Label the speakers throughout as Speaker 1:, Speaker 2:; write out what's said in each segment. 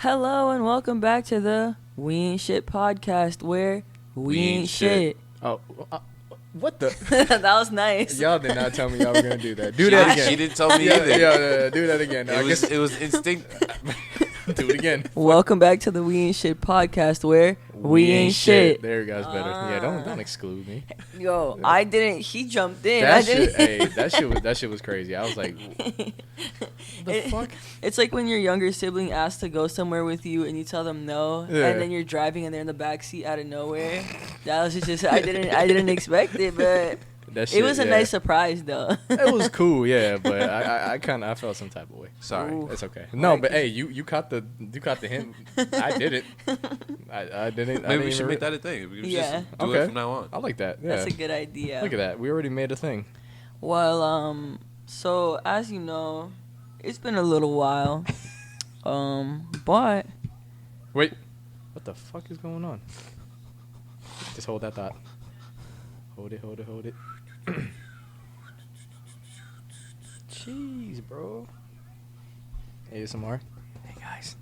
Speaker 1: Hello and welcome back to the We Ain't Shit podcast, where we ain't shit.
Speaker 2: Oh, what the?
Speaker 1: That was nice.
Speaker 2: Y'all did not tell me y'all were gonna do that. Do that again.
Speaker 3: She didn't tell me either.
Speaker 2: Yeah, do that again.
Speaker 3: It was instinct.
Speaker 2: Do it again.
Speaker 1: Welcome back to the We Ain't Shit podcast, where we ain't shit.
Speaker 2: There you guys better. Yeah, don't exclude me.
Speaker 1: Yo, I didn't. He jumped in.
Speaker 2: That
Speaker 1: I didn't.
Speaker 2: shit, hey, that shit was crazy. I was like, what the fuck?
Speaker 1: It's like when your younger sibling asks to go somewhere with you and you tell them no,
Speaker 2: Yeah.
Speaker 1: and then you're driving and they're in the back seat out of nowhere. That was just I didn't expect it, but
Speaker 2: That shit,
Speaker 1: it was a nice surprise though.
Speaker 2: It was cool, yeah, but I felt some type of way.
Speaker 3: Sorry.
Speaker 1: Ooh.
Speaker 2: It's okay. No, but hey, you caught the hint. I didn't. I didn't.
Speaker 3: Maybe we should make that a thing. We
Speaker 1: Yeah.
Speaker 3: just do
Speaker 2: Okay.
Speaker 3: it from now on.
Speaker 2: I like that. Yeah.
Speaker 1: That's a good idea.
Speaker 2: Look at that. We already made a thing.
Speaker 1: Well, so as you know, it's been a little while. But
Speaker 2: Wait. What the fuck is going on? Just hold that thought. Hold it. Jeez, bro. ASMR. Hey, guys.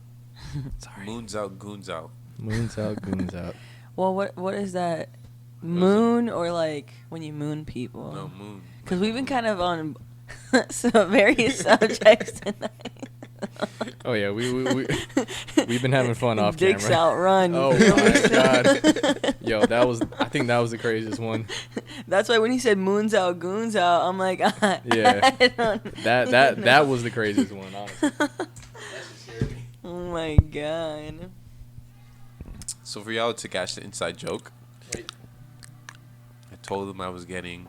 Speaker 2: Sorry.
Speaker 3: Moon's out, goons out.
Speaker 2: Moon's out, goons out.
Speaker 1: well, what is that? Moon or like when you moon people?
Speaker 3: No, moon.
Speaker 1: Because we've been kind of on some various subjects tonight.
Speaker 2: Oh, yeah. We've been having fun off
Speaker 1: Dicks
Speaker 2: camera.
Speaker 1: outrun.
Speaker 2: Oh, my God. Yo, I think that was the craziest one.
Speaker 1: That's why when he said moon's out, goons out, I'm like,
Speaker 2: Yeah.
Speaker 1: I don't
Speaker 2: That was the craziest one, honestly.
Speaker 1: Oh my God.
Speaker 3: So for y'all to catch the inside joke,
Speaker 2: Wait.
Speaker 3: I told him I was getting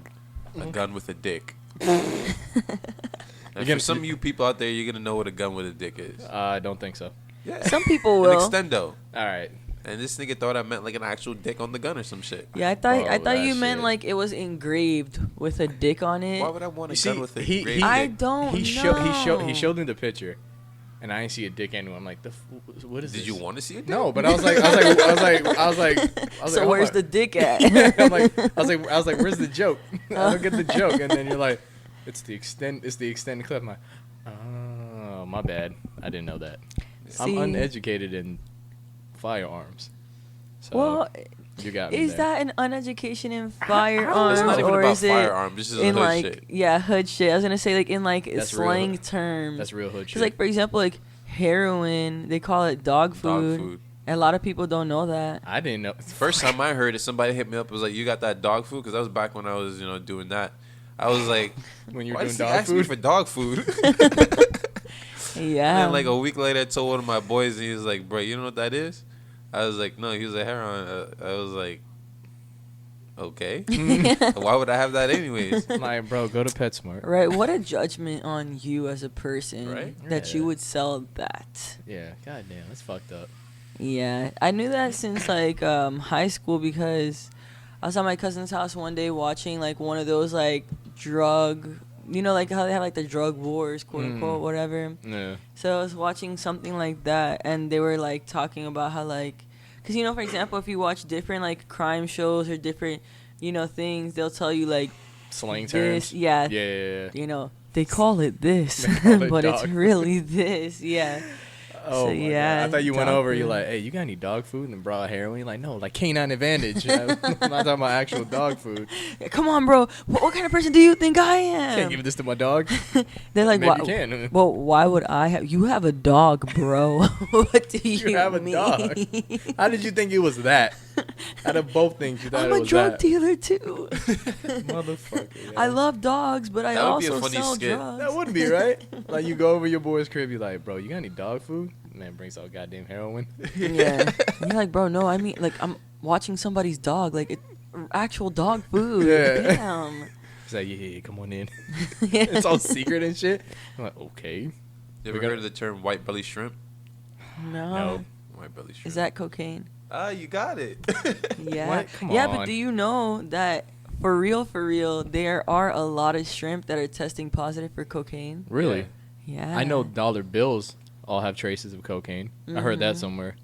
Speaker 3: a
Speaker 1: Mm-hmm.
Speaker 3: gun with a dick. And
Speaker 2: Again,
Speaker 3: for some of you people out there, you're going to know what a gun with a dick is.
Speaker 2: I don't think so.
Speaker 3: Yeah.
Speaker 1: Some people
Speaker 3: An
Speaker 1: will.
Speaker 3: extendo.
Speaker 2: All right.
Speaker 3: And this nigga thought I meant like an actual dick on the gun or some shit.
Speaker 1: Yeah, I thought
Speaker 2: that
Speaker 1: you meant
Speaker 2: shit.
Speaker 1: like it was engraved with a dick on it.
Speaker 3: Why would I want a
Speaker 2: You
Speaker 3: gun
Speaker 2: see,
Speaker 3: with a
Speaker 2: he-
Speaker 3: engraved
Speaker 1: I
Speaker 3: dick?
Speaker 1: don't
Speaker 2: He
Speaker 1: know.
Speaker 2: showed me the picture, and I didn't see a dick anywhere. I'm like, what is this?
Speaker 3: Did you want to see it?
Speaker 2: No, but I was like,
Speaker 1: So where's the dick at?
Speaker 2: I'm like, I was like, where's the joke? I don't get the joke, and then you're like, it's the extended clip. I'm like, oh, my bad. I didn't know that. I'm
Speaker 1: See?
Speaker 2: uneducated in firearms. So
Speaker 1: Well,
Speaker 2: you got me
Speaker 1: is
Speaker 2: there.
Speaker 1: that an uneducation in firearms,
Speaker 3: It's not even
Speaker 1: or
Speaker 3: about
Speaker 1: is it
Speaker 3: firearms. This is
Speaker 1: in
Speaker 3: hood
Speaker 1: like
Speaker 3: shit.
Speaker 1: hood shit? I was gonna say like in like
Speaker 2: That's real
Speaker 1: slang
Speaker 2: hood.
Speaker 1: terms.
Speaker 2: That's real hood shit.
Speaker 1: Because like for example, like heroin, they call it dog food.
Speaker 3: Dog food.
Speaker 1: And a lot of people don't know that.
Speaker 2: I didn't know.
Speaker 3: First time I heard it, somebody hit me up. Was like, "You got that dog food?" Because that was back when I was, doing that. I was like,
Speaker 2: When you were
Speaker 3: "Why
Speaker 2: doing
Speaker 3: does he
Speaker 2: dog
Speaker 3: ask me
Speaker 2: food.
Speaker 3: for dog food?"
Speaker 1: Yeah.
Speaker 3: And then like a week later, I told one of my boys, and he was like, "Bro, you know what that is?" I was like, "No." He was like, "Heroin." I was like, "Okay." Why would I have that anyways?
Speaker 2: Like, bro, go to PetSmart.
Speaker 1: Right. What a judgment on you as a person
Speaker 3: Right?
Speaker 1: that
Speaker 2: Yeah.
Speaker 1: you would sell that.
Speaker 2: Yeah, goddamn, that's fucked up.
Speaker 1: Yeah, I knew that since like high school because I was at my cousin's house one day watching like one of those like drug, like how they have like the drug wars, quote unquote, whatever.
Speaker 2: Yeah.
Speaker 1: So I was watching something like that, and they were like talking about how like, cause for example, if you watch different like crime shows or different, things, they'll tell you like
Speaker 2: Slang
Speaker 1: this,
Speaker 2: terms.
Speaker 1: yeah,
Speaker 2: Yeah.
Speaker 1: They call it this,
Speaker 2: They call it
Speaker 1: but it's
Speaker 2: dog.
Speaker 1: really this, yeah.
Speaker 2: Oh
Speaker 1: So,
Speaker 2: my
Speaker 1: yeah,
Speaker 2: God. I thought you went
Speaker 1: dog
Speaker 2: over. You're
Speaker 1: food.
Speaker 2: like, hey, you got any dog food? And brought heroin. You're like, no, like canine advantage. I'm not talking about actual dog food.
Speaker 1: Yeah, come on, bro. What kind of person do you think I
Speaker 2: Can't
Speaker 1: am?
Speaker 2: give this to my dog.
Speaker 1: They're like,
Speaker 2: Maybe
Speaker 1: why?
Speaker 2: you can.
Speaker 1: Well, why would I have? You have a dog, bro. What do you
Speaker 2: have a
Speaker 1: mean?
Speaker 2: dog. How did you think it was that? Out of both things, you thought
Speaker 1: I'm
Speaker 2: it
Speaker 1: a
Speaker 2: was
Speaker 1: drug
Speaker 2: that.
Speaker 1: dealer too.
Speaker 2: Motherfucker.
Speaker 1: I
Speaker 2: yo.
Speaker 1: love dogs, but I
Speaker 3: That would be a
Speaker 1: also
Speaker 3: funny
Speaker 1: sell
Speaker 3: skit.
Speaker 1: drugs.
Speaker 2: That would be right. Like you go over your boy's crib, you're like, bro, you got any dog food? Man brings out goddamn heroin.
Speaker 1: Yeah. And you're like, bro, no, I mean, like, I'm watching somebody's dog, like, actual dog food.
Speaker 2: Yeah.
Speaker 1: Damn.
Speaker 2: He's like, yeah, come on in.
Speaker 1: Yeah.
Speaker 2: It's all secret and shit. I'm like, okay.
Speaker 3: You ever
Speaker 2: We got-
Speaker 3: heard of the term white belly shrimp?
Speaker 1: No.
Speaker 2: No.
Speaker 3: White belly shrimp.
Speaker 1: Is that cocaine?
Speaker 3: Ah, you got it.
Speaker 1: Yeah.
Speaker 2: What? Come
Speaker 1: yeah,
Speaker 2: on.
Speaker 1: but do you know that for real, there are a lot of shrimp that are testing positive for cocaine?
Speaker 2: Really?
Speaker 1: Yeah.
Speaker 2: I know dollar bills all have traces of cocaine. I heard that
Speaker 1: Mhm.
Speaker 2: somewhere.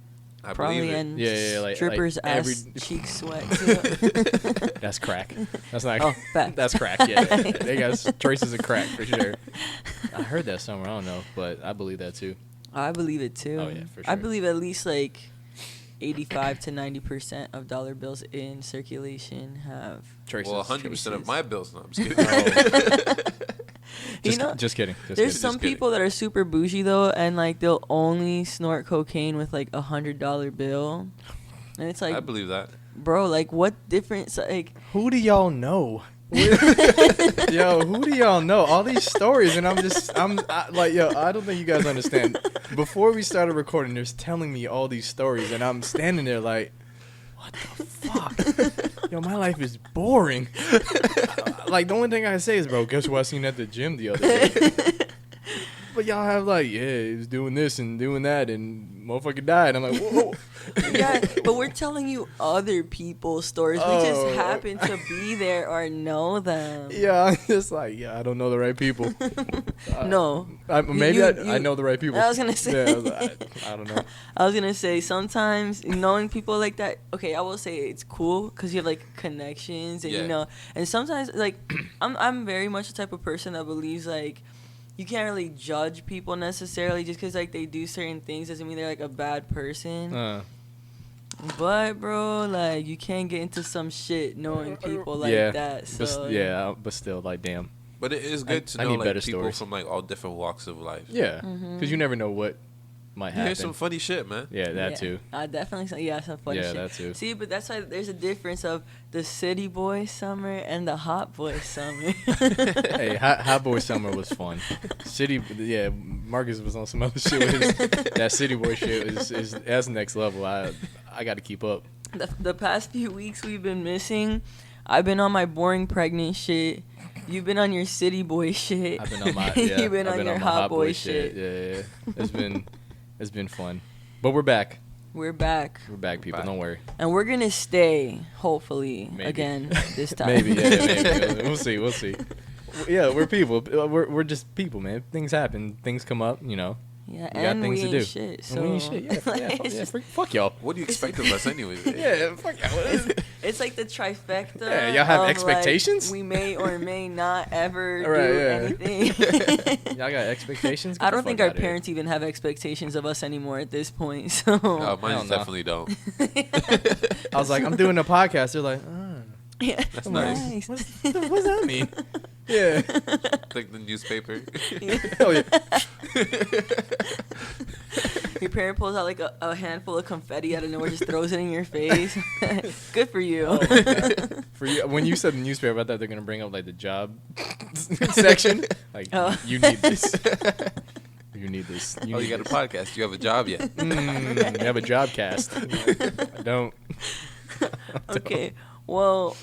Speaker 3: I
Speaker 1: Probably
Speaker 3: believe it.
Speaker 1: in
Speaker 2: Yeah, like
Speaker 1: strippers'
Speaker 2: every-
Speaker 1: ass cheek sweat too.
Speaker 2: That's crack. That's not.
Speaker 1: Oh, facts.
Speaker 2: That's crack. Yeah, they got traces of crack for sure. I heard that somewhere. I don't know, but I believe that too.
Speaker 1: I believe it too.
Speaker 2: Oh, yeah, for
Speaker 1: I
Speaker 2: sure.
Speaker 1: believe at least like 85 to 90% of dollar bills in circulation have.
Speaker 2: Traces.
Speaker 3: Well, 100% of
Speaker 1: traces.
Speaker 3: my bills. No, I'm just kidding.
Speaker 1: You know,
Speaker 2: just kidding.
Speaker 1: there's
Speaker 3: Just
Speaker 1: some
Speaker 3: kidding.
Speaker 1: people that are super bougie though, and like they'll only snort cocaine with like $100 bill, and it's like,
Speaker 3: I believe that.
Speaker 1: bro, like what difference? Like,
Speaker 2: Who do y'all know? Yo, who do y'all know? All these stories, and like, yo, I don't think you guys understand. Before we started recording, there's telling me all these stories, and I'm standing there like, what the fuck? Yo, my life is boring. Like, the only thing I say is, bro, guess what I seen at the gym the other day? But y'all have like, yeah, he was doing this and doing that, and motherfucker died. I'm like, whoa.
Speaker 1: yeah, but we're telling you other people's stories. We
Speaker 2: Oh.
Speaker 1: just happen to be there or know them.
Speaker 2: Yeah, I'm just like, yeah, I don't know the right people.
Speaker 1: No.
Speaker 2: Maybe I
Speaker 1: you-
Speaker 2: know the right people.
Speaker 1: I was gonna say.
Speaker 2: Yeah, I was like, I don't know.
Speaker 1: I was gonna say sometimes knowing people like that. Okay, I will say it's cool because you have like connections and
Speaker 3: Yeah.
Speaker 1: you know. And sometimes like I'm very much the type of person that believes like you can't really judge people necessarily just because like they do certain things doesn't mean they're like a bad person. But bro, like you can't get into some shit knowing people like
Speaker 2: yeah,
Speaker 1: that. So
Speaker 2: but still, like, damn.
Speaker 3: But it is good to
Speaker 2: I
Speaker 3: know
Speaker 2: need
Speaker 3: like
Speaker 2: better
Speaker 3: people
Speaker 2: stories.
Speaker 3: from like all different walks of life.
Speaker 2: Yeah,
Speaker 1: Mhm.
Speaker 2: because you never know what might
Speaker 3: You
Speaker 2: happen.
Speaker 3: hear some funny shit, man.
Speaker 2: Yeah, that too.
Speaker 1: I definitely some funny
Speaker 2: Yeah,
Speaker 1: shit.
Speaker 2: that too.
Speaker 1: See, but that's why there's a difference of the city boy summer and the hot boy summer.
Speaker 2: Hey, Hot Boy Summer was fun. City, yeah, Marcus was on some other shit with his, that City Boy shit is that's next level. I got to keep up.
Speaker 1: The past few weeks we've been missing. I've been on my boring pregnant shit. You've been on your city boy shit.
Speaker 2: I've been on my yeah,
Speaker 1: You've been
Speaker 2: I've
Speaker 1: on
Speaker 2: been
Speaker 1: your
Speaker 2: on my
Speaker 1: hot boy shit.
Speaker 2: Yeah. It's been fun. But we're back.
Speaker 1: We're back.
Speaker 2: We're back, people.
Speaker 3: Back.
Speaker 2: Don't worry.
Speaker 1: And we're gonna stay, hopefully,
Speaker 2: Maybe.
Speaker 1: again this time.
Speaker 2: Maybe, yeah, maybe. We'll see. Yeah, we're people. We're just people, man. Things happen. Things come up, you know.
Speaker 1: Yeah,
Speaker 2: We got
Speaker 1: and
Speaker 2: things
Speaker 1: we
Speaker 2: to
Speaker 1: ain't
Speaker 2: do.
Speaker 1: shit.
Speaker 2: And
Speaker 1: So
Speaker 2: we ain't shit. Fuck y'all.
Speaker 3: What do you expect of us, anyways?
Speaker 2: Yeah, fuck y'all.
Speaker 1: It's like the trifecta.
Speaker 2: Yeah, y'all have
Speaker 1: of,
Speaker 2: expectations?
Speaker 1: Like, we may or may not ever
Speaker 2: Right,
Speaker 1: do
Speaker 2: yeah.
Speaker 1: anything.
Speaker 2: Y'all got expectations? Get
Speaker 1: I
Speaker 2: the
Speaker 1: don't think
Speaker 2: fuck
Speaker 1: our
Speaker 2: outta here.
Speaker 1: parents even have expectations of us anymore at this point. So
Speaker 3: No, mine
Speaker 2: Hell no.
Speaker 3: definitely don't.
Speaker 2: I was like, I'm doing a podcast. They're like,
Speaker 1: yeah,
Speaker 3: That's nice.
Speaker 2: what's that mean? Yeah.
Speaker 3: Like the newspaper.
Speaker 2: Hell yeah.
Speaker 1: Your parent pulls out like a handful of confetti out of nowhere, just throws it in your face. Good for you.
Speaker 2: Oh, man. For you, when you said the newspaper, I thought they're gonna bring up like the job section. Like,
Speaker 1: Oh.
Speaker 2: you need this. You need this.
Speaker 3: Oh, you
Speaker 2: need
Speaker 3: got a
Speaker 2: this.
Speaker 3: podcast. You have a job yet?
Speaker 2: You have a job cast. I don't.
Speaker 1: Okay. Well,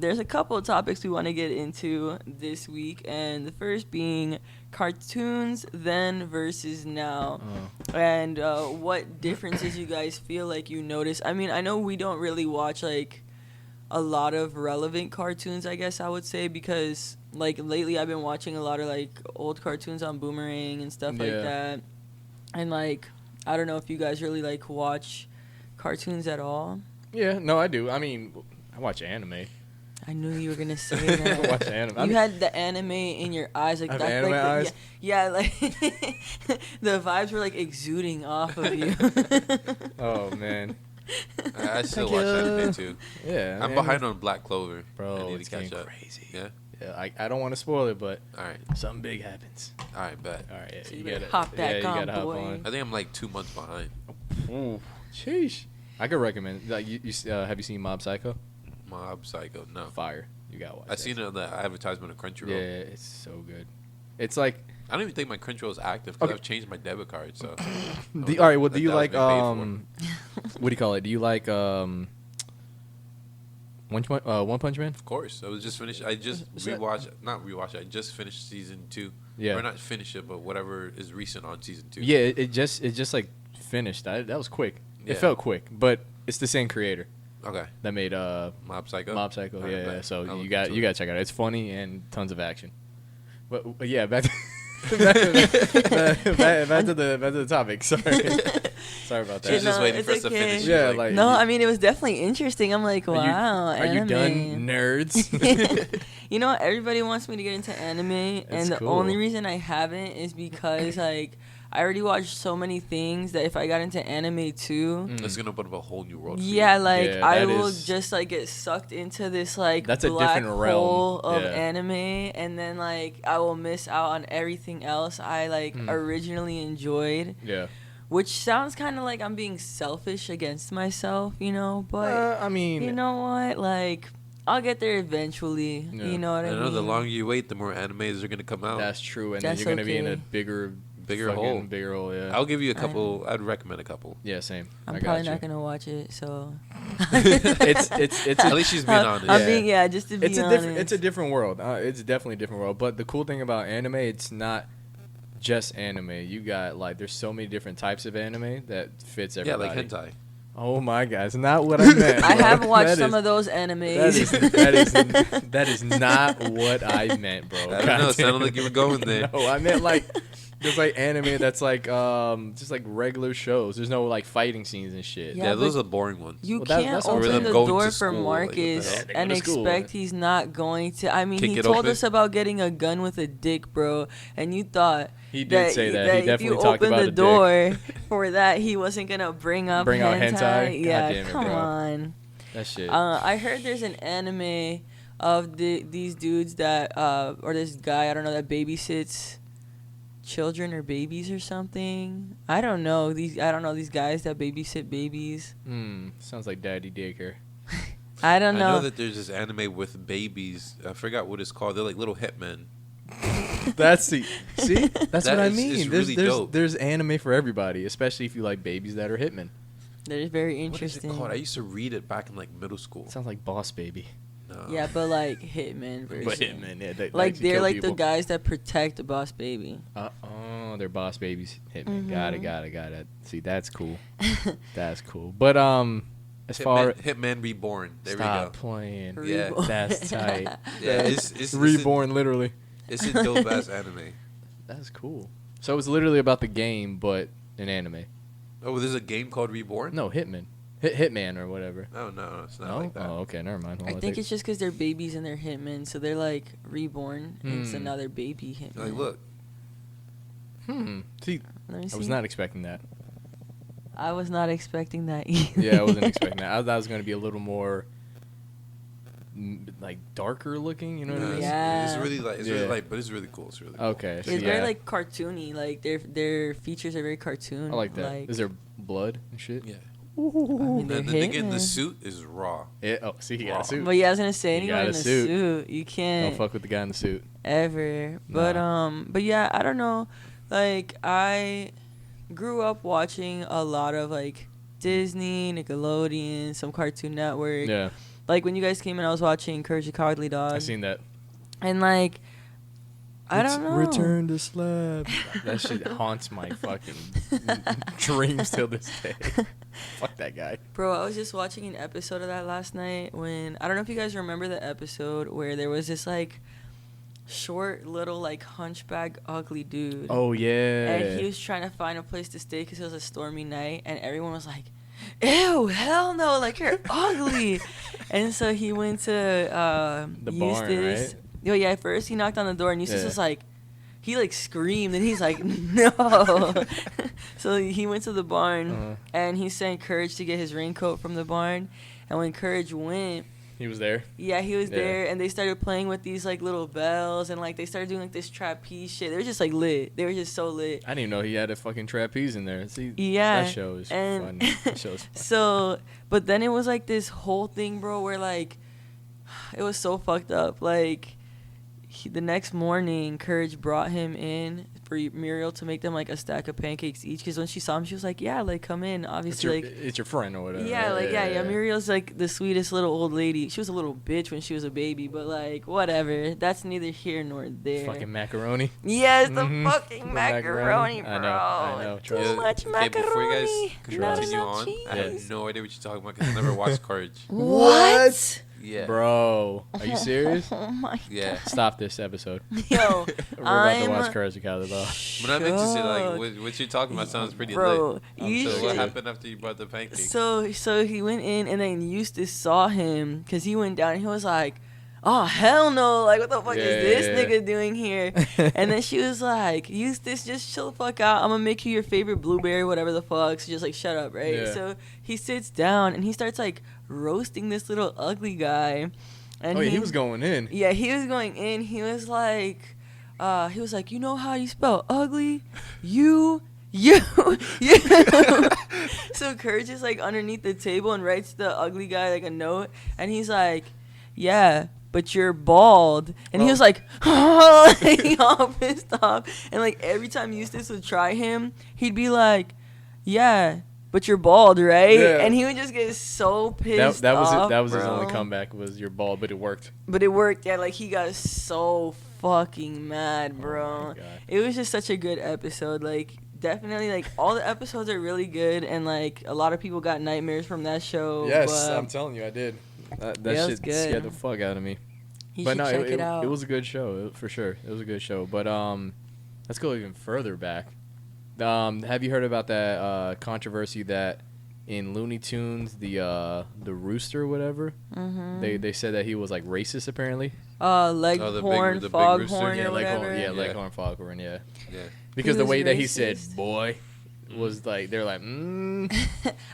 Speaker 1: there's a couple of topics we want to get into this week, and the first being cartoons then versus now, and what differences you guys feel like you notice. I mean, I know we don't really watch like a lot of relevant cartoons, I guess I would say, because like lately I've been watching a lot of like old cartoons on Boomerang and stuff like
Speaker 2: Yeah.
Speaker 1: that, and like I don't know if you guys really like watch cartoons at all.
Speaker 2: Yeah, no, I do. I mean, I watch anime.
Speaker 1: I knew you were gonna say
Speaker 2: I
Speaker 1: that.
Speaker 2: watch anime. I
Speaker 1: You
Speaker 2: mean,
Speaker 1: had the anime in your eyes, like
Speaker 2: I have
Speaker 1: that.
Speaker 2: anime
Speaker 1: like the,
Speaker 2: eyes?
Speaker 1: Yeah, like the vibes were like exuding off of you.
Speaker 2: oh man.
Speaker 3: I still
Speaker 2: Thank
Speaker 3: watch
Speaker 2: you.
Speaker 3: anime too.
Speaker 2: Yeah.
Speaker 3: I'm behind on Black Clover. I
Speaker 2: Bro,
Speaker 3: need
Speaker 2: it's
Speaker 3: to catch
Speaker 2: getting
Speaker 3: up.
Speaker 2: crazy.
Speaker 3: Yeah.
Speaker 2: Yeah, I don't want to spoil it, but
Speaker 3: All right.
Speaker 2: something big happens.
Speaker 3: All right. Bet.
Speaker 2: All right, yeah,
Speaker 1: So you
Speaker 2: you
Speaker 1: better
Speaker 2: gotta
Speaker 1: hop back
Speaker 2: yeah, you
Speaker 1: on,
Speaker 2: gotta hop
Speaker 1: boy.
Speaker 2: on.
Speaker 3: I think I'm like 2 months behind.
Speaker 2: Ooh, sheesh. I could recommend. Like, have you seen Mob Psycho?
Speaker 3: Mob Psycho. No.
Speaker 2: Fire. You gotta watch.
Speaker 3: I seen it on the advertisement of Crunchyroll.
Speaker 2: Yeah, it's so good. It's like,
Speaker 3: I don't even think my Crunchyroll is active because
Speaker 2: Okay.
Speaker 3: I've changed my debit card. So.
Speaker 2: all right. Well, do you
Speaker 3: That was
Speaker 2: like
Speaker 3: being paid
Speaker 2: what do you call it? Do you like One Punch Man?
Speaker 3: Of course. I was just finished. I just not rewatched. I just finished season 2.
Speaker 2: Yeah.
Speaker 3: Or not finish it, but whatever is recent on season 2.
Speaker 2: Yeah, it just like finished. That was quick.
Speaker 3: Yeah.
Speaker 2: It felt quick, but it's the same creator
Speaker 3: Okay.
Speaker 2: that made
Speaker 3: Mob Psycho.
Speaker 2: Mob Psycho.
Speaker 3: Alright,
Speaker 2: Yeah,
Speaker 3: bet.
Speaker 2: so
Speaker 3: I'll
Speaker 2: you
Speaker 3: look
Speaker 2: got
Speaker 3: into
Speaker 2: you
Speaker 3: it.
Speaker 2: got to check it out. It's funny and tons of action. But yeah, back to back to the topic. Sorry about that.
Speaker 3: She's just
Speaker 1: No,
Speaker 3: waiting
Speaker 1: it's
Speaker 3: for us to
Speaker 1: okay.
Speaker 3: finish. She's
Speaker 2: Yeah,
Speaker 3: like,
Speaker 2: like-
Speaker 1: No, I mean it was definitely interesting. I'm like, wow,
Speaker 2: Are you
Speaker 1: anime.
Speaker 2: done, nerds?
Speaker 1: You know what? Everybody wants me to get into anime, and the
Speaker 2: cool.
Speaker 1: only reason I haven't is because like I already watched so many things that if I got into anime too,
Speaker 3: It's gonna open up a whole new world.
Speaker 1: yeah, like
Speaker 2: Yeah,
Speaker 1: I
Speaker 2: that
Speaker 1: will
Speaker 2: is-
Speaker 1: just like get sucked into this like
Speaker 2: That's a
Speaker 1: black
Speaker 2: different realm.
Speaker 1: hole of
Speaker 2: Yeah.
Speaker 1: anime, and then like I will miss out on everything else I like originally enjoyed.
Speaker 2: Yeah.
Speaker 1: Which sounds kind of like I'm being selfish against myself, you know, but
Speaker 2: I mean,
Speaker 1: you know what? Like, I'll get there eventually.
Speaker 2: Yeah.
Speaker 1: You know what I
Speaker 3: I
Speaker 1: mean?
Speaker 3: know the longer you wait, the more animes are gonna come out.
Speaker 2: that's true, and
Speaker 1: That's
Speaker 2: then you're gonna be in a
Speaker 1: okay.
Speaker 2: bigger
Speaker 3: Bigger
Speaker 2: fucking
Speaker 3: hole.
Speaker 2: Bigger hole. Yeah.
Speaker 3: I'll give you a couple. I'd recommend a couple.
Speaker 2: Yeah, same.
Speaker 1: I'm
Speaker 2: I
Speaker 1: probably
Speaker 2: got
Speaker 1: not gonna watch it, so.
Speaker 2: it's
Speaker 3: At least she's being honest.
Speaker 1: I'm
Speaker 2: Yeah.
Speaker 1: being just to be
Speaker 2: it's a
Speaker 1: honest.
Speaker 2: different it's a different world. It's definitely a different world. But the cool thing about anime, it's not just anime. You got like there's so many different types of anime that fits
Speaker 3: Yeah,
Speaker 2: everybody.
Speaker 3: like hentai.
Speaker 2: Oh my god, it's not what I meant.
Speaker 1: I
Speaker 2: bro.
Speaker 1: have watched
Speaker 2: That
Speaker 1: some
Speaker 2: is-
Speaker 1: of those animes.
Speaker 2: that is not what I meant, bro.
Speaker 3: I don't know. It
Speaker 2: Goddamn.
Speaker 3: sounded like you were going there.
Speaker 2: No, I meant like there's like anime that's like just like regular shows. There's no like fighting scenes and shit.
Speaker 1: Yeah,
Speaker 3: Yeah, those
Speaker 1: but
Speaker 3: are boring ones.
Speaker 1: You
Speaker 2: Well, that-
Speaker 1: can't
Speaker 2: that's all
Speaker 1: open
Speaker 2: right.
Speaker 1: the
Speaker 3: Going to
Speaker 1: door for
Speaker 3: school, like, what the
Speaker 1: Marcus
Speaker 3: hell?
Speaker 2: They go
Speaker 1: and
Speaker 2: to school,
Speaker 1: expect
Speaker 2: yeah.
Speaker 1: he's not going to. I mean,
Speaker 3: Kick
Speaker 1: he
Speaker 3: it
Speaker 1: told
Speaker 3: open?
Speaker 1: us about getting a gun with a dick, bro, and you thought
Speaker 2: He did say that. He
Speaker 1: if
Speaker 2: definitely
Speaker 1: you
Speaker 2: talked
Speaker 1: opened
Speaker 2: about
Speaker 1: the
Speaker 2: a dick.
Speaker 1: door for that, he wasn't gonna bring up
Speaker 2: Bring out
Speaker 1: hentai.
Speaker 2: hentai?
Speaker 1: Yeah,
Speaker 2: God damn it,
Speaker 1: come
Speaker 2: bro.
Speaker 1: on.
Speaker 2: That shit.
Speaker 1: I heard there's an anime of these dudes that or this guy, I don't know, that babysits children or babies or something. I don't know these guys that babysit babies.
Speaker 2: Sounds like daddy daycare.
Speaker 1: I don't
Speaker 3: I
Speaker 1: know.
Speaker 3: know that there's this anime with babies. I forgot what it's called. They're like little hitmen.
Speaker 2: That's the see. That's
Speaker 3: That
Speaker 2: what I
Speaker 3: is-
Speaker 2: mean.
Speaker 3: it's
Speaker 2: There's
Speaker 3: really dope.
Speaker 2: there's anime for everybody, especially if you like babies that are hitmen.
Speaker 1: They're very
Speaker 3: What is it
Speaker 1: interesting.
Speaker 3: called? I used to read it back in like middle school.
Speaker 2: Sounds like Boss Baby.
Speaker 3: No.
Speaker 1: Yeah, but like hitman version.
Speaker 2: But hitmen, yeah, they
Speaker 1: Like
Speaker 2: actually
Speaker 1: they're
Speaker 2: kill
Speaker 1: like
Speaker 2: people.
Speaker 1: the guys that protect the boss baby.
Speaker 2: Oh, they're Boss Babies. Hitmen.
Speaker 1: Mhm.
Speaker 2: Got it. See, that's cool. That's cool. But as far
Speaker 3: Hitman Reborn. There
Speaker 2: stop
Speaker 3: we go.
Speaker 2: playing.
Speaker 3: Yeah.
Speaker 1: Reborn.
Speaker 2: That's tight.
Speaker 3: Yeah, it's
Speaker 2: Reborn, literally.
Speaker 3: It's a dope ass anime.
Speaker 2: That's cool. So it's literally about the game, but an anime.
Speaker 3: Oh, there's a game called Reborn.
Speaker 2: No, Hitman. Hitman or whatever.
Speaker 3: Oh no, it's not
Speaker 2: No?
Speaker 3: like that.
Speaker 2: Oh, okay, never mind.
Speaker 1: I think it's just because they're babies and they're hitmen, so they're like reborn, and so
Speaker 2: Hmm.
Speaker 1: now they're baby hitmen.
Speaker 3: Like, look,
Speaker 2: See,
Speaker 1: Let me see.
Speaker 2: I was not expecting that.
Speaker 1: I was not expecting that either.
Speaker 2: Yeah, I wasn't expecting that. I thought it was going to be a little more like darker looking. You know what I
Speaker 3: no,
Speaker 2: mean?
Speaker 1: Yeah.
Speaker 3: it's really like,
Speaker 2: Yeah.
Speaker 3: but it's really cool. It's really cool.
Speaker 2: Okay.
Speaker 1: It's
Speaker 2: so
Speaker 1: very
Speaker 2: yeah,
Speaker 1: like cartoony. Like their features are very cartoon.
Speaker 2: I like that.
Speaker 1: Like,
Speaker 2: Is there blood and shit?
Speaker 3: Yeah.
Speaker 1: I mean,
Speaker 3: And
Speaker 1: they're
Speaker 3: the nigga in the
Speaker 1: hitmen.
Speaker 3: suit is raw.
Speaker 2: Oh, see, he got a suit.
Speaker 1: But yeah, I was gonna say
Speaker 2: You
Speaker 1: anyone
Speaker 2: got
Speaker 1: in
Speaker 2: a
Speaker 1: a
Speaker 2: suit.
Speaker 1: suit, you can't
Speaker 2: Don't fuck with the guy in the suit.
Speaker 1: ever. But but yeah, I don't know. Like I grew up watching a lot of like Disney, Nickelodeon, some Cartoon Network.
Speaker 2: Yeah,
Speaker 1: Like when you guys came in, I was watching Courage the Cowardly Dog.
Speaker 2: I seen that.
Speaker 1: And like, I don't know.
Speaker 2: Return to slab. That shit haunts my fucking dreams till this day. Fuck that guy.
Speaker 1: Bro, I was just watching an episode of that last night when I don't know if you guys remember the episode where there was this like short little like hunchback ugly dude.
Speaker 2: Oh yeah.
Speaker 1: And he was trying to find a place to stay because it was a stormy night, and everyone was like, "Ew, hell no! Like you're ugly." And so he went to
Speaker 2: The barn,
Speaker 1: Eustace.
Speaker 2: right?
Speaker 1: Oh yeah, at first he knocked on the door, and Eustace
Speaker 2: Yeah.
Speaker 1: was like, he like screamed, and he's like, "No!" So he went to the barn,
Speaker 2: Uh-huh.
Speaker 1: and he sent Courage to get his raincoat from the barn. And when Courage went,
Speaker 2: He was there.
Speaker 1: yeah, he was
Speaker 2: Yeah.
Speaker 1: there, and they started playing with these like little bells, and like they started doing like this trapeze shit. They were just like lit. They were just so lit.
Speaker 2: I didn't even know he had a fucking trapeze in there. See,
Speaker 1: Yeah,
Speaker 2: that show is
Speaker 1: and-
Speaker 2: fun. That show is fun.
Speaker 1: So, but then it was like this whole thing, bro, where like it was so fucked up. Like the next morning, Courage brought him in for Muriel to make them like a stack of pancakes each. Because when she saw him, she was like, "Yeah, like come in."
Speaker 2: It's
Speaker 1: Obviously,
Speaker 2: your, it's your friend or whatever.
Speaker 1: yeah, like yeah. Muriel's like the sweetest little old lady. She was a little bitch when she was a baby, but like whatever. That's neither here nor there.
Speaker 2: Fucking macaroni.
Speaker 1: Yes, the
Speaker 2: Mhm.
Speaker 1: fucking
Speaker 2: The
Speaker 1: macaroni,
Speaker 2: macaroni.
Speaker 1: bro.
Speaker 2: I know,
Speaker 1: Too
Speaker 2: trust me.
Speaker 1: much
Speaker 3: Okay, before you guys
Speaker 1: macaroni. Not
Speaker 3: continue
Speaker 1: enough
Speaker 3: on, I
Speaker 1: cheese.
Speaker 3: have no idea what you're talking about because I never watched Courage.
Speaker 1: What?
Speaker 3: Yeah.
Speaker 2: Bro, are you serious?
Speaker 1: Oh my
Speaker 3: Yeah.
Speaker 2: Stop this episode.
Speaker 1: Yo,
Speaker 2: We're about to
Speaker 1: I'm
Speaker 2: watch Courage the Cowardly Dog.
Speaker 3: But I'm interested, like,
Speaker 1: shocked.
Speaker 3: what you're talking about sounds pretty
Speaker 1: Bro,
Speaker 3: lit.
Speaker 1: you
Speaker 3: So what
Speaker 1: should-
Speaker 3: happened after you brought the pancakes?
Speaker 1: So he went in, and then Eustace saw him because he went down. And he was like, oh, hell no. Like, what the fuck
Speaker 2: Yeah,
Speaker 1: is this
Speaker 2: yeah.
Speaker 1: nigga doing here? And then she was like, Eustace, just chill the fuck out. I'm going to make you your favorite blueberry, whatever the fuck. So just, like, shut up, right?
Speaker 2: Yeah.
Speaker 1: So he sits down, and he starts, like, roasting this little ugly guy. And
Speaker 2: Oh, yeah, he was going in.
Speaker 1: Yeah, he was going in. He was like, you know how you spell ugly? You. So Kurt is like underneath the table and writes the ugly guy like a note, and he's like, yeah, but you're bald. And he was like, like all pissed off. And like every time Eustace would try him, he'd be like, yeah, but you're bald, right?
Speaker 2: Yeah.
Speaker 1: And he would just get so pissed
Speaker 2: That was
Speaker 1: off,
Speaker 2: that was his
Speaker 1: bro.
Speaker 2: only comeback was you're bald, but it worked.
Speaker 1: But it worked, yeah. Like he got so fucking mad, bro.
Speaker 2: Oh my God.
Speaker 1: It was just such a good episode. Like definitely, like all the episodes are really good, and like a lot of people got nightmares from that show.
Speaker 2: Yes,
Speaker 1: but
Speaker 2: I'm telling you, I did. That
Speaker 1: Yeah, it was
Speaker 2: shit
Speaker 1: good.
Speaker 2: scared the fuck out of me.
Speaker 1: you
Speaker 2: But
Speaker 1: should
Speaker 2: no,
Speaker 1: check it out.
Speaker 2: it was a good show for sure. It was a good show. But let's go even further back. Have you heard about that controversy that in Looney Tunes the rooster or whatever they said that he was like racist apparently?
Speaker 1: Leghorn,
Speaker 3: the big
Speaker 1: Foghorn,
Speaker 3: rooster?
Speaker 1: or whatever.
Speaker 2: Leghorn Foghorn, yeah.
Speaker 3: Yeah.
Speaker 2: Because
Speaker 1: He
Speaker 2: the
Speaker 1: was
Speaker 2: way that he said
Speaker 1: racist.
Speaker 2: boy was like they're like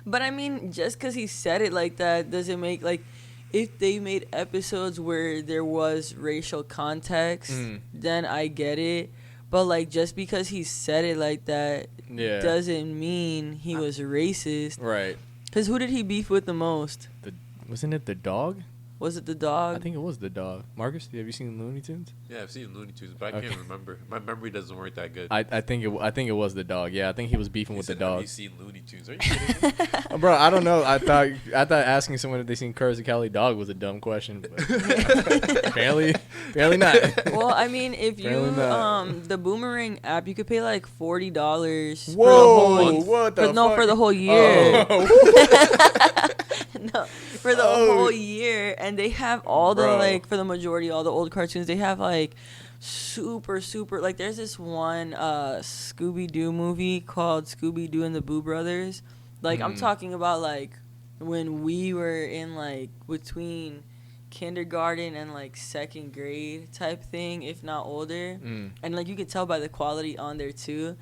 Speaker 1: But I mean, just because he said it like that doesn't make like. If they made episodes where there was racial context, then I get it. But like, just because he said it like that
Speaker 2: yeah.
Speaker 1: doesn't mean he was racist.
Speaker 2: Right.
Speaker 1: Because who did he beef with the most?
Speaker 2: Wasn't it the dog?
Speaker 1: Was it the dog?
Speaker 2: I think it was the dog. Marcus, have you seen Looney Tunes?
Speaker 3: Yeah, I've seen Looney Tunes, but I can't remember. My memory doesn't work that good.
Speaker 2: I think it was the dog. Yeah, I think he was beefing
Speaker 3: He
Speaker 2: with the
Speaker 3: said,
Speaker 2: dog.
Speaker 3: Have you seen Looney Tunes? Are you kidding me?
Speaker 2: Bro, I don't know. I thought asking someone if they seen Courage the Cowardly Dog was a dumb question. But apparently not.
Speaker 1: Well, I mean, if you
Speaker 2: Apparently not.
Speaker 1: the Boomerang app, you could pay like $40
Speaker 2: Whoa, what the fuck?
Speaker 1: for the whole year.
Speaker 2: Oh.
Speaker 1: No, for the whole year, and they have all the
Speaker 2: Bro.
Speaker 1: like for the majority all the old cartoons. They have like super like there's this one Scooby-Doo movie called Scooby-Doo and the Boo Brothers. Like I'm talking about like when we were in like between kindergarten and like second grade type thing, if not older. And like you could tell by the quality on there too.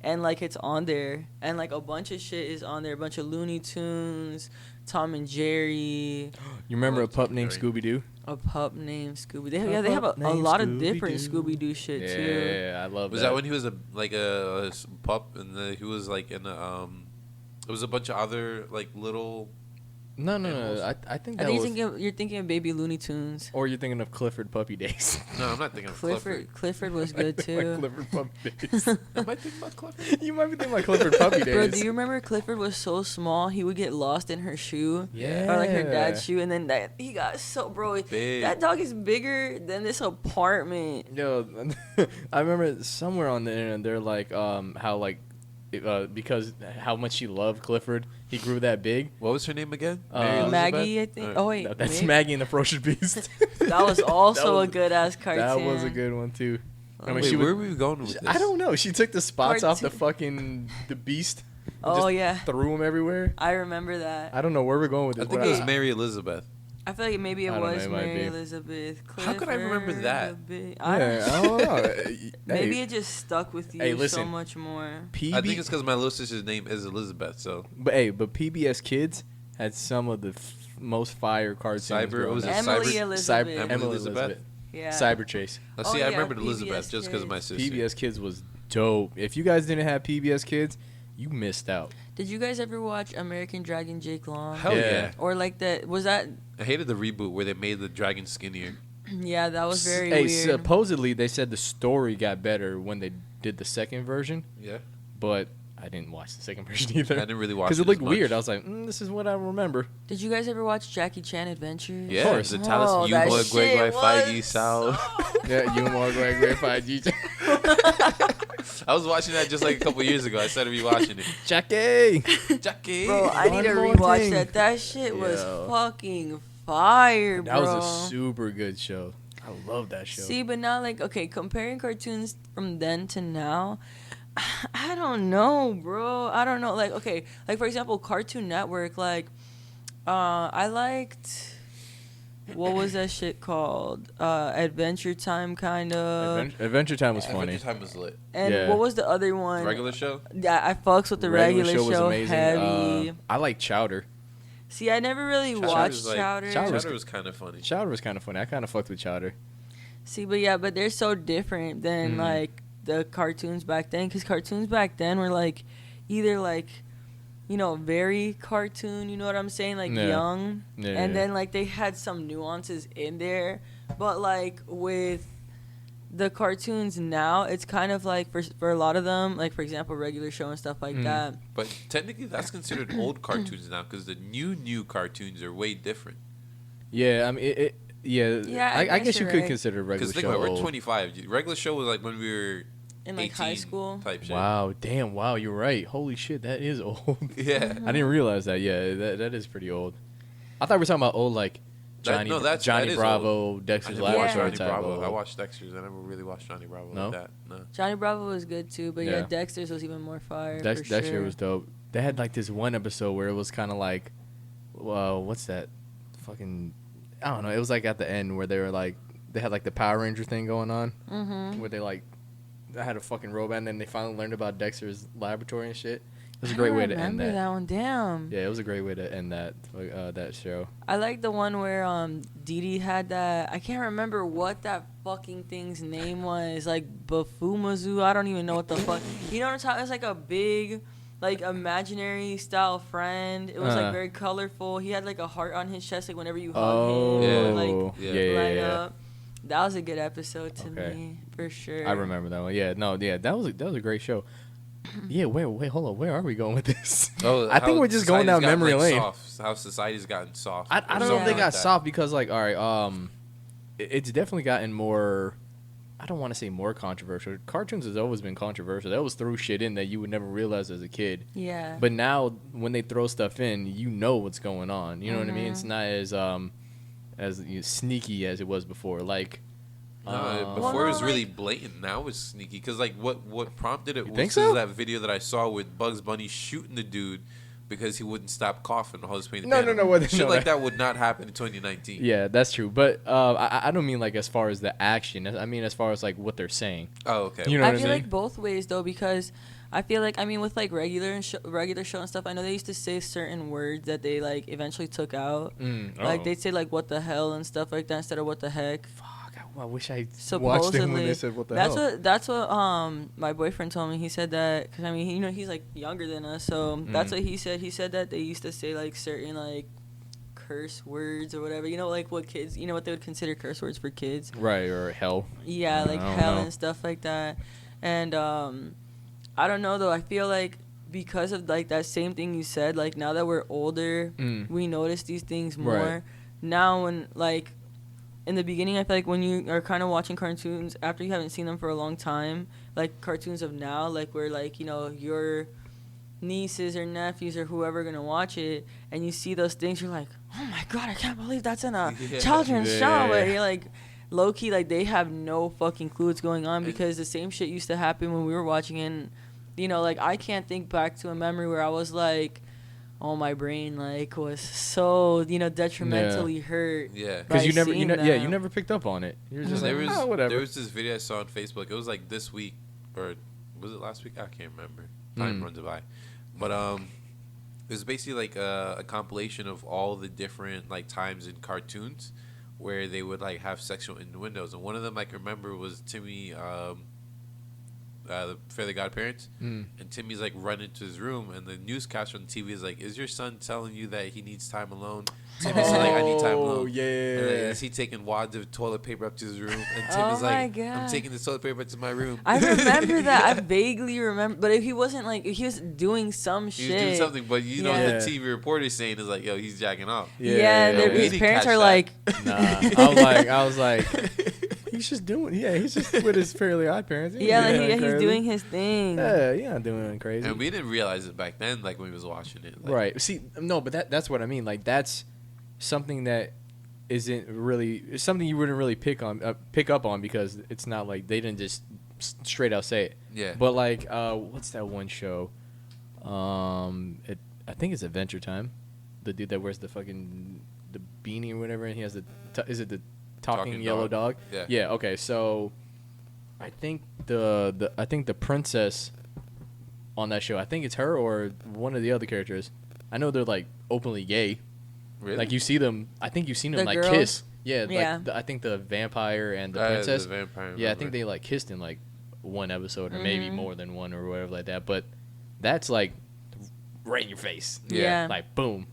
Speaker 1: And like it's on there, and like a bunch of shit is on there, a bunch of Looney Tunes, Tom and Jerry,
Speaker 2: You remember a pup
Speaker 3: Tom
Speaker 2: named
Speaker 3: and Jerry.
Speaker 2: Scooby-Doo?
Speaker 1: a pup named Scooby. They have
Speaker 2: pup
Speaker 1: a
Speaker 2: named
Speaker 1: lot of different
Speaker 2: Scooby-Doo.
Speaker 1: Scooby-Doo shit too.
Speaker 2: Yeah, I love
Speaker 3: Was that when he was a pup and he was like in a it was a bunch of other like little.
Speaker 2: No.
Speaker 3: animals?
Speaker 2: I think
Speaker 1: I
Speaker 2: that
Speaker 1: think
Speaker 2: was.
Speaker 1: you're thinking of Baby Looney Tunes.
Speaker 2: Or you're thinking of Clifford Puppy Days.
Speaker 3: No, I'm not thinking of Clifford.
Speaker 1: Clifford was good
Speaker 2: Like
Speaker 1: too.
Speaker 2: Clifford Puppy Days.
Speaker 3: Am I thinking about Clifford?
Speaker 2: You might be thinking like Clifford Puppy Days.
Speaker 1: Bro, do you remember Clifford was so small he would get lost in her shoe?
Speaker 2: Yeah.
Speaker 1: Or like her dad's shoe, and then he got so
Speaker 3: Big.
Speaker 1: that dog is bigger than this apartment.
Speaker 2: Yo, I remember somewhere on the internet they're like how like because how much she loved Clifford, he grew that big.
Speaker 3: What was her name again?
Speaker 1: Maggie, I think. Oh wait,
Speaker 2: No, that's
Speaker 1: maybe?
Speaker 2: Maggie and the Ferocious Beast.
Speaker 1: That was also
Speaker 2: was-
Speaker 1: a good ass cartoon.
Speaker 2: That was a good one too. I mean,
Speaker 3: Wait,
Speaker 2: she
Speaker 3: where
Speaker 2: would,
Speaker 3: were we going with this?
Speaker 2: I don't know. She took the spots off the
Speaker 1: Cartoon.
Speaker 2: fucking the Beast. and
Speaker 1: Oh
Speaker 2: just
Speaker 1: yeah,
Speaker 2: threw them everywhere.
Speaker 1: I remember that.
Speaker 2: I don't know where we're going with
Speaker 3: I
Speaker 2: this.
Speaker 3: think
Speaker 2: but
Speaker 3: it was Mary Elizabeth.
Speaker 1: I feel like maybe it
Speaker 2: I don't know,
Speaker 1: was
Speaker 2: it might
Speaker 1: Mary
Speaker 2: be.
Speaker 1: Elizabeth.
Speaker 3: How could I remember
Speaker 1: Clifford,
Speaker 3: that?
Speaker 1: the Big-
Speaker 2: Yeah,
Speaker 1: I don't
Speaker 2: I don't know.
Speaker 1: Maybe
Speaker 2: Hey,
Speaker 1: it just stuck with you
Speaker 2: Hey,
Speaker 1: so
Speaker 2: listen.
Speaker 1: much more.
Speaker 2: PB,
Speaker 3: I think it's because my little sister's name is Elizabeth. So
Speaker 2: but PBS Kids had some of the most fire cartoons.
Speaker 3: Cyber-
Speaker 2: growing
Speaker 3: was it
Speaker 2: up.
Speaker 1: Emily
Speaker 3: Cyber-
Speaker 1: Elizabeth.
Speaker 3: Emily
Speaker 2: Emily
Speaker 3: Elizabeth?
Speaker 2: Elizabeth.
Speaker 1: Yeah.
Speaker 2: Cyber Chase.
Speaker 3: now,
Speaker 1: Oh,
Speaker 3: see, I
Speaker 1: yeah,
Speaker 3: remembered
Speaker 1: PBS
Speaker 3: Elizabeth just because of my
Speaker 1: Kids.
Speaker 3: sister.
Speaker 2: PBS Kids was dope. If you guys didn't have PBS Kids, you missed out.
Speaker 1: Did you guys ever watch American Dragon Jake Long?
Speaker 3: Hell
Speaker 2: Yeah.
Speaker 3: yeah.
Speaker 1: Or like that? Was that?
Speaker 3: I hated the reboot where they made the dragon skinnier.
Speaker 1: Yeah, that was very
Speaker 2: Hey,
Speaker 1: weird.
Speaker 2: supposedly they said the story got better when they did the second version,
Speaker 3: Yeah.
Speaker 2: but I didn't watch the second version
Speaker 3: I
Speaker 2: either.
Speaker 3: didn't really watch
Speaker 2: Because
Speaker 3: it
Speaker 2: it looked
Speaker 3: as
Speaker 2: weird.
Speaker 3: much.
Speaker 2: I was like, this is what I remember.
Speaker 1: Did you guys ever watch Jackie Chan Adventures?
Speaker 3: Yeah,
Speaker 2: course.
Speaker 3: the
Speaker 1: Oh,
Speaker 3: Talis
Speaker 1: that
Speaker 3: Yumo
Speaker 1: shit
Speaker 3: Gwegwai Feige
Speaker 1: was
Speaker 3: Sao.
Speaker 2: Yeah, you more great 5G.
Speaker 3: I was watching that just like a couple years ago. I started rewatching it.
Speaker 2: Jackie.
Speaker 3: Jackie.
Speaker 1: Bro, I need to
Speaker 2: One more
Speaker 1: rewatch
Speaker 2: thing.
Speaker 1: that. That shit was
Speaker 2: Yo.
Speaker 1: fucking fire, bro.
Speaker 2: That was a super good show. I love that show.
Speaker 1: See, but now, like, okay, comparing cartoons from then to now, I don't know, bro. I don't know. Like, okay, like, for example, Cartoon Network, like, I liked, what was that shit called? Adventure Time, kind of.
Speaker 2: Adventure Time was funny.
Speaker 3: Adventure Time was lit.
Speaker 1: And
Speaker 2: Yeah.
Speaker 1: what was the other one?
Speaker 3: Regular show.
Speaker 1: Yeah, I fucks with the regular show
Speaker 2: was amazing.
Speaker 1: heavy.
Speaker 2: I like Chowder.
Speaker 1: See, I never really
Speaker 3: Chowder
Speaker 1: watched
Speaker 3: was like-
Speaker 1: Chowder.
Speaker 3: Chowder was kind of funny.
Speaker 2: Chowder was kind of funny. I kind of fucked with Chowder.
Speaker 1: See, but they're so different than like the cartoons back then. Because cartoons back then were like either like, you know, very cartoon. You know what I'm saying? Like young, and then like they had some nuances in there. But like with the cartoons now, it's kind of like for a lot of them, like for example, regular show and stuff like that.
Speaker 3: But technically, that's considered old cartoons now because the new cartoons are way different.
Speaker 2: Yeah, I mean,
Speaker 1: Yeah,
Speaker 2: I guess you
Speaker 1: you're
Speaker 2: could
Speaker 1: right.
Speaker 2: consider regular
Speaker 3: Because think
Speaker 2: show
Speaker 3: about it, we're
Speaker 2: old.
Speaker 3: 25. Regular show was like when we were
Speaker 1: In like high
Speaker 3: 18
Speaker 1: school.
Speaker 3: type shit.
Speaker 2: Wow, damn, wow, you're right. Holy shit, that is old.
Speaker 3: Yeah.
Speaker 2: I didn't realize that. Yeah, that is pretty old. I thought we were talking about old like Johnny
Speaker 3: that
Speaker 2: Johnny
Speaker 3: is
Speaker 2: Bravo,
Speaker 3: I
Speaker 2: Dexter's
Speaker 3: never watched
Speaker 2: Laboratory
Speaker 3: Johnny
Speaker 2: type
Speaker 3: Bravo.
Speaker 2: old.
Speaker 3: I watched Dexter's. I never really watched Johnny Bravo
Speaker 2: No?
Speaker 3: like that. No.
Speaker 1: Johnny Bravo was good too, but yeah,
Speaker 2: Yeah.
Speaker 1: Dexter's was even more fire. for
Speaker 2: Dexter
Speaker 1: sure.
Speaker 2: was dope. They had like this one episode where it was kind of like, what's that? Fucking, I don't know. It was like at the end where they were like, they had like the Power Ranger thing going on, where they like, they had a fucking robot, and then they finally learned about Dexter's laboratory and shit. It was a great way to end
Speaker 1: remember that one. Damn.
Speaker 2: Yeah, it was a great way to end that show.
Speaker 1: I like the one where Dee Dee had that. I can't remember what that fucking thing's name was. Like Bafumazu. I don't even know what the fuck. You know what I'm talking? It's like a big, like imaginary style friend. It was like very colorful. He had like a heart on his chest. Like whenever you hug him, it would, like light up. That was a good episode to me for sure.
Speaker 2: I remember that one. Yeah, no, yeah, that was a great show. Yeah, wait, hold on. Where are we going with this?
Speaker 3: Oh,
Speaker 2: I think we're just going down memory lane.
Speaker 3: Soft, how society's gotten soft.
Speaker 2: I don't know if they
Speaker 3: like
Speaker 2: got
Speaker 3: that.
Speaker 2: soft because, like, all right, it's definitely gotten more. I don't want to say more controversial. Cartoons has always been controversial. They always threw shit in that you would never realize as a kid.
Speaker 1: Yeah.
Speaker 2: But now, when they throw stuff in, you know what's going on. You know what I mean? It's not as sneaky as it was before. Like.
Speaker 3: No, before it was really blatant. Now it's sneaky because like what prompted it was that video that I saw with Bugs Bunny shooting the dude because he wouldn't stop coughing while he was playing the piano. Shit like that would not happen in 2019.
Speaker 2: Yeah, that's true. But I don't mean like as far as the action. I mean as far as like what they're saying.
Speaker 3: Oh, okay.
Speaker 2: You know what I
Speaker 1: feel
Speaker 2: mean?
Speaker 1: like both ways though, because I feel like with like regular show and stuff, I know they used to say certain words that they like eventually took out. Like they'd say like what the hell and stuff like that instead of what the heck.
Speaker 2: I wish I
Speaker 1: Supposedly,
Speaker 2: watched them when they said what the hell.
Speaker 1: That's what my boyfriend told me. He said that because he's like younger than us, so that's what he said. He said that they used to say like certain like curse words or whatever. You know, like what kids, what they would consider curse words for kids.
Speaker 2: Right, or hell.
Speaker 1: Yeah, like hell and stuff like that. And I don't know though. I feel like because of like that same thing you said, like now that we're older, we notice these things more.
Speaker 2: Right.
Speaker 1: Now when like. In the beginning, I feel like when you are kind of watching cartoons after you haven't seen them for a long time, like cartoons of now, like where like your nieces or nephews or whoever gonna watch it, and you see those things, you're like, oh my god, I can't believe that's in a children's show. But you're like, low key, like they have no fucking clue what's going on because the same shit used to happen when we were watching it. And, like I can't think back to a memory where I was like. Oh, my brain like was so detrimentally hurt.
Speaker 3: Yeah,
Speaker 2: because you never picked up on it. You're just like, whatever.
Speaker 3: There was this video I saw on Facebook. It was like this week, or was it last week? I can't remember. Time runs by, but it was basically like a compilation of all the different like times in cartoons where they would like have sexual innuendos, and one of them I can remember was Timmy. The Fairly Godparents, and Timmy's like running to his room, and the newscaster on the TV is like, "Is your son telling you that he needs time alone?" Timmy's like, "I need time alone."
Speaker 2: Yeah.
Speaker 3: And like, is he taking wads of toilet paper up to his room? And Timmy's like, "I'm taking the toilet paper to my room."
Speaker 1: I remember that. I vaguely remember, but if he wasn't like, if he was doing some shit.
Speaker 3: He was doing something, but know what the TV reporter is saying is like, "Yo, he's jacking off."
Speaker 1: Yeah, his parents are like,
Speaker 2: "Nah." I was like. He's just with his Fairly Odd Parents.
Speaker 1: He's doing his thing.
Speaker 2: Yeah, doing crazy.
Speaker 3: And we didn't realize it back then, like when we was watching it. Like,
Speaker 2: right. See, no, but that's what I mean. Like that's something that isn't really it's something you wouldn't really pick up on because it's not like they didn't just straight out say it.
Speaker 3: Yeah.
Speaker 2: But like, what's that one show? I think it's Adventure Time. The dude that wears the fucking beanie or whatever, and he has is it the talking yellow dog?
Speaker 3: Yeah.
Speaker 2: Yeah. Okay. So, I think the princess on that show, I think it's her or one of the other characters. I know they're like openly gay.
Speaker 3: Really?
Speaker 2: Like you see them. I think you've seen them
Speaker 1: The
Speaker 2: like
Speaker 1: girls?
Speaker 2: kiss. Yeah.
Speaker 1: Yeah.
Speaker 2: Like I think the vampire and the princess.
Speaker 3: The vampire.
Speaker 2: Yeah, I think they like kissed in like one episode or maybe
Speaker 1: Mm-hmm.
Speaker 2: more than one or whatever like that. But that's like right in your face.
Speaker 1: Yeah.
Speaker 2: Like boom,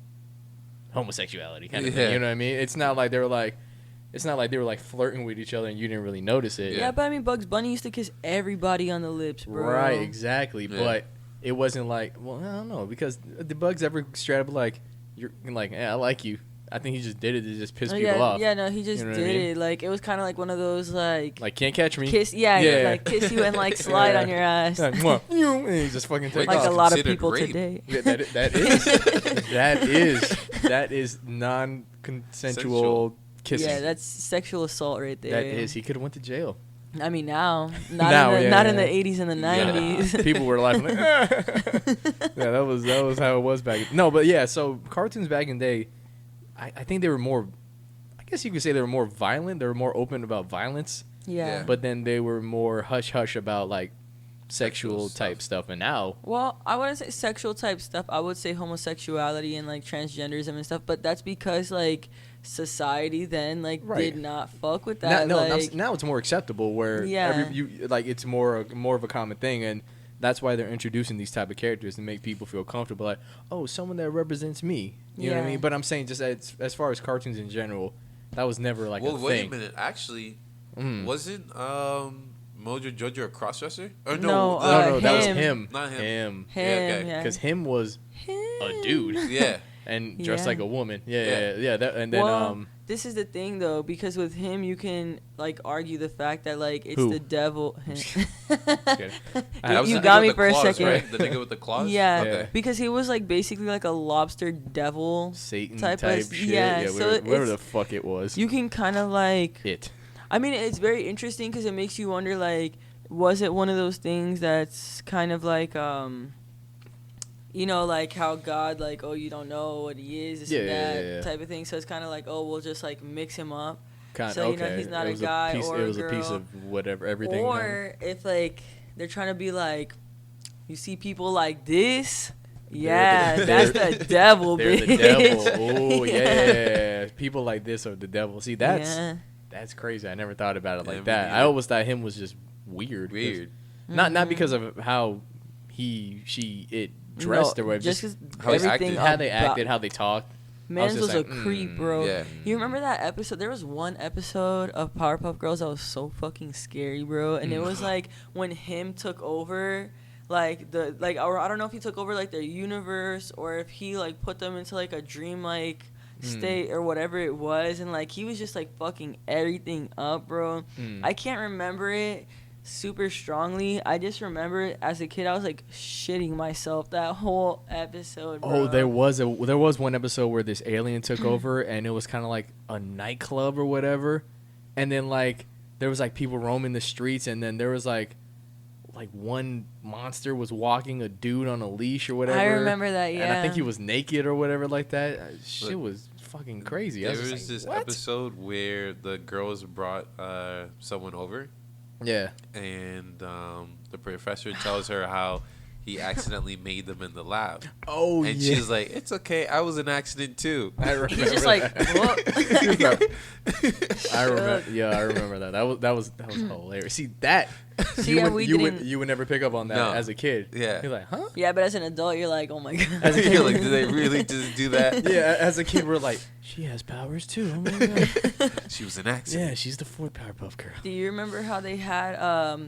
Speaker 2: homosexuality kind of
Speaker 3: Yeah.
Speaker 2: thing. You know what I mean? It's not like they were like flirting with each other and you didn't really notice it.
Speaker 1: Yeah, but I mean, Bugs Bunny used to kiss everybody on the lips, bro.
Speaker 2: Right, exactly.
Speaker 3: Yeah.
Speaker 2: But it wasn't like, well, I don't know, because the Bugs ever straight up like, you're like, yeah, I like you. I think he just did it to just piss people off.
Speaker 1: Yeah, no, he just
Speaker 2: You know what
Speaker 1: did
Speaker 2: I mean?
Speaker 1: it. Like, it was kind of like one of those, like
Speaker 2: Like, can't catch me.
Speaker 1: kiss, like kiss you and like slide on your ass.
Speaker 2: Yeah, mwah, and he just fucking takes
Speaker 1: Like
Speaker 2: off.
Speaker 1: a lot of
Speaker 3: Considered
Speaker 1: people
Speaker 3: rape.
Speaker 1: today.
Speaker 2: Yeah, that is non-consensual
Speaker 3: Sensual.
Speaker 2: kissing.
Speaker 1: Yeah, that's sexual assault right there.
Speaker 2: That is. He could have went to jail.
Speaker 1: I mean, now, not
Speaker 2: Now,
Speaker 1: in the,
Speaker 2: yeah,
Speaker 1: not in
Speaker 2: yeah.
Speaker 1: the 80s and the
Speaker 3: Yeah.
Speaker 1: 90s.
Speaker 2: People were laughing. Like, yeah, that was how it was back. No, but yeah. So cartoons back in the day, I think they were more. I guess you could say they were more violent. They were more open about violence.
Speaker 1: Yeah.
Speaker 2: But then they were more hush hush about like sexual
Speaker 3: Sexual
Speaker 2: type stuff. And now,
Speaker 1: Well, I wouldn't say sexual type stuff. I would say homosexuality and like transgenderism and stuff. But that's because like society then like
Speaker 2: Right.
Speaker 1: did not fuck with that.
Speaker 2: now it's more acceptable where
Speaker 1: Yeah.
Speaker 2: it's more of a common thing, and that's why they're introducing these type of characters to make people feel comfortable. Like, oh, someone that represents me. You know what I
Speaker 1: Yeah.
Speaker 2: mean? But I'm saying just as far as cartoons in general, that was never like
Speaker 3: Well,
Speaker 2: a
Speaker 3: wait
Speaker 2: thing.
Speaker 3: a minute. Actually,
Speaker 2: Mm.
Speaker 3: wasn't Mojo Jojo a crossdresser? Or
Speaker 1: No,
Speaker 2: No, that was
Speaker 1: him.
Speaker 2: him.
Speaker 3: Not him.
Speaker 1: Him,
Speaker 3: okay.
Speaker 1: yeah.
Speaker 2: Because him was a dude
Speaker 3: Yeah.
Speaker 2: and dressed
Speaker 1: Yeah.
Speaker 2: like a woman. Yeah. And then
Speaker 1: Well, this is the thing though, because with him you can like argue the fact that like it's
Speaker 2: Who?
Speaker 1: the devil.
Speaker 2: okay.
Speaker 3: That was
Speaker 1: You
Speaker 3: the
Speaker 1: got
Speaker 3: nigga
Speaker 1: me
Speaker 3: with
Speaker 1: for a
Speaker 3: the claws,
Speaker 1: second.
Speaker 3: Right? The nigga with the claws.
Speaker 1: Yeah,
Speaker 3: Okay.
Speaker 1: because he was like basically like a lobster devil.
Speaker 2: Satan
Speaker 1: type
Speaker 2: type,
Speaker 1: of-
Speaker 2: shit.
Speaker 1: yeah,
Speaker 2: Yeah,
Speaker 1: so
Speaker 2: whatever
Speaker 1: it's-
Speaker 2: the fuck it was.
Speaker 1: You can kind of like.
Speaker 2: It.
Speaker 1: I mean, it's very interesting because it makes you wonder, like, was it one of those things that's kind of like, you know, like how God, like, oh, you don't know what he is, this and that type of thing. So it's kind of like, oh, we'll just like mix him up.
Speaker 2: Kind
Speaker 1: So,
Speaker 2: of,
Speaker 1: you know,
Speaker 2: okay.
Speaker 1: he's not
Speaker 2: It
Speaker 1: a
Speaker 2: was
Speaker 1: guy
Speaker 2: piece,
Speaker 1: or
Speaker 2: it
Speaker 1: a
Speaker 2: was a piece
Speaker 1: girl.
Speaker 2: of whatever, everything.
Speaker 1: Or if like they're trying to be like, you see people like this. Yeah,
Speaker 2: They're-
Speaker 1: that's the devil,
Speaker 2: they're
Speaker 1: bitch.
Speaker 2: the devil. Oh yeah. People like this are the devil. See,
Speaker 1: Yeah.
Speaker 2: that's crazy. I never thought about it
Speaker 3: Yeah,
Speaker 2: like
Speaker 3: me
Speaker 2: that. I
Speaker 3: neither.
Speaker 2: always thought him was just weird. 'cause-
Speaker 3: Weird.
Speaker 2: Not because of how it dressed
Speaker 1: No,
Speaker 2: or whatever.
Speaker 1: just
Speaker 2: Just
Speaker 1: 'cause
Speaker 3: how he
Speaker 1: everything
Speaker 3: acted.
Speaker 2: how they
Speaker 1: about-
Speaker 2: acted, how they talked.
Speaker 1: Mans
Speaker 2: just
Speaker 1: was
Speaker 2: like,
Speaker 1: a creep, bro.
Speaker 3: Yeah.
Speaker 1: You remember that episode? There was one episode of Powerpuff Girls that was so fucking scary, bro. And it was like when him took over, or I don't know if he took over like their universe or if he like put them into like a dreamlike state or whatever it was, and like he was just like fucking everything up, bro. I can't remember it super strongly. I just remember it as a kid. I was like shitting myself that whole episode, bro.
Speaker 2: Oh, there was one episode where this alien took over, and it was kind of like a nightclub or whatever, and then like there was like people roaming the streets, and then there was like one monster was walking a dude on a leash or whatever.
Speaker 1: I remember that,
Speaker 2: And I think
Speaker 1: yeah.
Speaker 2: he was naked or whatever like that. Shit was fucking crazy. I
Speaker 3: There
Speaker 2: was
Speaker 3: was
Speaker 2: just
Speaker 3: this
Speaker 2: like, what?
Speaker 3: episode where the girls brought someone over,
Speaker 2: Yeah.
Speaker 3: and the professor tells her how he accidentally made them in the lab.
Speaker 2: Oh
Speaker 3: And
Speaker 2: yeah.
Speaker 3: she's like, "It's okay, I was an accident too."
Speaker 2: I remember.
Speaker 1: He's just like,
Speaker 2: that.
Speaker 1: what?
Speaker 2: I remember. Yeah, I remember that. That was hilarious. See that.
Speaker 1: See, yeah, we didn't-
Speaker 2: you would never pick up on that
Speaker 3: No.
Speaker 2: as a kid.
Speaker 3: Yeah.
Speaker 2: You're like, huh?
Speaker 1: Yeah, but as an adult, you're like, oh my god.
Speaker 2: As a kid,
Speaker 3: You're like, did they really just do that?
Speaker 2: Yeah, as a kid, we're like, she has powers too. Oh my god.
Speaker 3: She was an accident.
Speaker 2: Yeah, she's the fourth Powerpuff Girl.
Speaker 1: Do you remember how they had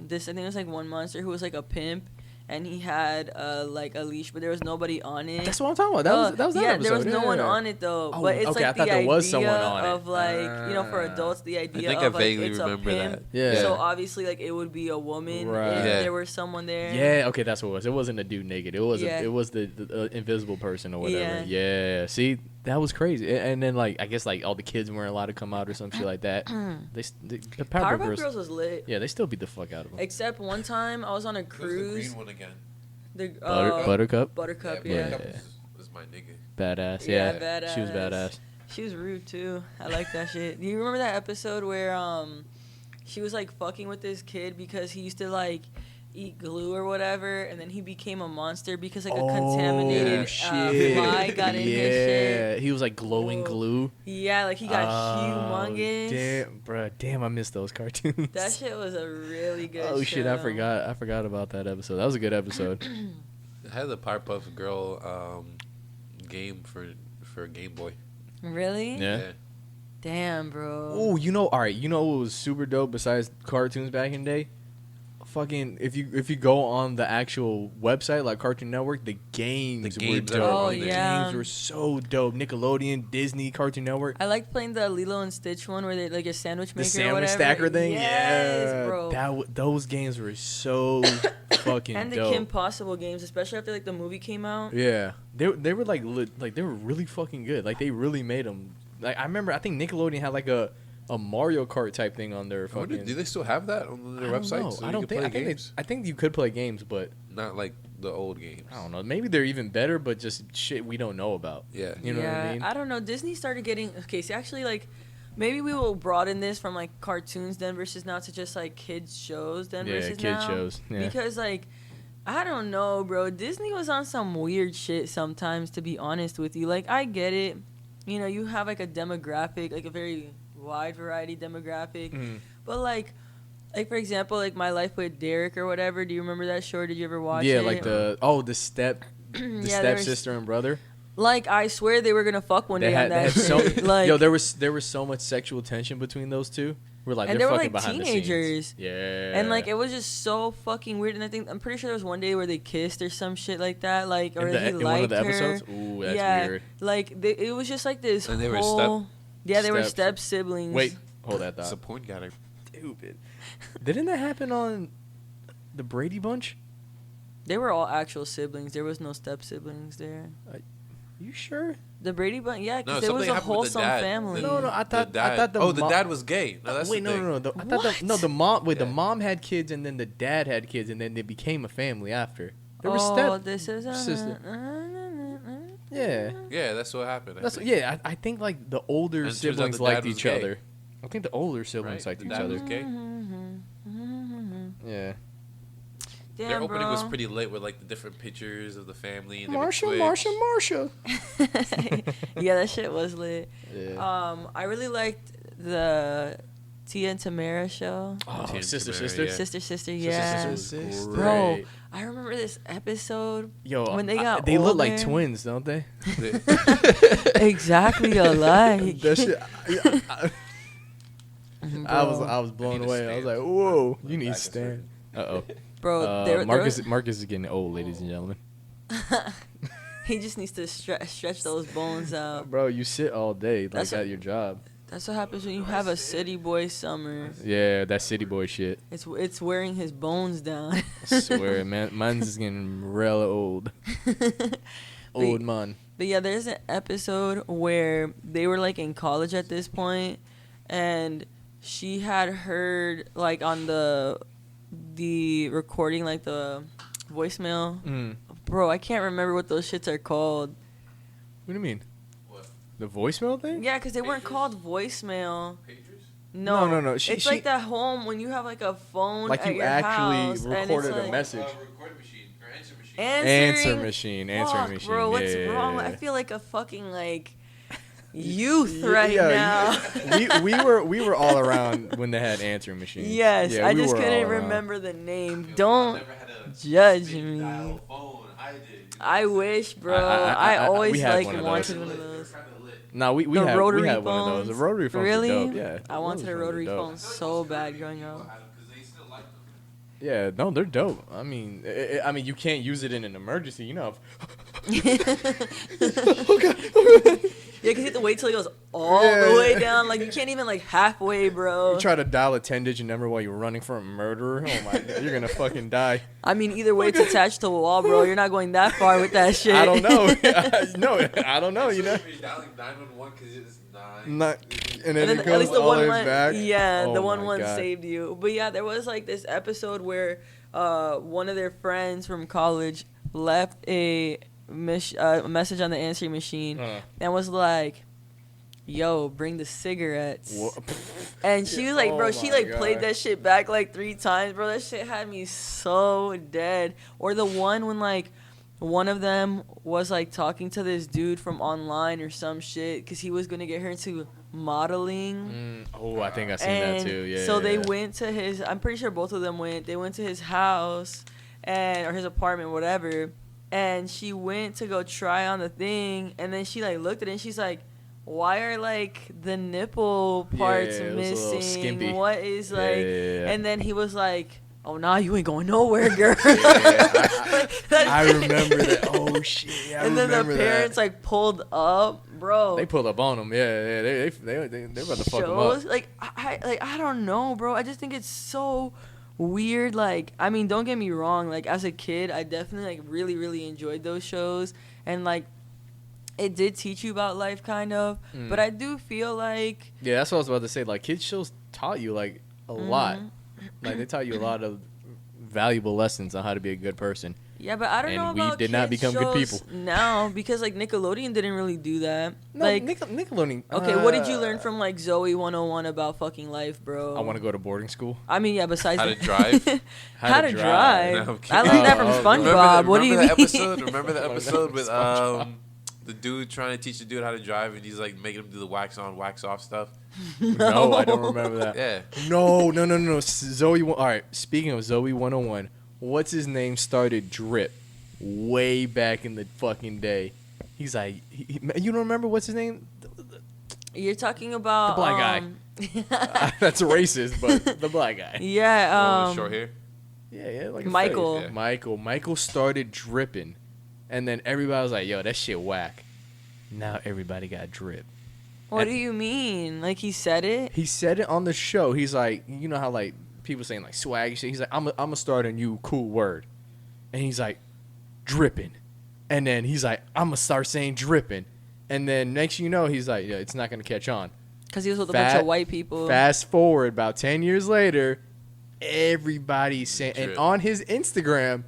Speaker 1: this? I think it was like one monster who was like a pimp, and he had like a leash, but there was nobody on it.
Speaker 2: That's what I'm talking about. That was that
Speaker 1: yeah,
Speaker 2: episode.
Speaker 1: there was no one
Speaker 2: yeah.
Speaker 1: on it though.
Speaker 2: Oh,
Speaker 1: But it's
Speaker 2: okay, I
Speaker 1: like
Speaker 2: thought
Speaker 1: the
Speaker 2: there was
Speaker 1: idea
Speaker 2: someone on it.
Speaker 1: of like for adults, the idea
Speaker 3: think
Speaker 1: of
Speaker 3: I
Speaker 1: like
Speaker 3: vaguely
Speaker 1: it's a
Speaker 3: remember
Speaker 1: pimp.
Speaker 3: that.
Speaker 2: Yeah.
Speaker 1: So obviously like it would be a woman
Speaker 2: Right.
Speaker 1: if
Speaker 3: Yeah.
Speaker 1: there was someone there.
Speaker 2: Yeah, okay, that's what it was. It wasn't a dude naked. It was
Speaker 1: Yeah.
Speaker 2: it was the invisible person or whatever.
Speaker 1: Yeah.
Speaker 2: Yeah. See, that was crazy. And then like I guess like all the kids weren't allowed to come out or some shit like that. The Powerpuff
Speaker 1: Powerpuff
Speaker 2: Girls.
Speaker 1: Girls was lit.
Speaker 2: Yeah, they still beat the fuck out of them.
Speaker 1: Except one time I was on a
Speaker 3: Who's the
Speaker 1: cruise.
Speaker 3: green one again?
Speaker 1: The
Speaker 2: Buttercup.
Speaker 1: Buttercup,
Speaker 3: Yeah,
Speaker 1: yeah.
Speaker 3: Buttercup was my nigga.
Speaker 2: Badass.
Speaker 1: Yeah,
Speaker 2: Yeah, she was
Speaker 1: badass.
Speaker 2: badass.
Speaker 1: She was rude too. I like that shit. Do you remember that episode where she was like fucking with this kid because he used to like eat glue or whatever, and then he became a monster because like a contaminated fly got in his shit.
Speaker 2: Yeah, he was like glowing glue.
Speaker 1: Yeah, like he got humongous.
Speaker 2: Damn, bro, damn, I missed those cartoons.
Speaker 1: That shit was a really good show.
Speaker 2: Oh shit, I forgot about that episode. That was a good episode.
Speaker 3: It had the Powerpuff Girl game for Game Boy.
Speaker 1: Really?
Speaker 2: Yeah.
Speaker 1: Damn, bro.
Speaker 2: Oh, all right, what was super dope besides cartoons back in the day? Fucking if you go on the actual website like Cartoon Network, the games were dope.
Speaker 1: Oh,
Speaker 2: the
Speaker 1: yeah.
Speaker 2: games were so dope. Nickelodeon, Disney, Cartoon Network.
Speaker 1: I liked playing the Lilo and Stitch one where they like a sandwich maker.
Speaker 2: The sandwich
Speaker 1: or whatever.
Speaker 2: stacker thing.
Speaker 1: Yes,
Speaker 2: yeah,
Speaker 1: bro.
Speaker 2: Those games were so fucking
Speaker 1: and the
Speaker 2: dope.
Speaker 1: Kim Possible games, especially after like the movie came out.
Speaker 2: Yeah, they were like they were really fucking good. Like they really made them. Like I think Nickelodeon had like a Mario Kart type thing on their fucking.
Speaker 3: Do they still have that on their website? So
Speaker 2: I don't think. I think you could play games, but
Speaker 3: not like the old games.
Speaker 2: I don't know. Maybe they're even better, but just shit we don't know about.
Speaker 3: Yeah,
Speaker 2: you know what I mean.
Speaker 1: I don't know. Disney started getting okay. So actually, like, maybe we will broaden this from like cartoons then versus now to just like kids shows then versus
Speaker 2: kids
Speaker 1: now.
Speaker 2: shows. Yeah.
Speaker 1: Because like, I don't know, bro. Disney was on some weird shit sometimes. To be honest with you, like I get it. You know, you have like a demographic, like a very wide variety demographic, but like for example, like My Life with Derek or whatever. Do you remember that show? Or did you ever watch it?
Speaker 2: Yeah, like the step sister and brother.
Speaker 1: Like I swear they were gonna fuck one day on that.
Speaker 2: So,
Speaker 1: like,
Speaker 2: yo, there was so much sexual tension between those two. We're like,
Speaker 1: and
Speaker 2: they're
Speaker 1: they were
Speaker 2: fucking
Speaker 1: like
Speaker 2: behind
Speaker 1: teenagers.
Speaker 2: The scenes. Yeah,
Speaker 1: and like it was just so fucking weird. And I'm pretty sure there was one day where they kissed or some shit like that. Like or he liked
Speaker 2: one of the
Speaker 1: her.
Speaker 2: episodes. Ooh, that's weird.
Speaker 1: Like it was just like this.
Speaker 3: And they
Speaker 1: whole,
Speaker 3: were
Speaker 1: they were step siblings.
Speaker 2: Wait, hold that thought.
Speaker 3: It's a point getter.
Speaker 2: Stupid. Didn't that happen on the Brady Bunch?
Speaker 1: They were all actual siblings. There was no step siblings there.
Speaker 2: You sure?
Speaker 1: The Brady Bunch, yeah, because
Speaker 3: No,
Speaker 1: it was a
Speaker 3: something happened with the
Speaker 1: wholesome
Speaker 3: dad.
Speaker 1: family.
Speaker 2: No, I thought the
Speaker 3: the dad was gay. No, that's
Speaker 2: wait,
Speaker 3: the thing.
Speaker 2: no. The mom. Wait, the mom had kids, and then the dad had kids, and then they became a family after. There was
Speaker 1: this is
Speaker 2: sister. Yeah.
Speaker 3: Yeah, that's what happened.
Speaker 2: I think like the older
Speaker 3: And it turns out
Speaker 2: siblings
Speaker 3: the dad
Speaker 2: liked
Speaker 3: was
Speaker 2: each
Speaker 3: gay.
Speaker 2: other. I think the older siblings liked
Speaker 3: The
Speaker 2: each
Speaker 3: dad
Speaker 2: other.
Speaker 3: was gay.
Speaker 2: Yeah.
Speaker 1: Damn,
Speaker 3: Their opening
Speaker 1: bro.
Speaker 3: was pretty lit with like the different pictures of the family. And
Speaker 2: Marsha.
Speaker 1: Yeah, that shit was lit.
Speaker 2: Yeah.
Speaker 1: I really liked the Tia and Tamara show.
Speaker 2: Oh,
Speaker 3: Tia and
Speaker 2: sister.
Speaker 3: Tamara, yeah.
Speaker 1: Sister, yeah.
Speaker 2: Sister.
Speaker 1: Bro, I remember this episode
Speaker 2: Yo,
Speaker 1: when they got
Speaker 2: they look like
Speaker 1: older.
Speaker 2: twins, don't they?
Speaker 1: Exactly alike.
Speaker 2: That shit. I was blown
Speaker 3: need to
Speaker 2: away. I was
Speaker 3: stand.
Speaker 2: like, whoa, you
Speaker 3: My
Speaker 2: need
Speaker 3: back
Speaker 2: to
Speaker 3: is
Speaker 2: stand. Uh-oh.
Speaker 1: Bro,
Speaker 2: Marcus is getting old, ladies and gentlemen.
Speaker 1: he just needs to stretch those bones out.
Speaker 2: Bro, you sit all day like
Speaker 1: That's
Speaker 2: at your job.
Speaker 1: That's what happens when you have a city boy summer.
Speaker 2: Yeah, that city boy shit.
Speaker 1: It's wearing his bones down.
Speaker 2: I swear, man, mine's getting real old. Old man.
Speaker 1: But yeah, there's an episode where they were like in college at this point, and she had heard like on the recording, like the voicemail. Bro, I can't remember what those shits are called.
Speaker 2: What do you mean?
Speaker 3: What?
Speaker 2: The voicemail thing?
Speaker 1: Yeah, because they weren't
Speaker 3: Pagers?
Speaker 1: called voicemail.
Speaker 3: Pagers?
Speaker 2: No.
Speaker 1: It's like that home when you have like a phone
Speaker 2: Like
Speaker 1: at
Speaker 2: you
Speaker 1: your
Speaker 2: actually
Speaker 1: house, and it's
Speaker 2: recorded a
Speaker 1: like
Speaker 2: message.
Speaker 3: Recording machine or answer machine.
Speaker 1: Answering
Speaker 2: Answering machine.
Speaker 1: Bro, what's
Speaker 2: yeah.
Speaker 1: wrong? I feel like a fucking like youth right
Speaker 2: yeah,
Speaker 1: now.
Speaker 2: we were all around when they had answering machines.
Speaker 1: Yes,
Speaker 2: Yeah,
Speaker 1: I
Speaker 2: we
Speaker 1: just
Speaker 2: were
Speaker 1: couldn't
Speaker 2: all around.
Speaker 1: remember the name.
Speaker 3: I
Speaker 1: Don't
Speaker 3: never had a
Speaker 1: judge
Speaker 3: spin
Speaker 1: me.
Speaker 3: dial phone. I did.
Speaker 1: I wish, bro.
Speaker 2: I
Speaker 1: always
Speaker 2: we had
Speaker 1: like
Speaker 2: one of
Speaker 1: wanted
Speaker 2: those.
Speaker 1: one of those.
Speaker 2: No, we
Speaker 1: The
Speaker 2: had
Speaker 1: rotary
Speaker 2: one of those.
Speaker 1: phones?
Speaker 2: The rotary phones
Speaker 1: Really?
Speaker 2: were dope. Yeah.
Speaker 1: I wanted a rotary
Speaker 2: dope.
Speaker 1: phone so bad growing up.
Speaker 2: Yeah, no, they're dope. I mean, you can't use it in an emergency, you know.
Speaker 1: Yeah, because you have to wait till it goes all the way down. Like, you can't even, like, halfway, bro.
Speaker 2: You try to dial a 10-digit number while you're running from a murderer. Oh, my God. You're going to fucking die.
Speaker 1: I mean, either way, it's attached to a wall, bro. You're not going that far with that shit.
Speaker 2: I don't know. No, I don't know, you know.
Speaker 3: Dialing 911 because it's 9.
Speaker 2: Not, and then
Speaker 1: And then
Speaker 2: it
Speaker 1: at
Speaker 2: goes
Speaker 1: least the
Speaker 2: all the way
Speaker 1: one
Speaker 2: back.
Speaker 1: yeah,
Speaker 2: Oh
Speaker 1: the
Speaker 2: my
Speaker 1: one
Speaker 2: God.
Speaker 1: saved you. But yeah, there was like this episode where one of their friends from college left a message on the answering machine and was like, yo, bring the cigarettes.
Speaker 2: What?
Speaker 1: And she was like,
Speaker 2: Oh
Speaker 1: bro, she
Speaker 2: my
Speaker 1: like played
Speaker 2: God.
Speaker 1: that shit back like 3 times, bro. That shit had me so dead. Or the one when like one of them was like talking to this dude from online or some shit because he was gonna get her into modeling.
Speaker 2: Oh, I think I seen
Speaker 1: And
Speaker 2: that too. Yeah.
Speaker 1: so they
Speaker 2: yeah.
Speaker 1: went to his. I'm pretty sure both of them went. They went to his house, or his apartment, whatever. And she went to go try on the thing, and then she like looked at it, and she's like, "Why are like the nipple parts
Speaker 2: Yeah, it was a little
Speaker 1: missing?
Speaker 2: skimpy.
Speaker 1: What is
Speaker 2: Yeah,
Speaker 1: like?"
Speaker 2: yeah.
Speaker 1: And then he was like, "Oh nah, you ain't going nowhere, girl."
Speaker 2: I remember that. Oh shit! I
Speaker 1: And then the
Speaker 2: remember
Speaker 1: parents
Speaker 2: that.
Speaker 1: like pulled up, bro.
Speaker 2: They pulled up on him. Yeah. They're about to fuck him up.
Speaker 1: Shows like I don't know, bro. I just think it's so weird. Like, I mean, don't get me wrong. Like, as a kid, I definitely like really enjoyed those shows, and like it did teach you about life, kind of. But I do feel like
Speaker 2: Yeah, that's what I was about to say. Like, kids shows taught you like a lot. Like, they taught you a lot of valuable lessons on how to be a good person.
Speaker 1: yeah, but I don't
Speaker 2: And
Speaker 1: know
Speaker 2: we
Speaker 1: about
Speaker 2: did not
Speaker 1: kids
Speaker 2: become good
Speaker 1: shows
Speaker 2: people.
Speaker 1: now because like Nickelodeon didn't really do that.
Speaker 2: No,
Speaker 1: like,
Speaker 2: Nickelodeon.
Speaker 1: okay, what did you learn from like Zoe 101 about fucking life, bro?
Speaker 2: I want to go to boarding school.
Speaker 1: I mean, yeah. Besides
Speaker 3: How to
Speaker 1: the-
Speaker 3: drive?
Speaker 1: How to drive.
Speaker 3: No, I'm
Speaker 1: I
Speaker 3: kidding.
Speaker 1: learned that from
Speaker 2: Oh,
Speaker 1: SpongeBob. What do you mean?
Speaker 3: Remember the episode with
Speaker 2: SpongeBob.
Speaker 3: the dude trying to teach the dude how to drive, and he's like making him do the wax on, wax off stuff.
Speaker 2: No, I don't remember that.
Speaker 3: Yeah.
Speaker 2: No. Zoe. All right. Speaking of Zoe 101, what's his name started Drip way back in the fucking day. He's like, you don't remember what's his name?
Speaker 1: You're talking about
Speaker 2: The black guy. That's racist, but the black guy.
Speaker 1: Yeah,
Speaker 3: with short hair.
Speaker 2: Yeah, like a
Speaker 1: Michael.
Speaker 2: fade. Michael started dripping, and then everybody was like, "Yo, that shit whack." Now everybody got drip.
Speaker 1: What do you mean? Like he said it?
Speaker 2: He said it on the show. He's like, you know how like people saying like swag shit. He's like, I'm gonna start a new cool word, and he's like, dripping, and then he's like, I'm gonna start saying dripping, and then next you know he's like, yeah, it's not gonna catch on.
Speaker 1: Because he was with a bunch of white people.
Speaker 2: Fast forward about 10 years later, everybody's saying, and on his Instagram,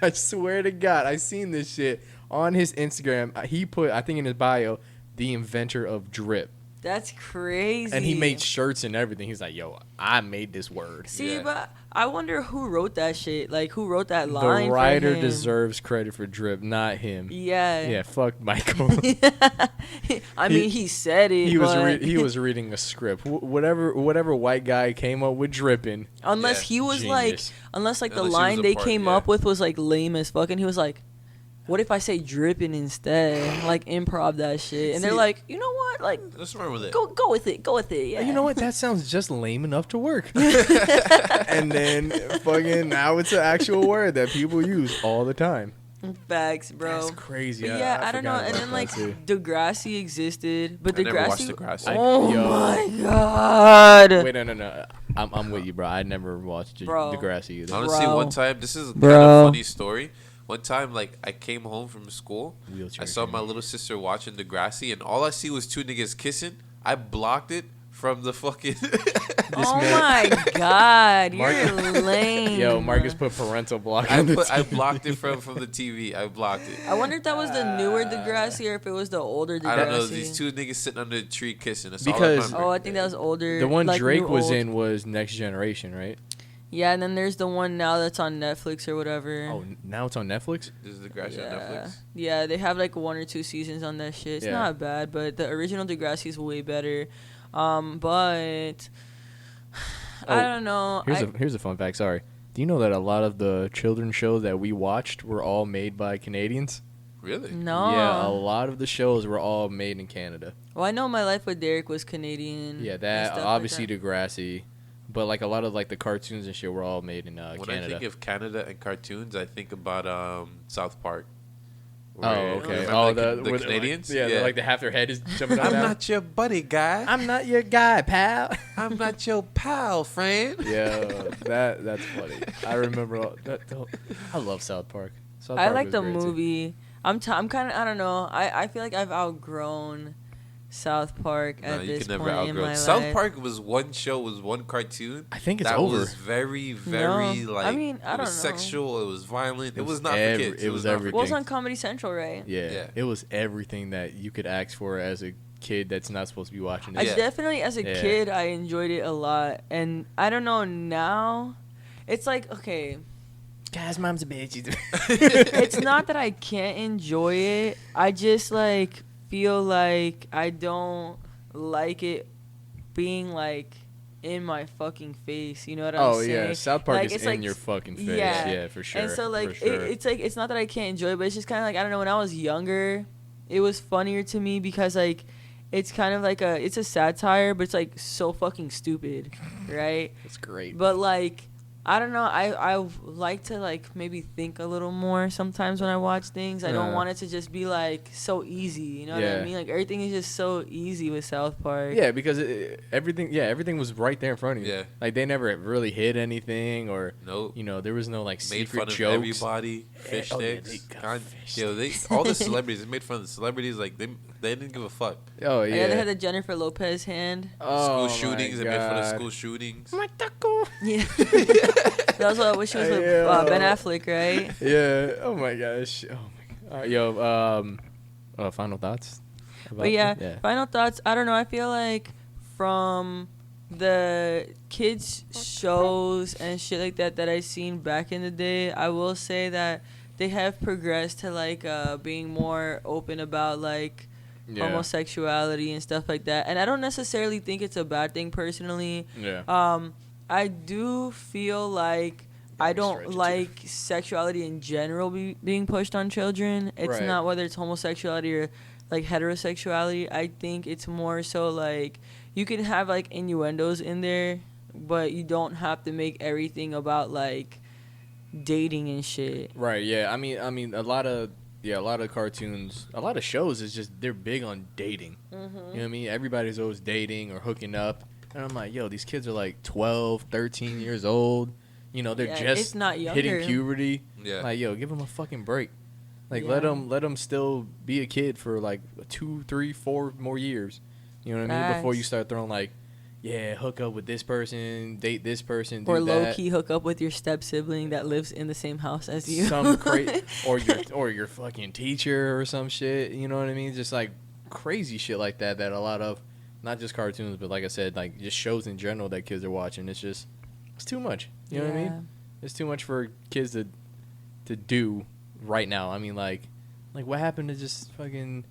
Speaker 2: I swear to God, I seen this shit on his Instagram. He put, I think in his bio, the inventor of drip.
Speaker 1: That's crazy.
Speaker 2: And he made shirts and everything. He's like, yo, I made this word.
Speaker 1: See,
Speaker 3: Yeah.
Speaker 1: but I wonder who wrote that shit. Like, who wrote that line?
Speaker 2: The writer
Speaker 1: for him?
Speaker 2: deserves credit for drip, not him.
Speaker 1: Yeah.
Speaker 2: Yeah, fuck Michael.
Speaker 1: I mean, he said it.
Speaker 2: He was
Speaker 1: but
Speaker 2: he was reading a script. Whatever white guy came up with dripping.
Speaker 1: unless
Speaker 3: Yeah.
Speaker 1: he was
Speaker 2: Genius.
Speaker 1: the
Speaker 3: Unless he
Speaker 1: line
Speaker 3: was a
Speaker 1: they
Speaker 3: part,
Speaker 1: came
Speaker 3: yeah.
Speaker 1: up with was like lame as fuck, and he was like, "What if I say dripping instead? Like improv that shit." And they're
Speaker 2: See-
Speaker 1: like, "You know what? Like,
Speaker 3: What's wrong with it?
Speaker 1: go with it. Go with it. Yeah.
Speaker 2: You know what? That sounds just lame enough to work. And then fucking now it's an actual word that people use all the time.
Speaker 1: Facts, bro.
Speaker 2: That's crazy.
Speaker 1: But yeah, I don't know.
Speaker 2: forgot
Speaker 1: And
Speaker 2: about
Speaker 1: then like
Speaker 2: that too.
Speaker 1: Degrassi existed, but
Speaker 3: I never watched
Speaker 1: Degrassi.
Speaker 3: Degrassi.
Speaker 1: Oh
Speaker 2: Yo.
Speaker 1: my god.
Speaker 2: Wait, no. I'm with you, bro. I never watched
Speaker 1: Bro.
Speaker 2: Degrassi either.
Speaker 3: Honestly,
Speaker 1: Bro.
Speaker 3: one time, this is kind
Speaker 1: Bro.
Speaker 3: of a funny story. One time, like, I came home from school.
Speaker 2: Wheelchair
Speaker 3: I saw my
Speaker 2: training.
Speaker 3: little sister watching Degrassi, and all I see was two niggas kissing. I blocked it from the fucking...
Speaker 1: Oh
Speaker 2: man-
Speaker 1: my god,
Speaker 2: Mark-
Speaker 1: you're lame.
Speaker 2: Yo, Marcus put parental block
Speaker 3: I
Speaker 2: on the
Speaker 3: I
Speaker 2: TV.
Speaker 3: blocked it from the TV. I blocked it.
Speaker 1: I wonder if that was the newer Degrassi or if it was the older Degrassi.
Speaker 3: I don't know. These two niggas sitting under a tree kissing. That's all I
Speaker 2: Because-
Speaker 3: remember.
Speaker 1: Oh, I think that was older.
Speaker 2: The one
Speaker 1: like,
Speaker 2: Drake
Speaker 1: new
Speaker 2: was
Speaker 1: old.
Speaker 2: in was Next Generation, right?
Speaker 1: Yeah, and then there's the one now that's on Netflix or whatever.
Speaker 2: Oh, now it's on Netflix?
Speaker 3: This is Degrassi on
Speaker 1: yeah.
Speaker 3: Netflix.
Speaker 1: Yeah, they have like 1 or 2 seasons on that shit. It's
Speaker 2: Yeah.
Speaker 1: not bad, but the original Degrassi is way better. But I
Speaker 2: Oh,
Speaker 1: don't know.
Speaker 2: Here's a fun fact. Sorry. Do you know that a lot of the children's shows that we watched were all made by Canadians?
Speaker 3: Really?
Speaker 1: No.
Speaker 2: Yeah, a lot of the shows were all made in Canada.
Speaker 1: Well, I know My Life with Derek was Canadian.
Speaker 2: Yeah,
Speaker 1: and
Speaker 2: that
Speaker 1: stuff like
Speaker 2: obviously
Speaker 1: that.
Speaker 2: Degrassi, but like a lot of like the cartoons and shit were all made in
Speaker 3: When I
Speaker 2: Canada.
Speaker 3: think of Canada and cartoons, I think about South Park.
Speaker 2: Oh,
Speaker 3: Where-
Speaker 2: okay.
Speaker 3: remember
Speaker 2: Oh,
Speaker 3: the
Speaker 2: where
Speaker 3: Canadians?
Speaker 2: Like, yeah, like the half their head is jumping out.
Speaker 3: I'm
Speaker 2: now.
Speaker 3: not your buddy, guy.
Speaker 2: I'm not your guy, pal.
Speaker 3: I'm not your pal, friend.
Speaker 2: Yeah, that's funny. I remember I love South Park.
Speaker 1: I like the movie. I'm kind of, I don't know. I feel like I've outgrown South Park
Speaker 3: No,
Speaker 1: at
Speaker 3: you
Speaker 1: this
Speaker 3: can never
Speaker 1: point in
Speaker 3: outgrow
Speaker 1: my
Speaker 3: it.
Speaker 1: life.
Speaker 3: South Park was one show, was one cartoon.
Speaker 2: I think it's
Speaker 3: that
Speaker 2: over.
Speaker 3: was very, very
Speaker 1: No.
Speaker 3: like.
Speaker 1: I mean, I
Speaker 3: it was
Speaker 1: don't know.
Speaker 3: sexual. It was violent. It was not
Speaker 2: every-
Speaker 3: for kids.
Speaker 2: it was
Speaker 3: not for
Speaker 2: everything.
Speaker 1: Well, it's
Speaker 3: kids.
Speaker 1: on Comedy Central, right?
Speaker 2: Yeah,
Speaker 3: Yeah.
Speaker 2: it was everything that you could ask for as a kid that's not supposed to be watching
Speaker 1: I
Speaker 2: it.
Speaker 3: Yeah.
Speaker 1: definitely, as a
Speaker 2: Yeah.
Speaker 1: kid, I enjoyed it a lot. And I don't know now. It's like, okay,
Speaker 2: Guys, mom's a bitch.
Speaker 1: it's not that I can't enjoy it. I just, like, feel like I don't like it being, like, in my fucking face. You know what I'm saying?
Speaker 2: Yeah, South Park
Speaker 1: Like,
Speaker 2: is
Speaker 1: it's
Speaker 2: in
Speaker 1: like-
Speaker 2: your fucking face.
Speaker 1: yeah.
Speaker 2: Yeah, for sure.
Speaker 1: And so, like,
Speaker 2: for sure.
Speaker 1: it's like, it's not that I can't enjoy it, but it's just kind of like, I don't know, when I was younger, it was funnier to me because, like, it's kind of like it's a satire, but it's, like, so fucking stupid, right?
Speaker 2: It's great.
Speaker 1: But, like, I don't know, I like to, like, maybe think a little more sometimes when I watch things. I don't want it to just be, like, so easy, you know what I
Speaker 2: Yeah.
Speaker 1: mean? Like, everything is just so easy with South Park.
Speaker 2: Yeah, because everything was right there in front of you.
Speaker 3: Yeah.
Speaker 2: Like they never really hid anything, or
Speaker 3: Nope.
Speaker 2: there was no like
Speaker 3: Made
Speaker 2: secret
Speaker 3: fun of
Speaker 2: jokes.
Speaker 3: everybody. Fish
Speaker 2: Oh, yeah,
Speaker 3: sticks.
Speaker 2: they got
Speaker 3: God,
Speaker 2: fish
Speaker 3: they all the celebrities. They made fun of the celebrities. Like they didn't give a fuck.
Speaker 2: Oh
Speaker 1: Yeah,
Speaker 2: yeah.
Speaker 1: they had the Jennifer Lopez hand.
Speaker 2: Oh,
Speaker 3: School shootings.
Speaker 2: my
Speaker 3: They made fun of
Speaker 2: God.
Speaker 3: school shootings.
Speaker 2: My taco.
Speaker 1: Yeah. That was what she was with
Speaker 2: Yeah.
Speaker 1: Ben Affleck, right?
Speaker 2: Yeah. Oh my gosh. Oh my God. Yo. Final thoughts.
Speaker 1: But yeah,
Speaker 2: that?
Speaker 1: final thoughts. I don't know. I feel like from the kids shows and shit like that I seen back in the day, I will say that they have progressed to like being more open about like homosexuality and stuff like that. And I don't necessarily think it's a bad thing personally.
Speaker 2: Yeah.
Speaker 1: I do feel like I
Speaker 2: stretch
Speaker 1: don't
Speaker 2: it,
Speaker 1: like sexuality in general being pushed on children. It's
Speaker 2: Right.
Speaker 1: not whether it's homosexuality or like heterosexuality. I think it's more so like you can have like innuendos in there, but you don't have to make everything about like dating and shit.
Speaker 2: Right. Yeah. I mean, a lot of cartoons, a lot of shows is just they're big on dating.
Speaker 1: Mm-hmm.
Speaker 2: You know what I mean? Everybody's always dating or hooking up. And I'm like, yo, these kids are like 12, 13 years old. They're
Speaker 1: Yeah,
Speaker 2: just
Speaker 1: if not younger.
Speaker 2: hitting puberty.
Speaker 3: Yeah.
Speaker 2: Like, yo, give them a fucking break. Like,
Speaker 1: Yeah.
Speaker 2: let them still be a kid for like 2, 3, 4 more years. You know what I mean? Before you
Speaker 1: Facts.
Speaker 2: start throwing like, yeah, hook up with this person, date this person, do
Speaker 1: Or low
Speaker 2: that.
Speaker 1: key hook up with your step sibling that lives in the same house as you.
Speaker 2: Some crazy, or your fucking teacher or some shit. You know what I mean? Just like crazy shit like that. That a lot of, not just cartoons, but like I said, like just shows in general that kids are watching. It's too much. You know what I mean? It's too much for kids to do right now. I mean, like what happened to just fucking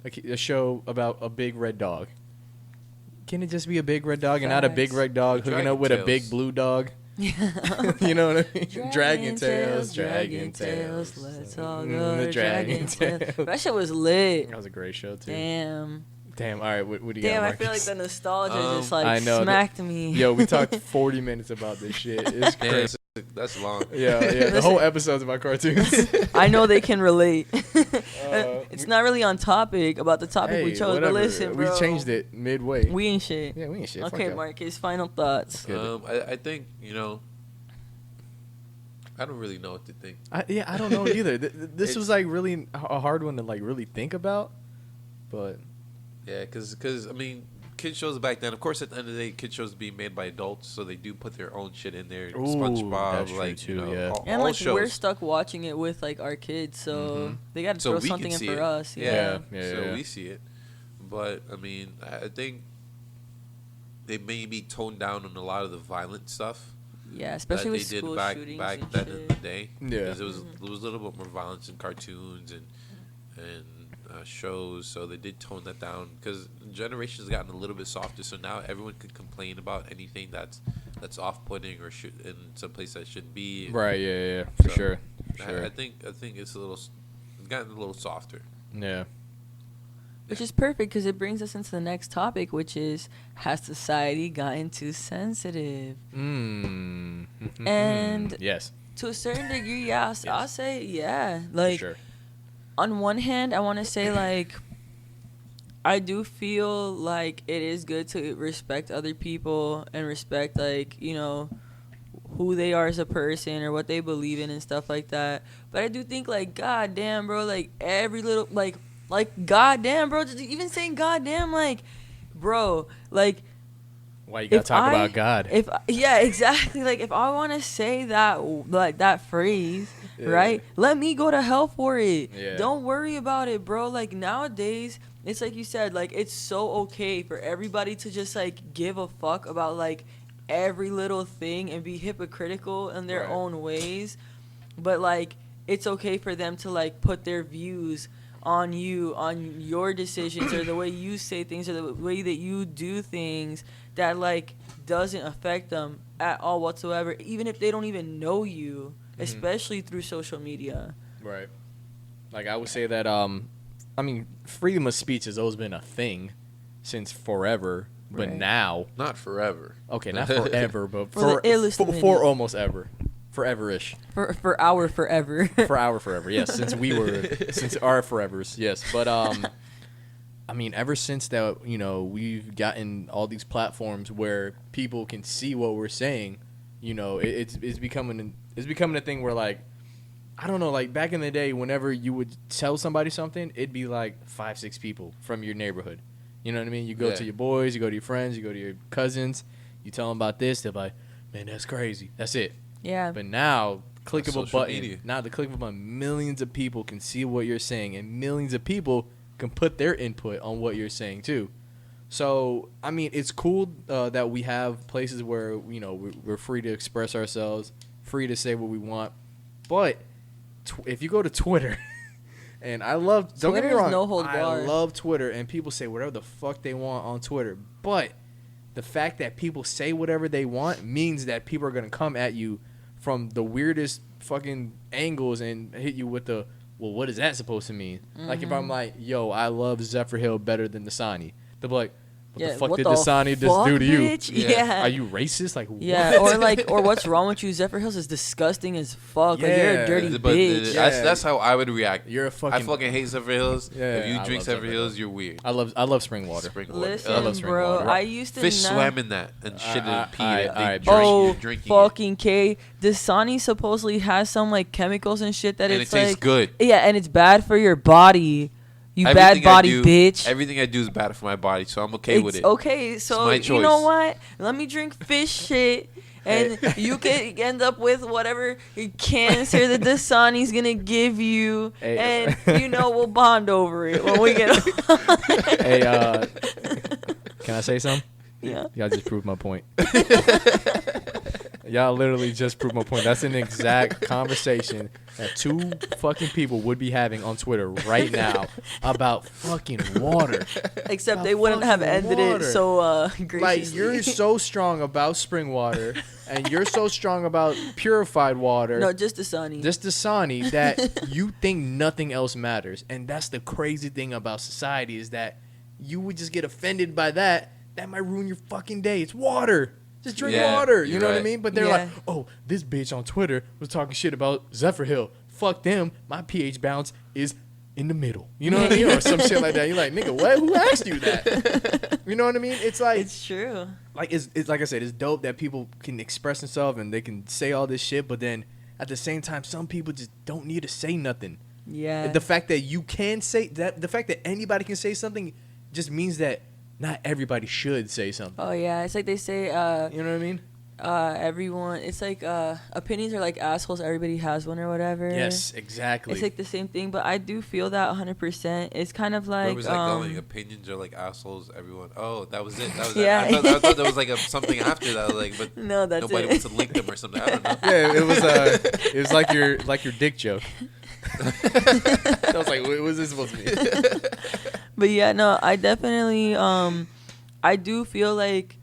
Speaker 2: a show about a big red dog? Can it just be a big red dog and not a big
Speaker 1: Facts.
Speaker 2: red dog hooking
Speaker 3: Dragon
Speaker 2: up with a
Speaker 3: Tales.
Speaker 2: big blue dog?
Speaker 1: Yeah.
Speaker 2: You know what I mean? Dragon
Speaker 1: Tales,
Speaker 2: Tales.
Speaker 1: let's all
Speaker 2: Mm,
Speaker 1: go
Speaker 2: the
Speaker 1: to
Speaker 2: Dragon
Speaker 1: Dragon Tales.
Speaker 2: Tales.
Speaker 1: That shit was lit.
Speaker 2: That was a great show too.
Speaker 1: Damn.
Speaker 2: All right, what do you
Speaker 1: Damn,
Speaker 2: got,
Speaker 1: I feel like
Speaker 2: Marcus?
Speaker 1: the nostalgia just
Speaker 2: I
Speaker 1: like
Speaker 2: know,
Speaker 1: smacked me.
Speaker 2: Yo, we talked 40 minutes about this shit. It's
Speaker 3: Damn,
Speaker 2: crazy.
Speaker 3: that's long.
Speaker 2: Yeah. The whole episode's about cartoons.
Speaker 1: I know they can relate.
Speaker 2: Uh,
Speaker 1: It's not really on topic about the topic we
Speaker 2: Hey,
Speaker 1: chose,
Speaker 2: whatever.
Speaker 1: but listen, bro.
Speaker 2: We changed it midway.
Speaker 1: We ain't shit.
Speaker 2: Yeah, we ain't shit. Fuck
Speaker 1: Okay,
Speaker 2: that.
Speaker 1: Marcus, final thoughts.
Speaker 2: Good.
Speaker 3: I think I don't really know what to think.
Speaker 2: I don't know either. This
Speaker 3: It's-
Speaker 2: was like really a hard one to like really think about, but
Speaker 3: Yeah, because I mean, kid shows back then. Of course, at the end of the day, kid shows being made by adults, so they do put their own shit in there.
Speaker 2: Ooh,
Speaker 3: SpongeBob,
Speaker 2: that's true
Speaker 3: like
Speaker 2: too, yeah.
Speaker 1: And
Speaker 3: all
Speaker 1: like
Speaker 3: shows.
Speaker 1: we're stuck watching it with like our kids, so
Speaker 2: Mhm.
Speaker 1: they got to
Speaker 3: So
Speaker 1: throw
Speaker 3: we
Speaker 1: something
Speaker 3: can
Speaker 1: in
Speaker 3: see
Speaker 1: for
Speaker 3: it.
Speaker 1: us.
Speaker 3: Yeah.
Speaker 2: Yeah,
Speaker 3: So
Speaker 2: yeah.
Speaker 3: we see it, but I mean, I think they maybe toned down on a lot of the violent stuff
Speaker 1: Yeah,
Speaker 3: that
Speaker 1: especially
Speaker 3: they
Speaker 1: with
Speaker 3: did
Speaker 1: school
Speaker 3: back
Speaker 1: shootings
Speaker 3: back
Speaker 1: and
Speaker 3: then
Speaker 1: shit.
Speaker 3: in the day.
Speaker 2: Yeah.
Speaker 3: Because it was a little bit more violence in cartoons and shows, so they did tone that down. Because generations gotten a little bit softer, so now everyone can complain about anything that's off-putting or should in some place that shouldn't be.
Speaker 2: right, yeah, for
Speaker 3: So,
Speaker 2: sure, for sure.
Speaker 3: I think it's it's gotten a little softer.
Speaker 2: Yeah.
Speaker 1: Which is perfect because it brings us into the next topic, which is, has society gotten too sensitive?
Speaker 2: Mm.
Speaker 1: And-
Speaker 2: yes,
Speaker 1: To a certain degree, yeah. I'll
Speaker 2: Yes.
Speaker 1: say, yeah.
Speaker 2: for
Speaker 1: Like,
Speaker 2: sure.
Speaker 1: on one hand, I want to say, like, I do feel like it is good to respect other people and respect, like, who they are as a person or what they believe in and stuff like that. But I do think, like, god damn, bro, like, every little, like, Like, goddamn, bro. Just even saying goddamn, like, bro, like.
Speaker 2: Why you gotta talk about God?
Speaker 1: Yeah, exactly. Like, if I want to say that, like, that phrase, right? Let me go to hell for it.
Speaker 2: Yeah.
Speaker 1: Don't worry about it, bro. Like, nowadays, it's like you said, like, it's so okay for everybody to just, like, give a fuck about, like, every little thing and be hypocritical in their own ways. But, like, it's okay for them to, like, put their views on you, on your decisions, or the way you say things, or the way that you do things that, like, doesn't affect them at all whatsoever, even if they don't even know you, especially through social media.
Speaker 2: Right. Like, I would say that, I mean, freedom of speech has always been a thing since forever, but now...
Speaker 3: Not forever.
Speaker 2: Okay, not forever, but for almost ever. Forever-ish.
Speaker 1: For our forever.
Speaker 2: For our forever, yes. Since our forevers, yes. But, I mean, ever since that, you know, we've gotten all these platforms where people can see what we're saying, you know, it's becoming a thing where, like, I don't know, like, back in the day, whenever you would tell somebody something, it'd be like 5-6 people from your neighborhood. You know what I mean? You go to your boys, you go to your friends, you go to your cousins, you tell them about this, they're like, man, that's crazy. That's it.
Speaker 1: Yeah.
Speaker 2: But now, click of a button.
Speaker 3: Media.
Speaker 2: Now, the click of a button, millions of people can see what you're saying, and millions of people can put their input on what you're saying too. So, I mean, it's cool that we have places where, you know, we're free to express ourselves, free to say what we want. But if you go to Twitter, and I love, don't get me wrong,
Speaker 1: no hold bar.
Speaker 2: I love Twitter, and people say whatever the fuck they want on Twitter. But the fact that people say whatever they want means that people are going to come at you from the weirdest fucking angles and hit you with the, well, what is that supposed to mean? Like, if I'm like, yo, I love Zephyr Hill better than Dasani, they'll be like, what the fuck did Dasani just do to you?
Speaker 1: Yeah.
Speaker 2: Are you racist? Like,
Speaker 1: yeah,
Speaker 2: what?
Speaker 1: or what's wrong with you? Zephyr Hills is disgusting as fuck. Like, you're a dirty
Speaker 3: But
Speaker 1: bitch.
Speaker 3: that's how I would react.
Speaker 2: You're a fucking...
Speaker 3: I fucking hate Zephyr Hills.
Speaker 2: Yeah,
Speaker 3: if you
Speaker 2: I
Speaker 3: drink
Speaker 2: love
Speaker 3: Zephyr Hills, you're weird.
Speaker 2: I love spring water.
Speaker 1: Listen,
Speaker 2: I love spring
Speaker 1: bro,
Speaker 2: water.
Speaker 1: I used to
Speaker 3: Fish
Speaker 1: not...
Speaker 3: swam in that and shit and peed. Drinking
Speaker 1: fucking K. Dasani supposedly has some, like, chemicals and shit that
Speaker 3: and
Speaker 1: it's
Speaker 3: it tastes
Speaker 1: like...
Speaker 3: good.
Speaker 1: Yeah, and it's bad for your body. You bad body bitch.
Speaker 3: Everything I do is bad for my body, so I'm okay with it.
Speaker 1: Okay, so you know what? Let me drink fish shit, and you can end up with whatever cancer that Dasani's gonna give you, and you know we'll bond over it when we get.
Speaker 2: Hey, can I say something?
Speaker 1: Yeah.
Speaker 2: Y'all just proved my point. Y'all literally just proved my point. That's an exact conversation that two fucking people would be having on Twitter right now about fucking water.
Speaker 1: Except they wouldn't have ended it so graciously.
Speaker 2: Like, you're so strong about spring water, and you're so strong about purified water.
Speaker 1: No, just Dasani.
Speaker 2: Just Dasani, that you think nothing else matters. And that's the crazy thing about society, is that you would just get offended by that. That might ruin your fucking day. It's water. Just drink water. You know what I mean? But they're like, oh, this bitch on Twitter was talking shit about Zephyr Hill. Fuck them. My pH balance is in the middle. You know what I mean? Or some shit like that. You're like, nigga, what? Who asked you that? You know what I mean? It's like...
Speaker 1: It's true.
Speaker 2: Like, it's like I said, it's dope that people can express themselves and they can say all this shit, but then at the same time, some people just don't need to say nothing.
Speaker 1: Yeah.
Speaker 2: The fact that you can say... the fact that anybody can say something just means that not everybody should say something.
Speaker 1: Oh, yeah. It's like they say...
Speaker 2: you know what I mean?
Speaker 1: Everyone... It's like opinions are like assholes. Everybody has one or whatever.
Speaker 2: Yes, exactly.
Speaker 1: It's like the same thing, but I do feel that 100%. It's kind of like...
Speaker 3: Where was that going? Opinions are like assholes. Everyone... Oh, that was it. That was
Speaker 1: yeah.
Speaker 3: it. I thought there was like something after that. Like, but
Speaker 1: no, that's
Speaker 3: nobody wants to link them or something. I don't know.
Speaker 2: Yeah, it was like your dick joke. I was like, what was this supposed to be?
Speaker 1: But yeah, no, I definitely, I do feel like,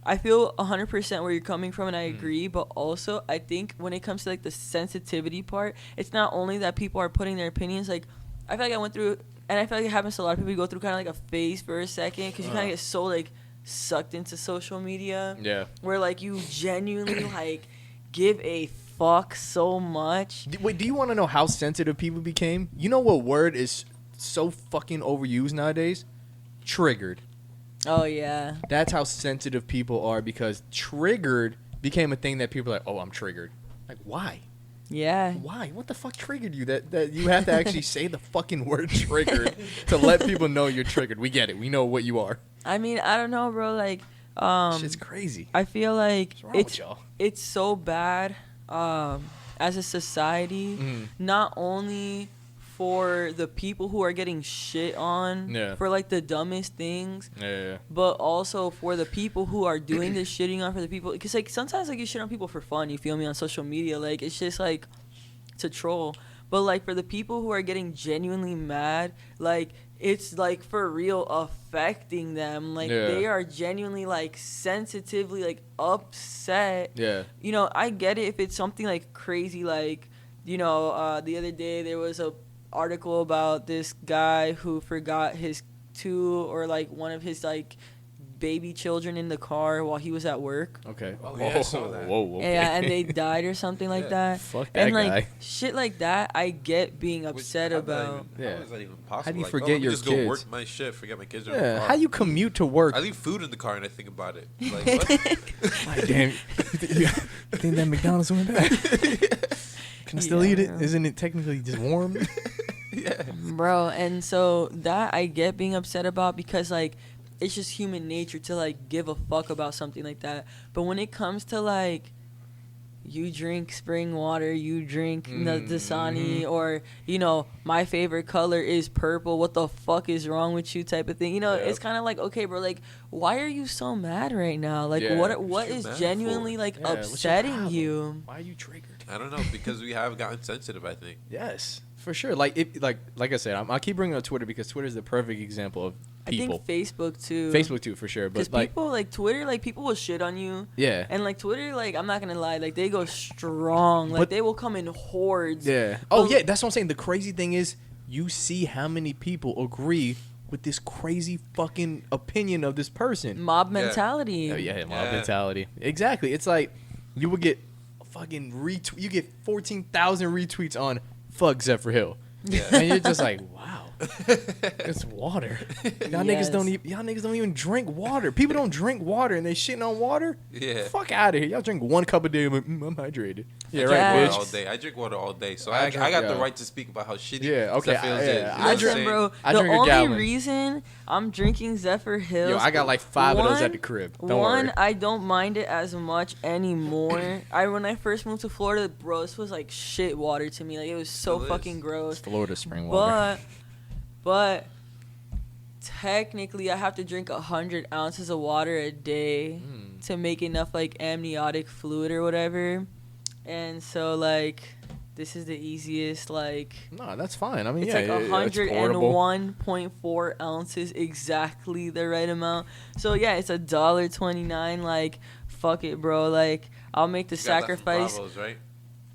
Speaker 1: I feel 100% where you're coming from, and I agree, but also, I think when it comes to, like, the sensitivity part, it's not only that people are putting their opinions, like, I feel like I went through, and I feel like it happens to a lot of people, you go through kind of, like, a phase for a second, because you kind of get so, like, sucked into social media.
Speaker 2: Yeah.
Speaker 1: Where, like, you genuinely, like, give a fuck so much.
Speaker 2: Wait, do you want to know how sensitive people became? You know what word is so fucking overused nowadays? Triggered.
Speaker 1: Oh, yeah.
Speaker 2: That's how sensitive people are, because triggered became a thing that people are like, oh, I'm triggered. Like, why?
Speaker 1: Yeah.
Speaker 2: Why? What the fuck triggered you? That you have to actually say the fucking word triggered to let people know you're triggered. We get it. We know what you are.
Speaker 1: I mean, I don't know, bro. Like,
Speaker 2: Shit's crazy.
Speaker 1: I feel like
Speaker 2: What's wrong with y'all?
Speaker 1: it's so bad as a society, not only for the people who are getting shit on for like the dumbest things, but also for the people who are doing this shitting on for the people. Because like sometimes like you shit on people for fun, you feel me, on social media. Like it's just like to troll. But like for the people who are getting genuinely mad, like it's like for real affecting them. Like they are genuinely like sensitively like upset. Yeah. You know, I get it if it's something like crazy, like, you know, the other day there was a article about this guy who forgot his two or like one of his like baby children in the car while he was at work. Okay.
Speaker 3: Oh, yeah, I saw that.
Speaker 2: Whoa. Okay.
Speaker 1: Yeah, and they died or something like that.
Speaker 2: Fuck that
Speaker 1: and like
Speaker 2: guy.
Speaker 1: shit like that, I get being upset about.
Speaker 3: How is that even possible?
Speaker 2: How do you
Speaker 3: like,
Speaker 2: forget your
Speaker 3: just
Speaker 2: kids?
Speaker 3: Go work my shit, forget my kids.
Speaker 2: Yeah. How you commute to work?
Speaker 3: I leave food in the car and I think about it. Like, what?
Speaker 2: Like, damn. You think that McDonald's went back? Can I still eat it? Isn't it technically just warm?
Speaker 3: Yeah.
Speaker 1: Bro, and so that I get being upset about because like it's just human nature to like give a fuck about something like that. But when it comes to like you drink spring water, you drink Dasani, or you know, my favorite color is purple, what the fuck is wrong with you type of thing. You know, it's kind of like, okay, bro, like why are you so mad right now? Like what is genuinely like upsetting you?
Speaker 2: Why are you triggered?
Speaker 3: I don't know, because we have gotten sensitive, I think.
Speaker 2: Yes, for sure. Like like I said, I keep bringing up Twitter because Twitter is the perfect example of people.
Speaker 1: I think Facebook too.
Speaker 2: Facebook too, for sure. But
Speaker 1: like people like Twitter, like people will shit on you. Yeah. And like Twitter, like I'm not gonna lie, like they go strong. Like they will come in hordes.
Speaker 2: Yeah. Oh yeah, that's what I'm saying. The crazy thing is, you see how many people agree with this crazy fucking opinion of this person.
Speaker 1: Mob mentality.
Speaker 2: Oh yeah, mob mentality. Exactly. It's like you would get fucking retweet. You get 14,000 retweets on fuck Zephyrhill. Yeah. And you're just like, wow, it's water. Y'all niggas don't even drink water. People don't drink water and they shitting on water. Yeah. Fuck out of here. Y'all drink one cup a day. I'm hydrated.
Speaker 3: Yeah, right, bitch. All day. I drink water all day, so I got the right to speak about how shitty.
Speaker 2: Yeah, okay.
Speaker 1: I drink, bro. The only reason I'm drinking Zephyrhills.
Speaker 2: Yo, I got like 5 of those at the crib. Don't worry.
Speaker 1: I don't mind it as much anymore. When I first moved to Florida, bro, this was like shit water to me. Like it was so fucking gross.
Speaker 2: It's Florida spring water.
Speaker 1: But technically, I have to drink 100 ounces of water a day to make enough like amniotic fluid or whatever. And so like this is the easiest like.
Speaker 2: No, that's fine. I mean,
Speaker 1: it's like 101.4 ounces, exactly the right amount. So yeah, it's $1.29. Like fuck it, bro. Like I'll make the sacrifice.
Speaker 3: Bravos, right?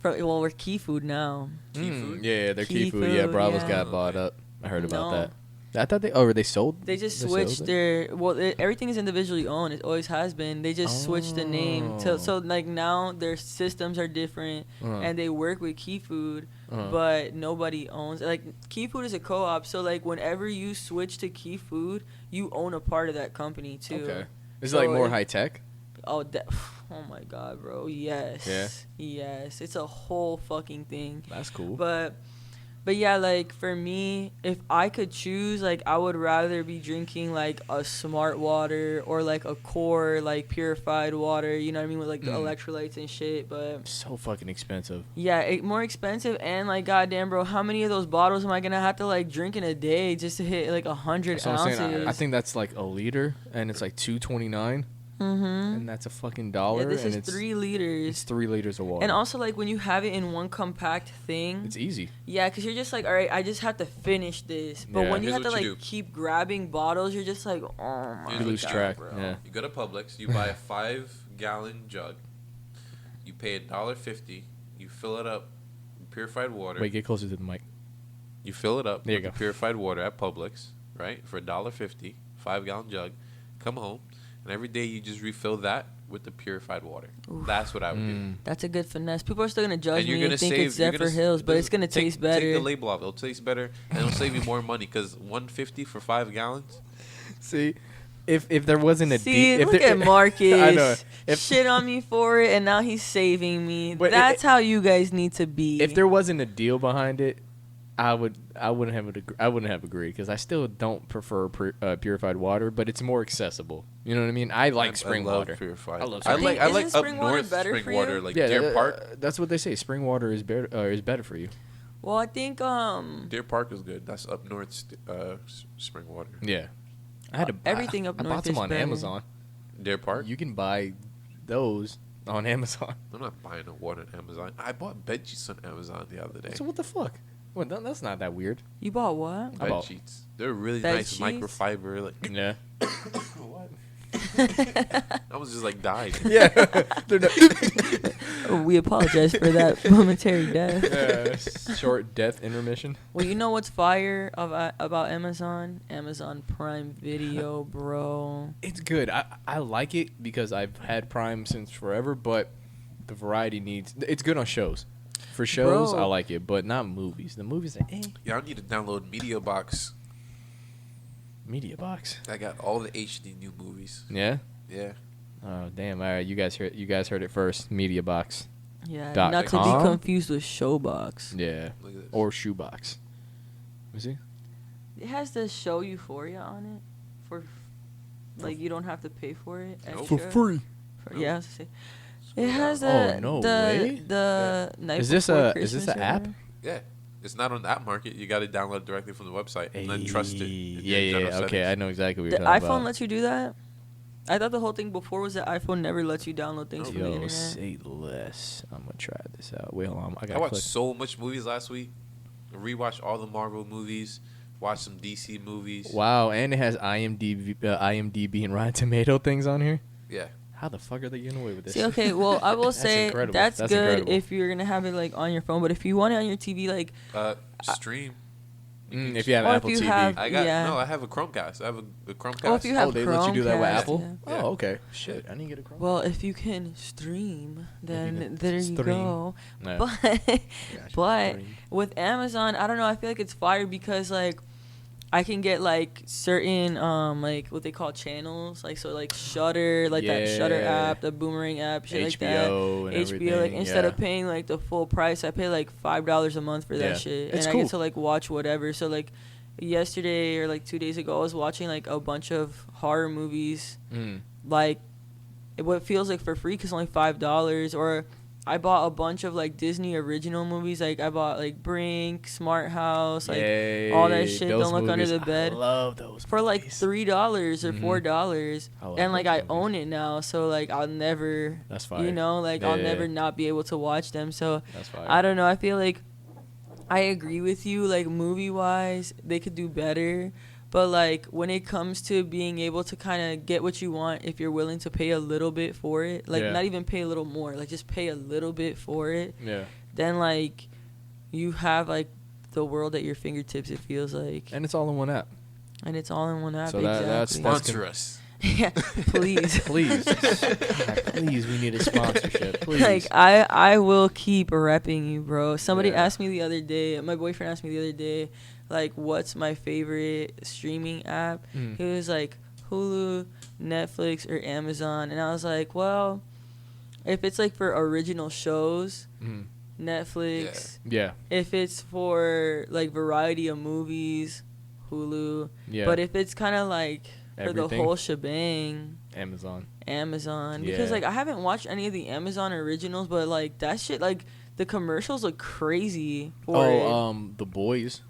Speaker 1: Well, we're Key Food now.
Speaker 3: Key Food?
Speaker 2: Yeah, they're Key Food. Yeah, Bravos got bought up. I heard about that. I thought they sold.
Speaker 1: They just switched everything is individually owned. It always has been. They just switched the name so like now their systems are different and they work with Key Food, but nobody owns. Like Key Food is a co-op, so like whenever you switch to Key Food, you own a part of that company too. Okay.
Speaker 2: Is it like more high tech?
Speaker 1: Oh my god, bro. Yes. Yeah. Yes. It's a whole fucking thing.
Speaker 2: That's cool.
Speaker 1: But yeah, like for me, if I could choose, like I would rather be drinking like a Smart Water or like a Core like purified water, you know what I mean, with like the electrolytes and shit. But
Speaker 2: so fucking expensive.
Speaker 1: Yeah, more expensive, and like goddamn, bro, how many of those bottles am I gonna have to like drink in a day just to hit like 100 ounces?
Speaker 2: I think that's like a liter, and it's like $2.29. And that's a fucking $1.
Speaker 1: Yeah, this is 3 liters.
Speaker 2: It's 3 liters of water.
Speaker 1: And also, like, when you have it in one compact thing,
Speaker 2: it's easy.
Speaker 1: Yeah, because you're just like, all right, I just have to finish this. But when you have to, like, keep grabbing bottles, you're just like, oh, my God.
Speaker 2: You lose track.
Speaker 3: Bro.
Speaker 2: Yeah.
Speaker 3: You go to Publix, you buy a 5-gallon jug, you pay $1.50, you fill it up with purified water.
Speaker 2: Wait, get closer to the mic.
Speaker 3: You fill it up with purified water at Publix, right, for $1.50, 5-gallon jug, come home. And every day you just refill that with the purified water. Oof. That's what I would do.
Speaker 1: That's a good finesse. People are still going to judge me and think it's Zephyrhills, but it's going to taste better.
Speaker 3: Take the label off. It'll taste better, and it'll save you more money because $1.50 for 5 gallons.
Speaker 2: See, if there wasn't a
Speaker 1: See,
Speaker 2: deal,
Speaker 1: look at Marcus.
Speaker 2: I know.
Speaker 1: Shit on me for it, and now he's saving me.
Speaker 2: But
Speaker 1: That's how you guys need to be.
Speaker 2: if there wasn't a deal behind it, I wouldn't have agreed because I still don't prefer purified water, but it's more accessible. You know what I mean? I like spring water.
Speaker 3: Purified.
Speaker 2: I love
Speaker 3: I
Speaker 2: spring
Speaker 3: like
Speaker 2: water.
Speaker 3: I like
Speaker 1: Isn't
Speaker 3: up
Speaker 1: spring water
Speaker 3: north
Speaker 1: better
Speaker 3: spring
Speaker 1: for you?
Speaker 3: water, like
Speaker 2: Yeah,
Speaker 3: Deer Park.
Speaker 2: That's what they say. Spring water is better for you.
Speaker 1: Well, I think
Speaker 3: Deer Park is good. That's up north spring water.
Speaker 2: Yeah, I had to
Speaker 1: everything up
Speaker 2: I
Speaker 1: north
Speaker 2: bought them
Speaker 1: is
Speaker 2: on
Speaker 1: better.
Speaker 2: Amazon.
Speaker 3: Deer Park.
Speaker 2: You can buy those on Amazon.
Speaker 3: I'm not buying no water on Amazon. I bought bed sheets on Amazon the other day.
Speaker 2: So what the fuck? Well, that's not that weird.
Speaker 1: You bought what?
Speaker 3: Bed sheets. They're really
Speaker 1: Bed
Speaker 3: nice
Speaker 1: sheets?
Speaker 3: microfiber. Like
Speaker 2: Yeah.
Speaker 3: what? I was just like dying.
Speaker 2: Yeah. They're not.
Speaker 1: We apologize for that momentary death.
Speaker 2: Short death intermission.
Speaker 1: Well, you know what's fire about Amazon? Amazon Prime Video, bro.
Speaker 2: It's good. I like it because I've had Prime since forever, but the variety needs. It's good on shows. For shows,
Speaker 1: Bro.
Speaker 2: I like it, but not movies. The movies are
Speaker 3: Y'all need to download Media Box.
Speaker 2: Media box.
Speaker 3: I got all the HD new movies.
Speaker 2: Yeah.
Speaker 3: Yeah.
Speaker 2: Oh damn! All right, you guys heard it first. Media box.
Speaker 1: Yeah,
Speaker 2: Dot
Speaker 1: not to
Speaker 2: com?
Speaker 1: be confused with Showbox.
Speaker 2: Yeah.
Speaker 3: Look at this.
Speaker 2: Or shoebox. You see?
Speaker 1: It has the show Euphoria on it for, like, you don't have to pay for it.
Speaker 3: Nope.
Speaker 1: Extra.
Speaker 2: free.
Speaker 1: Yeah, I was gonna say. It has
Speaker 2: Oh,
Speaker 1: the
Speaker 2: no way.
Speaker 1: the night
Speaker 2: Is this
Speaker 1: before
Speaker 2: a- is
Speaker 1: Christmas
Speaker 2: this an
Speaker 1: or
Speaker 2: app?
Speaker 1: whatever.
Speaker 3: Yeah. It's not on the app market. You got to download directly from the website and then trust it. in
Speaker 2: Yeah,
Speaker 3: your
Speaker 2: yeah.
Speaker 3: general
Speaker 2: Okay, I
Speaker 3: settings.
Speaker 2: know exactly what
Speaker 1: The
Speaker 2: you're talking
Speaker 1: iPhone
Speaker 2: about.
Speaker 1: lets you do that. I thought the whole thing before was that iPhone never lets you download things from the
Speaker 2: Yo,
Speaker 1: internet.
Speaker 2: say less. I'm gonna try this out. Wait, hold on. I
Speaker 3: I
Speaker 2: got
Speaker 3: watched
Speaker 2: click.
Speaker 3: so much movies last week. Rewatched all the Marvel movies. Watched some DC movies.
Speaker 2: Wow, and it has IMDb and Rotten Tomato things on here.
Speaker 3: Yeah.
Speaker 2: How the fuck are they getting away with this?
Speaker 1: See, okay, well, I will
Speaker 2: That's
Speaker 1: say
Speaker 2: incredible.
Speaker 1: that's
Speaker 2: That's
Speaker 1: good
Speaker 2: incredible.
Speaker 1: if you're gonna have it like on your phone. But if you want it on your TV, like,
Speaker 3: Stream.
Speaker 2: If you have
Speaker 1: Or if
Speaker 2: Apple
Speaker 1: you
Speaker 2: TV.
Speaker 1: have-
Speaker 3: I got
Speaker 1: Yeah.
Speaker 3: no. I have a Chromecast. I have a Chromecast.
Speaker 1: oh, if you have
Speaker 2: they let you do that with
Speaker 1: Chromecast,
Speaker 2: Apple?
Speaker 1: yeah.
Speaker 3: Yeah.
Speaker 2: Oh, okay. Shit, I didn't get a Chrome.
Speaker 1: Well, if you can stream, then
Speaker 2: can
Speaker 1: there you
Speaker 2: stream.
Speaker 1: go.
Speaker 2: No.
Speaker 1: But
Speaker 2: Gotcha.
Speaker 1: but
Speaker 2: Stream.
Speaker 1: with Amazon, I don't know. I feel like it's fire because like I can get like certain like what they call channels, like so like Shutter, like that Shutter
Speaker 2: Yeah.
Speaker 1: app, the Boomerang app, shit like that.
Speaker 2: HBO and
Speaker 1: HBO,
Speaker 2: everything.
Speaker 1: like instead
Speaker 2: yeah.
Speaker 1: of paying like the full price, I pay like $5 a month for
Speaker 2: Yeah.
Speaker 1: that shit,
Speaker 2: It's
Speaker 1: and I
Speaker 2: cool.
Speaker 1: get to like watch whatever. So like yesterday or like 2 days ago, I was watching like a bunch of horror movies, like what feels like for free because only $5. Or I bought a bunch of like Disney original movies, like I bought like Brink, Smart House, like all that shit.
Speaker 2: Those
Speaker 1: Don't Look Under
Speaker 2: movies,
Speaker 1: the Bed.
Speaker 2: I love those
Speaker 1: For like
Speaker 2: movies.
Speaker 1: $3 or
Speaker 2: Mhm.
Speaker 1: $4,
Speaker 2: I love
Speaker 1: and like
Speaker 2: those
Speaker 1: I
Speaker 2: movies.
Speaker 1: own it now, so like I'll never,
Speaker 2: That's fire.
Speaker 1: you know, like
Speaker 2: Yeah,
Speaker 1: I'll
Speaker 2: yeah,
Speaker 1: never
Speaker 2: yeah.
Speaker 1: not be able to watch them. So
Speaker 2: That's fire.
Speaker 1: I don't know. I feel like I agree with you. Like movie wise, they could do better. But like when it comes to being able to kind of get what you want, if you're willing to pay a little bit for it, like
Speaker 2: Yeah.
Speaker 1: not even pay a little more, like just pay a little bit for it,
Speaker 2: Yeah.
Speaker 1: then like you have like the world at your fingertips. It feels like,
Speaker 2: And it's all in one app.
Speaker 1: and it's all in one app.
Speaker 2: So that's
Speaker 1: exactly.
Speaker 3: Sponsor us.
Speaker 1: Yeah, please.
Speaker 2: Please. God, please, we need a sponsorship. Please.
Speaker 1: Like I will keep repping you, bro. Somebody
Speaker 2: Yeah.
Speaker 1: asked me the other day. My boyfriend asked me the other day, like, what's my favorite streaming app?
Speaker 2: Mm.
Speaker 1: He was like Hulu, Netflix, or Amazon, and I was like, well, if it's like for original shows,
Speaker 2: Mm.
Speaker 1: Netflix.
Speaker 2: Yeah.
Speaker 1: If it's for like variety of movies, Hulu.
Speaker 2: Yeah.
Speaker 1: But if it's kind of like for the
Speaker 2: Everything.
Speaker 1: whole shebang,
Speaker 2: Amazon.
Speaker 1: Amazon, because
Speaker 2: Yeah.
Speaker 1: like I haven't watched any of the Amazon originals, but like that shit, like the commercials look crazy for it.
Speaker 2: The Boys.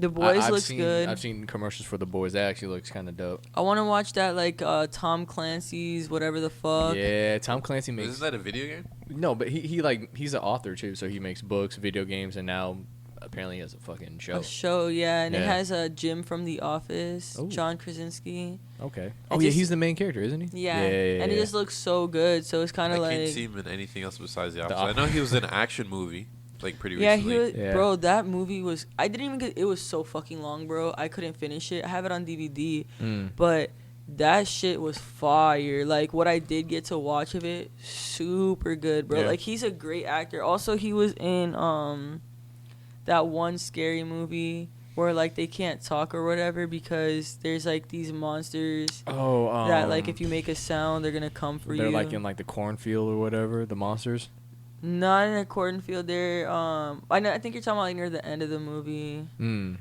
Speaker 1: The Boys
Speaker 2: I've
Speaker 1: looks
Speaker 2: seen,
Speaker 1: good.
Speaker 2: I've seen commercials for The Boys. That actually looks kind of dope.
Speaker 1: I want to watch that like Tom Clancy's whatever the fuck.
Speaker 2: Yeah, Tom Clancy makes.
Speaker 3: Isn't that a video game?
Speaker 2: No, but he's an author too, so he makes books, video games, and now apparently he has a fucking show.
Speaker 1: A show, yeah, and it
Speaker 2: Yeah.
Speaker 1: has a Jim from The Office,
Speaker 2: Ooh.
Speaker 1: John Krasinski.
Speaker 2: Okay.
Speaker 1: It
Speaker 2: Oh yeah,
Speaker 1: just-
Speaker 2: he's the main character, isn't he?
Speaker 1: Yeah, and it just looks so good. So it's kind
Speaker 3: I
Speaker 1: of
Speaker 3: can't
Speaker 1: like,
Speaker 3: see him in anything else besides The
Speaker 2: The
Speaker 3: Office. I know he was in an action movie, like pretty
Speaker 1: yeah,
Speaker 3: recently.
Speaker 1: he was,
Speaker 2: Yeah.
Speaker 1: bro. That movie was. I didn't even get. It was so fucking long, bro. I couldn't finish it. I have it on DVD,
Speaker 2: Mm.
Speaker 1: but that shit was fire. Like what I did get to watch of it, super good, bro.
Speaker 2: Yeah.
Speaker 1: Like he's a great actor. Also, he was in that one scary movie where like they can't talk or whatever because there's like these monsters
Speaker 2: Oh,
Speaker 1: that like if you make a sound they're gonna come for you.
Speaker 2: They're like in like the cornfield or whatever. The monsters.
Speaker 1: Not in a cornfield. They're I think you're talking about like near the end of the movie.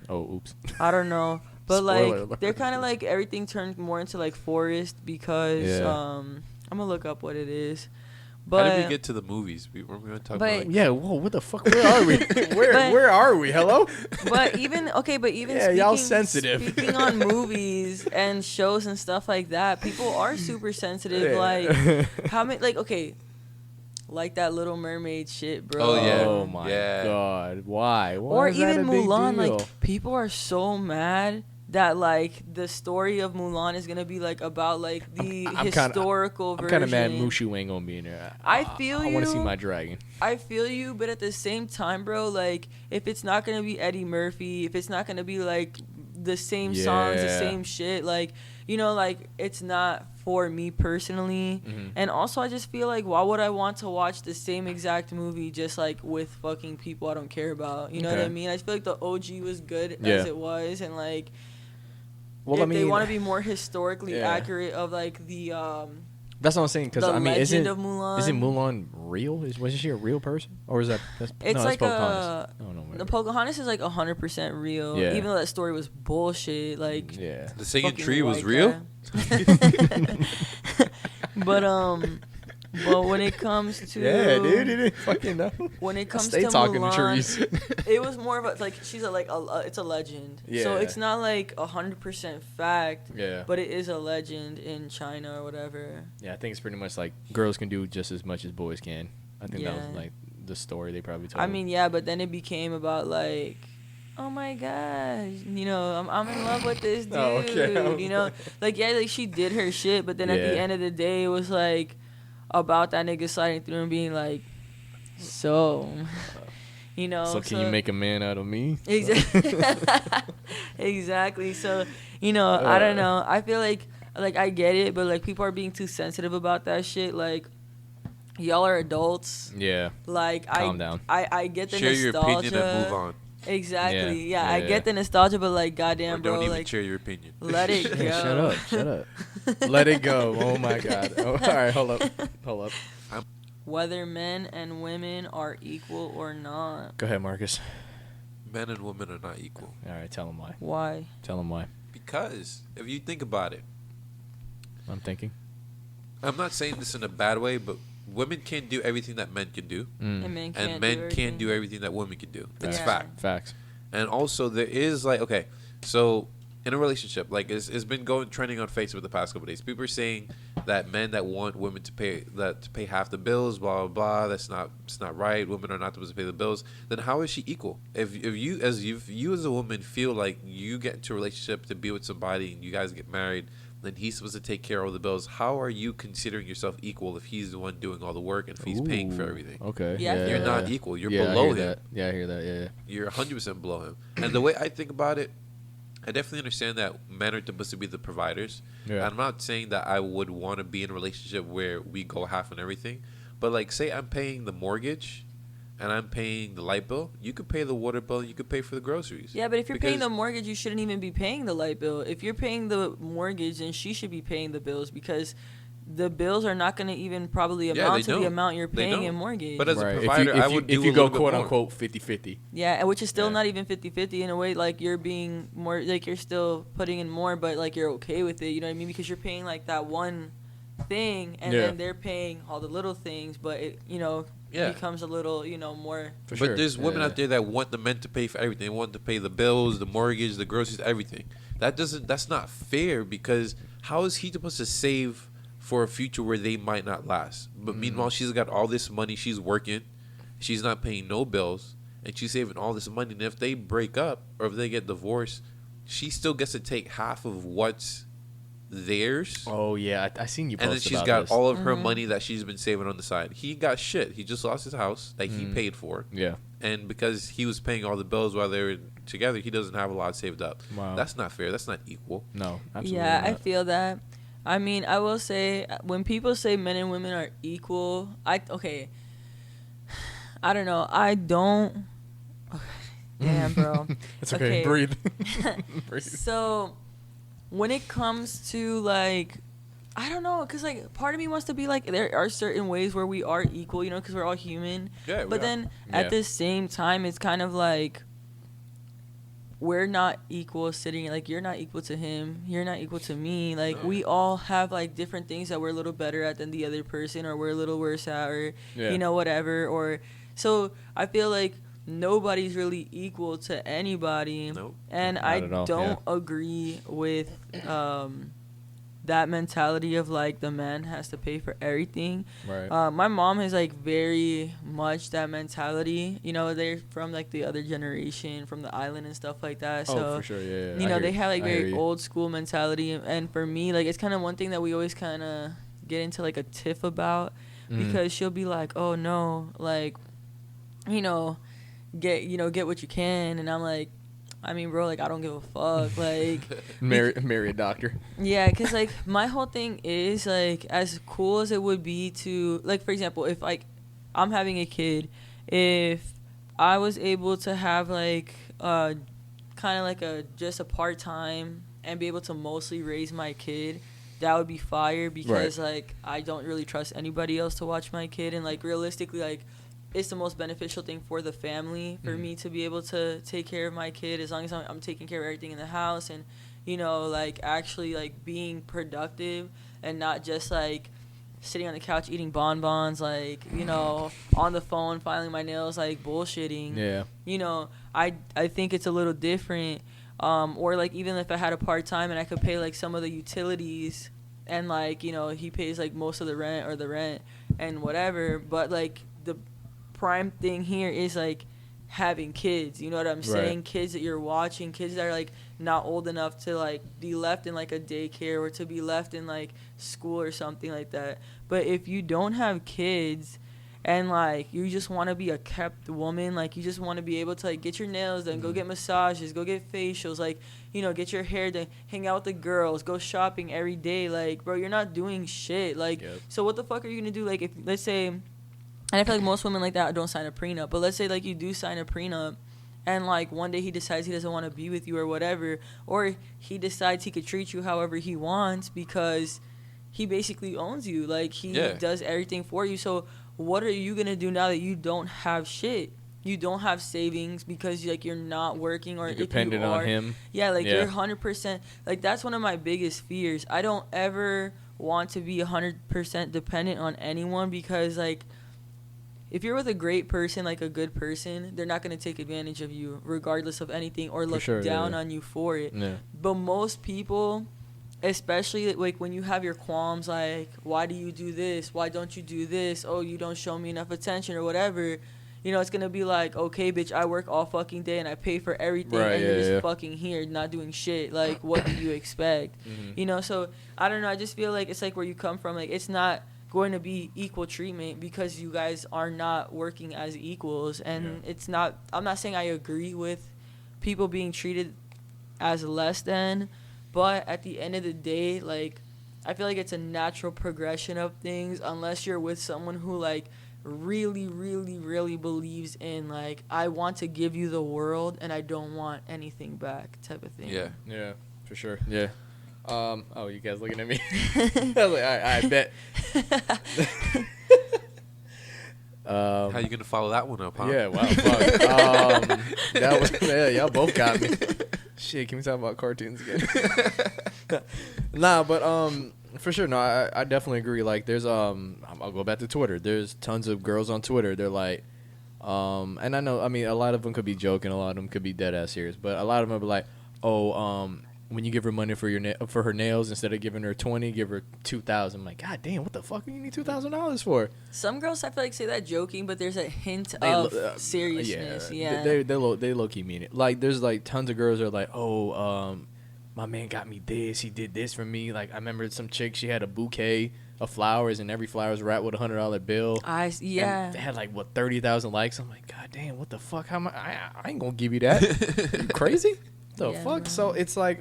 Speaker 2: Oh, oops.
Speaker 1: I don't know, but
Speaker 2: Spoiler
Speaker 1: like
Speaker 2: alert.
Speaker 1: they're kind of like everything turned more into like forest because
Speaker 2: Yeah.
Speaker 1: I'm gonna look up what it is.
Speaker 3: How
Speaker 1: But
Speaker 3: did we get to the movies? We were going to talk
Speaker 1: But-
Speaker 3: about. Like,
Speaker 2: Yeah. Whoa. What the fuck? Where are we? Where
Speaker 1: But-
Speaker 2: Where are we? Hello.
Speaker 1: But even
Speaker 2: Yeah, y'all sensitive.
Speaker 1: Speaking on movies and shows and stuff like that, people are super sensitive.
Speaker 2: Yeah.
Speaker 1: Like how many? Like okay, like that Little Mermaid shit, bro.
Speaker 3: Oh, yeah.
Speaker 2: Oh my
Speaker 3: Yeah.
Speaker 2: God. Why? Why
Speaker 1: Or
Speaker 2: is that
Speaker 1: even
Speaker 2: a big
Speaker 1: Mulan.
Speaker 2: deal?
Speaker 1: Like people are so mad that like the story of Mulan is gonna be like about like the
Speaker 2: I'm kinda-
Speaker 1: historical
Speaker 2: I'm
Speaker 1: version.
Speaker 2: kind of mad Mushu ain't gonna be in there.
Speaker 1: I feel
Speaker 2: I want to see
Speaker 1: you.
Speaker 2: my dragon.
Speaker 1: I feel you, but at the same time, bro, like if it's not gonna be Eddie Murphy, if it's not gonna be like the same songs, the
Speaker 2: Yeah.
Speaker 1: same shit, like you know, like it's not for me personally.
Speaker 2: Mhm.
Speaker 1: And also, I just feel like why would I want to watch the same exact movie just like with fucking people I don't care about? You know what I
Speaker 2: Okay.
Speaker 1: mean? I feel like the OG was good
Speaker 2: Yeah.
Speaker 1: as it was, and like
Speaker 2: Well,
Speaker 1: if
Speaker 2: I mean,
Speaker 1: they want to be more historically
Speaker 2: yeah.
Speaker 1: accurate of like the
Speaker 2: that's what I'm saying. Because
Speaker 1: the
Speaker 2: I mean,
Speaker 1: legend of Mulan.
Speaker 2: isn't Mulan real? Wasn't she a real person, or is that? That's,
Speaker 1: It's
Speaker 2: no,
Speaker 1: like
Speaker 2: that's Pocahontas.
Speaker 1: a-
Speaker 2: No, no,
Speaker 1: The
Speaker 2: whatever.
Speaker 1: Pocahontas is like 100% real,
Speaker 2: Yeah.
Speaker 1: even though that story was bullshit. Like
Speaker 2: Yeah.
Speaker 3: the singing
Speaker 1: fucking
Speaker 3: tree was
Speaker 1: white
Speaker 3: real?
Speaker 1: guy. but when it comes to
Speaker 2: Yeah, dude, he didn't fucking know.
Speaker 1: when it
Speaker 2: I
Speaker 1: comes
Speaker 2: stay
Speaker 1: to
Speaker 2: talking
Speaker 1: Mulan,
Speaker 2: to trees.
Speaker 1: it was more of a like she's a like it's a legend. So
Speaker 2: Yeah.
Speaker 1: it's not like 100% fact,
Speaker 2: Yeah.
Speaker 1: but it is a legend in China or whatever.
Speaker 2: Yeah, I think it's pretty much like girls can do just as much as boys can. I think that was
Speaker 1: Yeah.
Speaker 2: like the story they probably told.
Speaker 1: I mean, yeah, but then it became about like, oh my gosh, you know, I'm in love with this dude.
Speaker 2: Oh, okay.
Speaker 1: You know, like yeah, like she did her shit, but then at the
Speaker 2: Yeah.
Speaker 1: end of the day, it was like about that nigga sliding through and being like, so, you know.
Speaker 2: so can you make a man out of me?
Speaker 1: Exactly. Exactly. So, you know, I don't know. I feel like I get it, but like people are being too sensitive about that shit. Like, y'all are adults.
Speaker 2: Yeah.
Speaker 1: Like
Speaker 2: Calm down.
Speaker 1: I get the
Speaker 3: Share your
Speaker 1: nostalgia.
Speaker 3: opinion and move on.
Speaker 1: Exactly.
Speaker 2: Yeah.
Speaker 1: Yeah, I
Speaker 2: Yeah.
Speaker 1: get the nostalgia, but like,
Speaker 3: Or
Speaker 1: goddamn,
Speaker 3: don't
Speaker 1: bro,
Speaker 3: even
Speaker 1: like,
Speaker 3: share your opinion.
Speaker 1: let it go.
Speaker 2: Hey, shut up. Shut up. Let it go. Oh my God. Oh, all right, hold up.
Speaker 1: Whether men and women are equal or not.
Speaker 2: Go ahead, Marcus.
Speaker 3: Men and women are not equal.
Speaker 2: All right, tell him why.
Speaker 1: Why?
Speaker 2: Tell him why.
Speaker 3: Because if you think about it,
Speaker 2: I'm thinking.
Speaker 3: I'm not saying this in a bad way, but women can't do everything that men can do.
Speaker 1: And men can't
Speaker 3: And men
Speaker 1: do
Speaker 3: can't do everything that women can do. It's
Speaker 1: Yeah.
Speaker 3: fact.
Speaker 2: Facts.
Speaker 3: And also there is like, okay, so in a relationship, like it's been going trending on Facebook the past couple of days. People are saying that men that want women to pay half the bills, blah blah blah. It's not right. Women are not supposed to pay the bills. Then how is she equal? If you as a woman feel like you get into a relationship to be with somebody and you guys get married, then he's supposed to take care of all the bills. How are you considering yourself equal if he's the one doing all the work and if he's paying for
Speaker 2: Ooh,
Speaker 3: everything?
Speaker 2: Okay.
Speaker 1: Yeah, I feel
Speaker 3: You're
Speaker 1: that.
Speaker 3: not equal. You're
Speaker 2: Yeah, I
Speaker 3: below
Speaker 2: hear
Speaker 3: him.
Speaker 2: that. Yeah, I hear that. Yeah.
Speaker 3: You're 100% below him. And the way I think about it, I definitely understand that men are supposed to be the providers.
Speaker 2: Yeah.
Speaker 3: I'm not saying that I would want to be in a relationship where we go half on everything. But like, say I'm paying the mortgage and I'm paying the light bill. You could pay the water bill and you could pay for the groceries.
Speaker 1: Yeah, but if you're paying
Speaker 3: Because-
Speaker 1: the mortgage, you shouldn't even be paying the light bill. If you're paying the mortgage, then she should be paying the bills because the bills are not going to even probably
Speaker 3: Yeah,
Speaker 1: amount
Speaker 3: they
Speaker 1: to the
Speaker 3: don't.
Speaker 1: amount you're
Speaker 3: They
Speaker 1: paying
Speaker 3: don't.
Speaker 1: in mortgage.
Speaker 3: But as a
Speaker 2: Right.
Speaker 3: provider, I would do
Speaker 2: if you
Speaker 3: a
Speaker 2: go
Speaker 3: little bit
Speaker 2: quote
Speaker 3: more.
Speaker 2: unquote 50-50.
Speaker 1: yeah, which is still
Speaker 3: Yeah.
Speaker 1: not even 50-50 in a way. Like you're being more, like you're still putting in more, but like you're okay with it. You know what I mean? Because you're paying like that one thing, and
Speaker 2: Yeah.
Speaker 1: then they're paying all the little things. But it, you know,
Speaker 3: Yeah.
Speaker 1: becomes a little, you know, more.
Speaker 2: For
Speaker 3: But
Speaker 2: sure.
Speaker 3: there's women
Speaker 2: Yeah.
Speaker 3: out there that want the men to pay for everything. They want to pay the bills, the mortgage, the groceries, everything. That's not fair because how is he supposed to save for a future where they might not last? But meanwhile, she's got all this money. She's working. She's not paying no bills. And she's saving all this money. And if they break up or if they get divorced, she still gets to take half of what's theirs.
Speaker 2: Oh yeah, I seen you post
Speaker 3: And then she's
Speaker 2: about
Speaker 3: got
Speaker 2: this.
Speaker 3: all of her
Speaker 1: Mhm.
Speaker 3: money that she's been saving on the side. He got shit. He just lost his house that he paid for.
Speaker 2: Yeah.
Speaker 3: And because he was paying all the bills while they were together, he doesn't have a lot saved up.
Speaker 2: Wow.
Speaker 3: That's not fair. That's not equal.
Speaker 2: No, absolutely
Speaker 1: Yeah, I
Speaker 2: not.
Speaker 1: feel that. I mean, I will say when people say men and women are equal, I don't know. I don't. Damn, bro.
Speaker 2: It's okay. Breathe. Breathe.
Speaker 1: So, when it comes to, like, I don't know, because, like, part of me wants to be like, there are certain ways where we are equal, you know, because we're all human.
Speaker 3: Yeah,
Speaker 1: but then, at the same time, it's kind of like, we're not equal sitting, like, you're not equal to him, you're not equal to me. Like, we all have, like, different things that we're a little better at than the other person, or we're a little worse at, or, you know, whatever. Or, so, I feel like nobody's really equal to anybody.
Speaker 3: Nope.
Speaker 1: And I don't agree with that mentality of, like, the man has to pay for everything.
Speaker 2: Right.
Speaker 1: My mom has, like, very much that mentality. You know, they're from, like, the other generation, from the island and stuff like that. So,
Speaker 2: for sure, yeah.
Speaker 1: you know, they have, like, very old school mentality. And for me, like, it's kind of one thing that we always kind of get into, like, a tiff about. Because she'll be like, oh, no, like, you know, get what you can. And I'm like, I mean, bro, like, I don't give a fuck. Like,
Speaker 2: marry a doctor.
Speaker 1: Yeah, because, like, my whole thing is, like, as cool as it would be to, like, for example, if, like, I'm having a kid, if I was able to have, like, kind of like just a part-time and be able to mostly raise my kid, that would be fire. Because, like, I don't really trust anybody else to watch my kid. And, like, realistically, like, it's the most beneficial thing for the family, for me to be able to take care of my kid, as long as I'm taking care of everything in the house, and, you know, like, actually, like, being productive and not just, like, sitting on the couch eating bonbons, like, you know, on the phone filing my nails, like, bullshitting.
Speaker 2: Yeah.
Speaker 1: You know, I think it's a little different. Or, like, even if I had a part-time and I could pay, like, some of the utilities, and, like, you know, he pays, like, most of the rent and whatever, but, like, the prime thing here is, like, having kids, you know what I'm saying? Kids that you're watching, kids that are, like, not old enough to, like, be left in, like, a daycare or to be left in, like, school or something like that. But if you don't have kids and, like, you just want to be a kept woman, like, you just want to be able to, like, get your nails done, go get massages, go get facials, like, you know, get your hair done, hang out with the girls, go shopping every day, like, bro, you're not doing shit. Like, so what the fuck are you going to do? Like, if, let's say, and I feel like most women like that don't sign a prenup. But let's say, like, you do sign a prenup, and, like, one day he decides he doesn't want to be with you or whatever, or he decides he could treat you however he wants because he basically owns you. Like, he does everything for you. So what are you going to do now that you don't have shit? You don't have savings because, like, you're not working, or
Speaker 2: you're dependent on him.
Speaker 1: Yeah, like, you're 100%. Like, that's one of my biggest fears. I don't ever want to be 100% dependent on anyone because, like, if you're with a great person, like a good person, they're not going to take advantage of you regardless of anything or look down on you for it. Yeah. But most people, especially, like, when you have your qualms, like, why do you do this? Why don't you do this? Oh, you don't show me enough attention or whatever. You know, it's going to be like, okay, bitch, I work all fucking day and I pay for everything and you're just fucking here not doing shit. Like, what do you expect? You know, so, I don't know. I just feel like it's like where you come from. Like, it's not going to be equal treatment because you guys are not working as equals. And it's not, I'm not saying I agree with people being treated as less than, but at the end of the day, like, I feel like it's a natural progression of things unless you're with someone who, like, really, really, really believes in, like, I want to give you the world and I don't want anything back type of thing.
Speaker 2: Yeah, for sure. Yeah. Oh, you guys looking at me? I was like, I bet.
Speaker 3: How you gonna follow that one up, huh?
Speaker 2: Yeah, wow. Fuck. That was, y'all both got me. Shit, can we talk about cartoons again? Nah, but for sure, no, I definitely agree. Like, there's I'll go back to Twitter. There's tons of girls on Twitter. They're like, and I know, I mean, a lot of them could be joking, a lot of them could be dead ass serious, but a lot of them are like, when you give her money for her nails, instead of giving her $20, give her $2,000. I'm like, God damn, what the fuck do you need $2,000 for?
Speaker 1: Some girls, I feel like, say that joking, but there's a hint of seriousness. Yeah,
Speaker 2: they low key mean it. Like, there's like tons of girls that are like, my man got me this, he did this for me. Like, I remember some chick, she had a bouquet of flowers, and every flower's wrapped with $100 bill. And they had like 30,000 likes. I'm like, God damn, what the fuck? How I ain't gonna give you that. You crazy? The fuck? No. So it's like,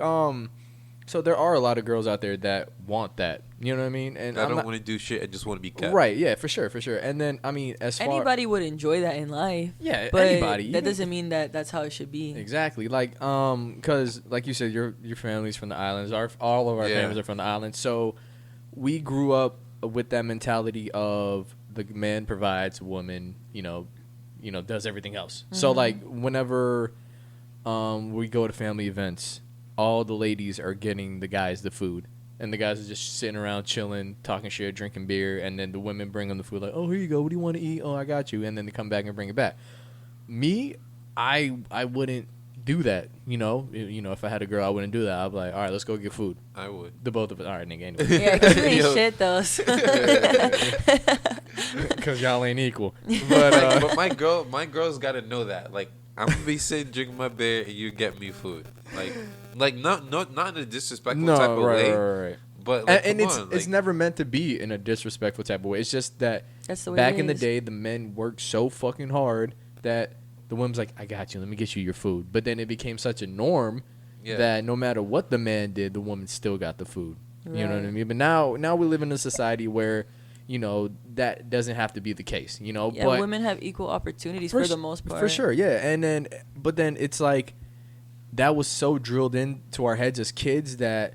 Speaker 2: there are a lot of girls out there that want that. You know what I mean? And
Speaker 3: I don't want to do shit. I just want to be kept.
Speaker 2: Right? Yeah, for sure. And then I mean, as far
Speaker 1: Anybody would enjoy that in life.
Speaker 2: yeah,
Speaker 1: But
Speaker 2: anybody.
Speaker 1: that doesn't mean that that's how it should be.
Speaker 2: Exactly. Like, because like you said, your family's from the islands. All of our families are from the islands. So we grew up with that mentality of the man provides, woman, does everything else. So like whenever we go to family events, all the ladies are getting the guys the food. And the guys are just sitting around chilling, talking shit, drinking beer, and then the women bring them the food like, oh, here you go. What do you want to eat? Oh, I got you. And then they come back and bring it back. Me, I wouldn't do that. If I had a girl, I wouldn't do that. I'd be like, all right, let's go get food.
Speaker 3: I would.
Speaker 2: The both of us. All right, nigga. Anyway.
Speaker 1: Yeah, because you ain't shit, though.
Speaker 2: Because y'all ain't equal.
Speaker 3: But my girl's got to know that. Like, I'm going to be sitting drinking my beer and you get me food. Like not in a disrespectful type of way.
Speaker 2: Right.
Speaker 3: But like,
Speaker 2: and it's never meant to be in a disrespectful type of way. It's just that
Speaker 1: that's the way
Speaker 2: back
Speaker 1: it
Speaker 2: in the
Speaker 1: is.
Speaker 2: day, the men worked so fucking hard that the woman's like, I got you. Let me get you your food. But then it became such a norm that no matter what the man did, the woman still got the food. Right. You know what I mean? But now we live in a society where, that doesn't have to be the case.
Speaker 1: Yeah,
Speaker 2: but
Speaker 1: women have equal opportunities for the most part.
Speaker 2: For sure, yeah. But then it's like that was so drilled into our heads as kids that,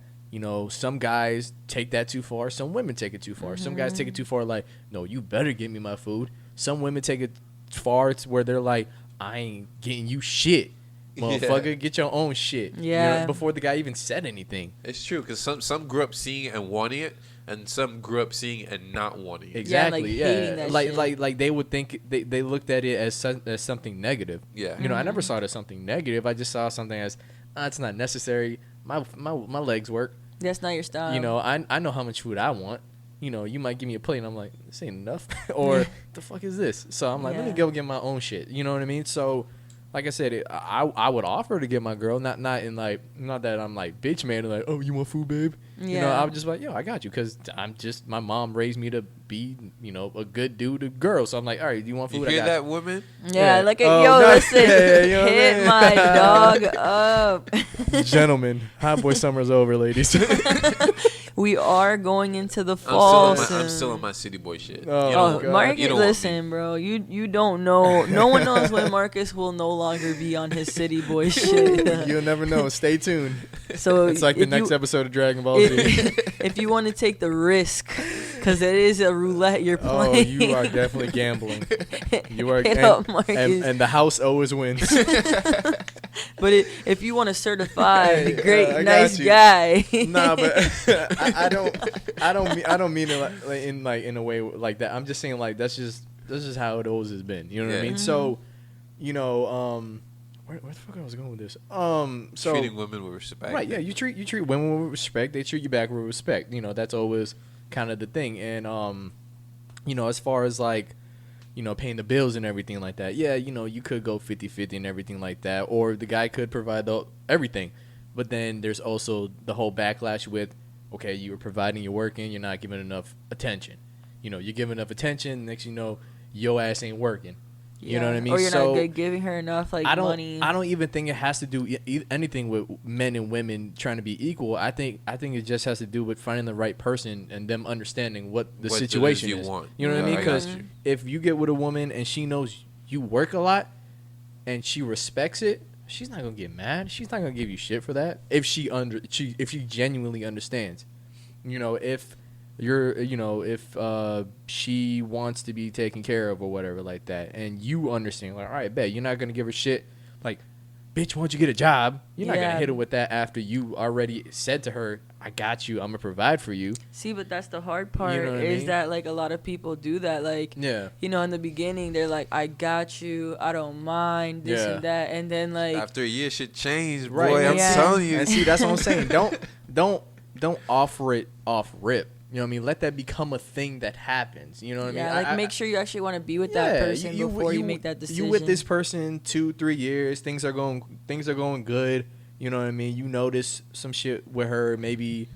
Speaker 2: some guys take that too far. Some women take it too far. Some guys take it too far, like, no, you better give me my food. Some women take it far to where they're like, I ain't getting you shit. Motherfucker, get your own shit.
Speaker 1: Yeah.
Speaker 2: Before the guy even said anything.
Speaker 3: It's true, because some grew up seeing it and wanting it, and some grew up seeing it and not wanting it.
Speaker 2: Exactly,
Speaker 1: yeah. Hating that shit.
Speaker 2: Like they would think they looked at it as something negative.
Speaker 3: Yeah.
Speaker 2: I never saw it as something negative. I just saw something as it's not necessary. My legs work.
Speaker 1: That's not your style.
Speaker 2: I know how much food I want. You might give me a plate, and I'm like, this ain't enough. Or the fuck is this? So I'm like, let me go get my own shit. You know what I mean? So, like I said, I would offer to get my girl, not that I'm like bitch man and like, oh, you want food, babe?
Speaker 1: Yeah.
Speaker 2: I was just like, yo, I got you, because my mom raised me to be, a good dude, a girl. So I'm like, all right, do you want food?
Speaker 3: You hear that, woman?
Speaker 1: Yeah, like, listen, hit my dog up.
Speaker 2: Gentlemen, hot boy summer's over, ladies.
Speaker 1: We are going into the fall.
Speaker 3: I'm still on my city boy shit.
Speaker 2: Oh,
Speaker 1: Marcus,
Speaker 3: you don't
Speaker 1: listen, bro. You don't know. No one knows when Marcus will no longer be on his city boy shit.
Speaker 2: You'll never know. Stay tuned.
Speaker 1: So
Speaker 2: it's like the next episode of Dragon Ball Z.
Speaker 1: If you want to take the risk, because it is a roulette you're playing.
Speaker 2: Oh, you are definitely gambling. You are,
Speaker 1: Hit up Marcus.
Speaker 2: And the house always wins.
Speaker 1: But if you want to certify the great
Speaker 2: I
Speaker 1: nice
Speaker 2: got you.
Speaker 1: guy,
Speaker 2: Nah, but I don't mean it in a way like that. I'm just saying like that's just how it always has been. You know what I mean?
Speaker 1: Mm-hmm.
Speaker 2: So, where the fuck I was going with this? So
Speaker 3: treating women with respect.
Speaker 2: Right? Yeah, you treat women with respect. They treat you back with respect. That's always kind of the thing. And as far as like, paying the bills and everything like that. Yeah, you could go 50-50 and everything like that, or the guy could provide everything. But then there's also the whole backlash with, okay, you were providing, you're working, you're not giving enough attention. You're giving enough attention, next your ass ain't working. You know what I mean?
Speaker 1: Or you're not giving her enough money.
Speaker 2: I don't even think it has to do anything with men and women trying to be equal. I think it just has to do with finding the right person and them understanding what the situation is.
Speaker 3: Want.
Speaker 2: You know what I mean? Because if you get with a woman and she knows you work a lot and she respects it, she's not gonna get mad. She's not gonna give you shit for that. If she genuinely understands, if she wants to be taken care of or whatever like that, and you understand, like, all right, bet you're not gonna give her shit, like, bitch, why don't you get a job? You're not gonna hit her with that after you already said to her, I got you, I'm gonna provide for you.
Speaker 1: See, but that's the hard part, is that like a lot of people do that, like, in the beginning they're like, I got you, I don't mind this and that, and then like
Speaker 3: after a year shit changed, boy.
Speaker 2: Right.
Speaker 3: I'm telling you.
Speaker 2: And see, that's what I'm saying. Don't offer it off rip. You know what I mean? Let that become a thing that happens. You know what I mean?
Speaker 1: Yeah, like make sure you actually want to be with that person before you make that decision.
Speaker 2: You with this person 2-3 years, things are going good. You know what I mean? You notice some shit with her, maybe,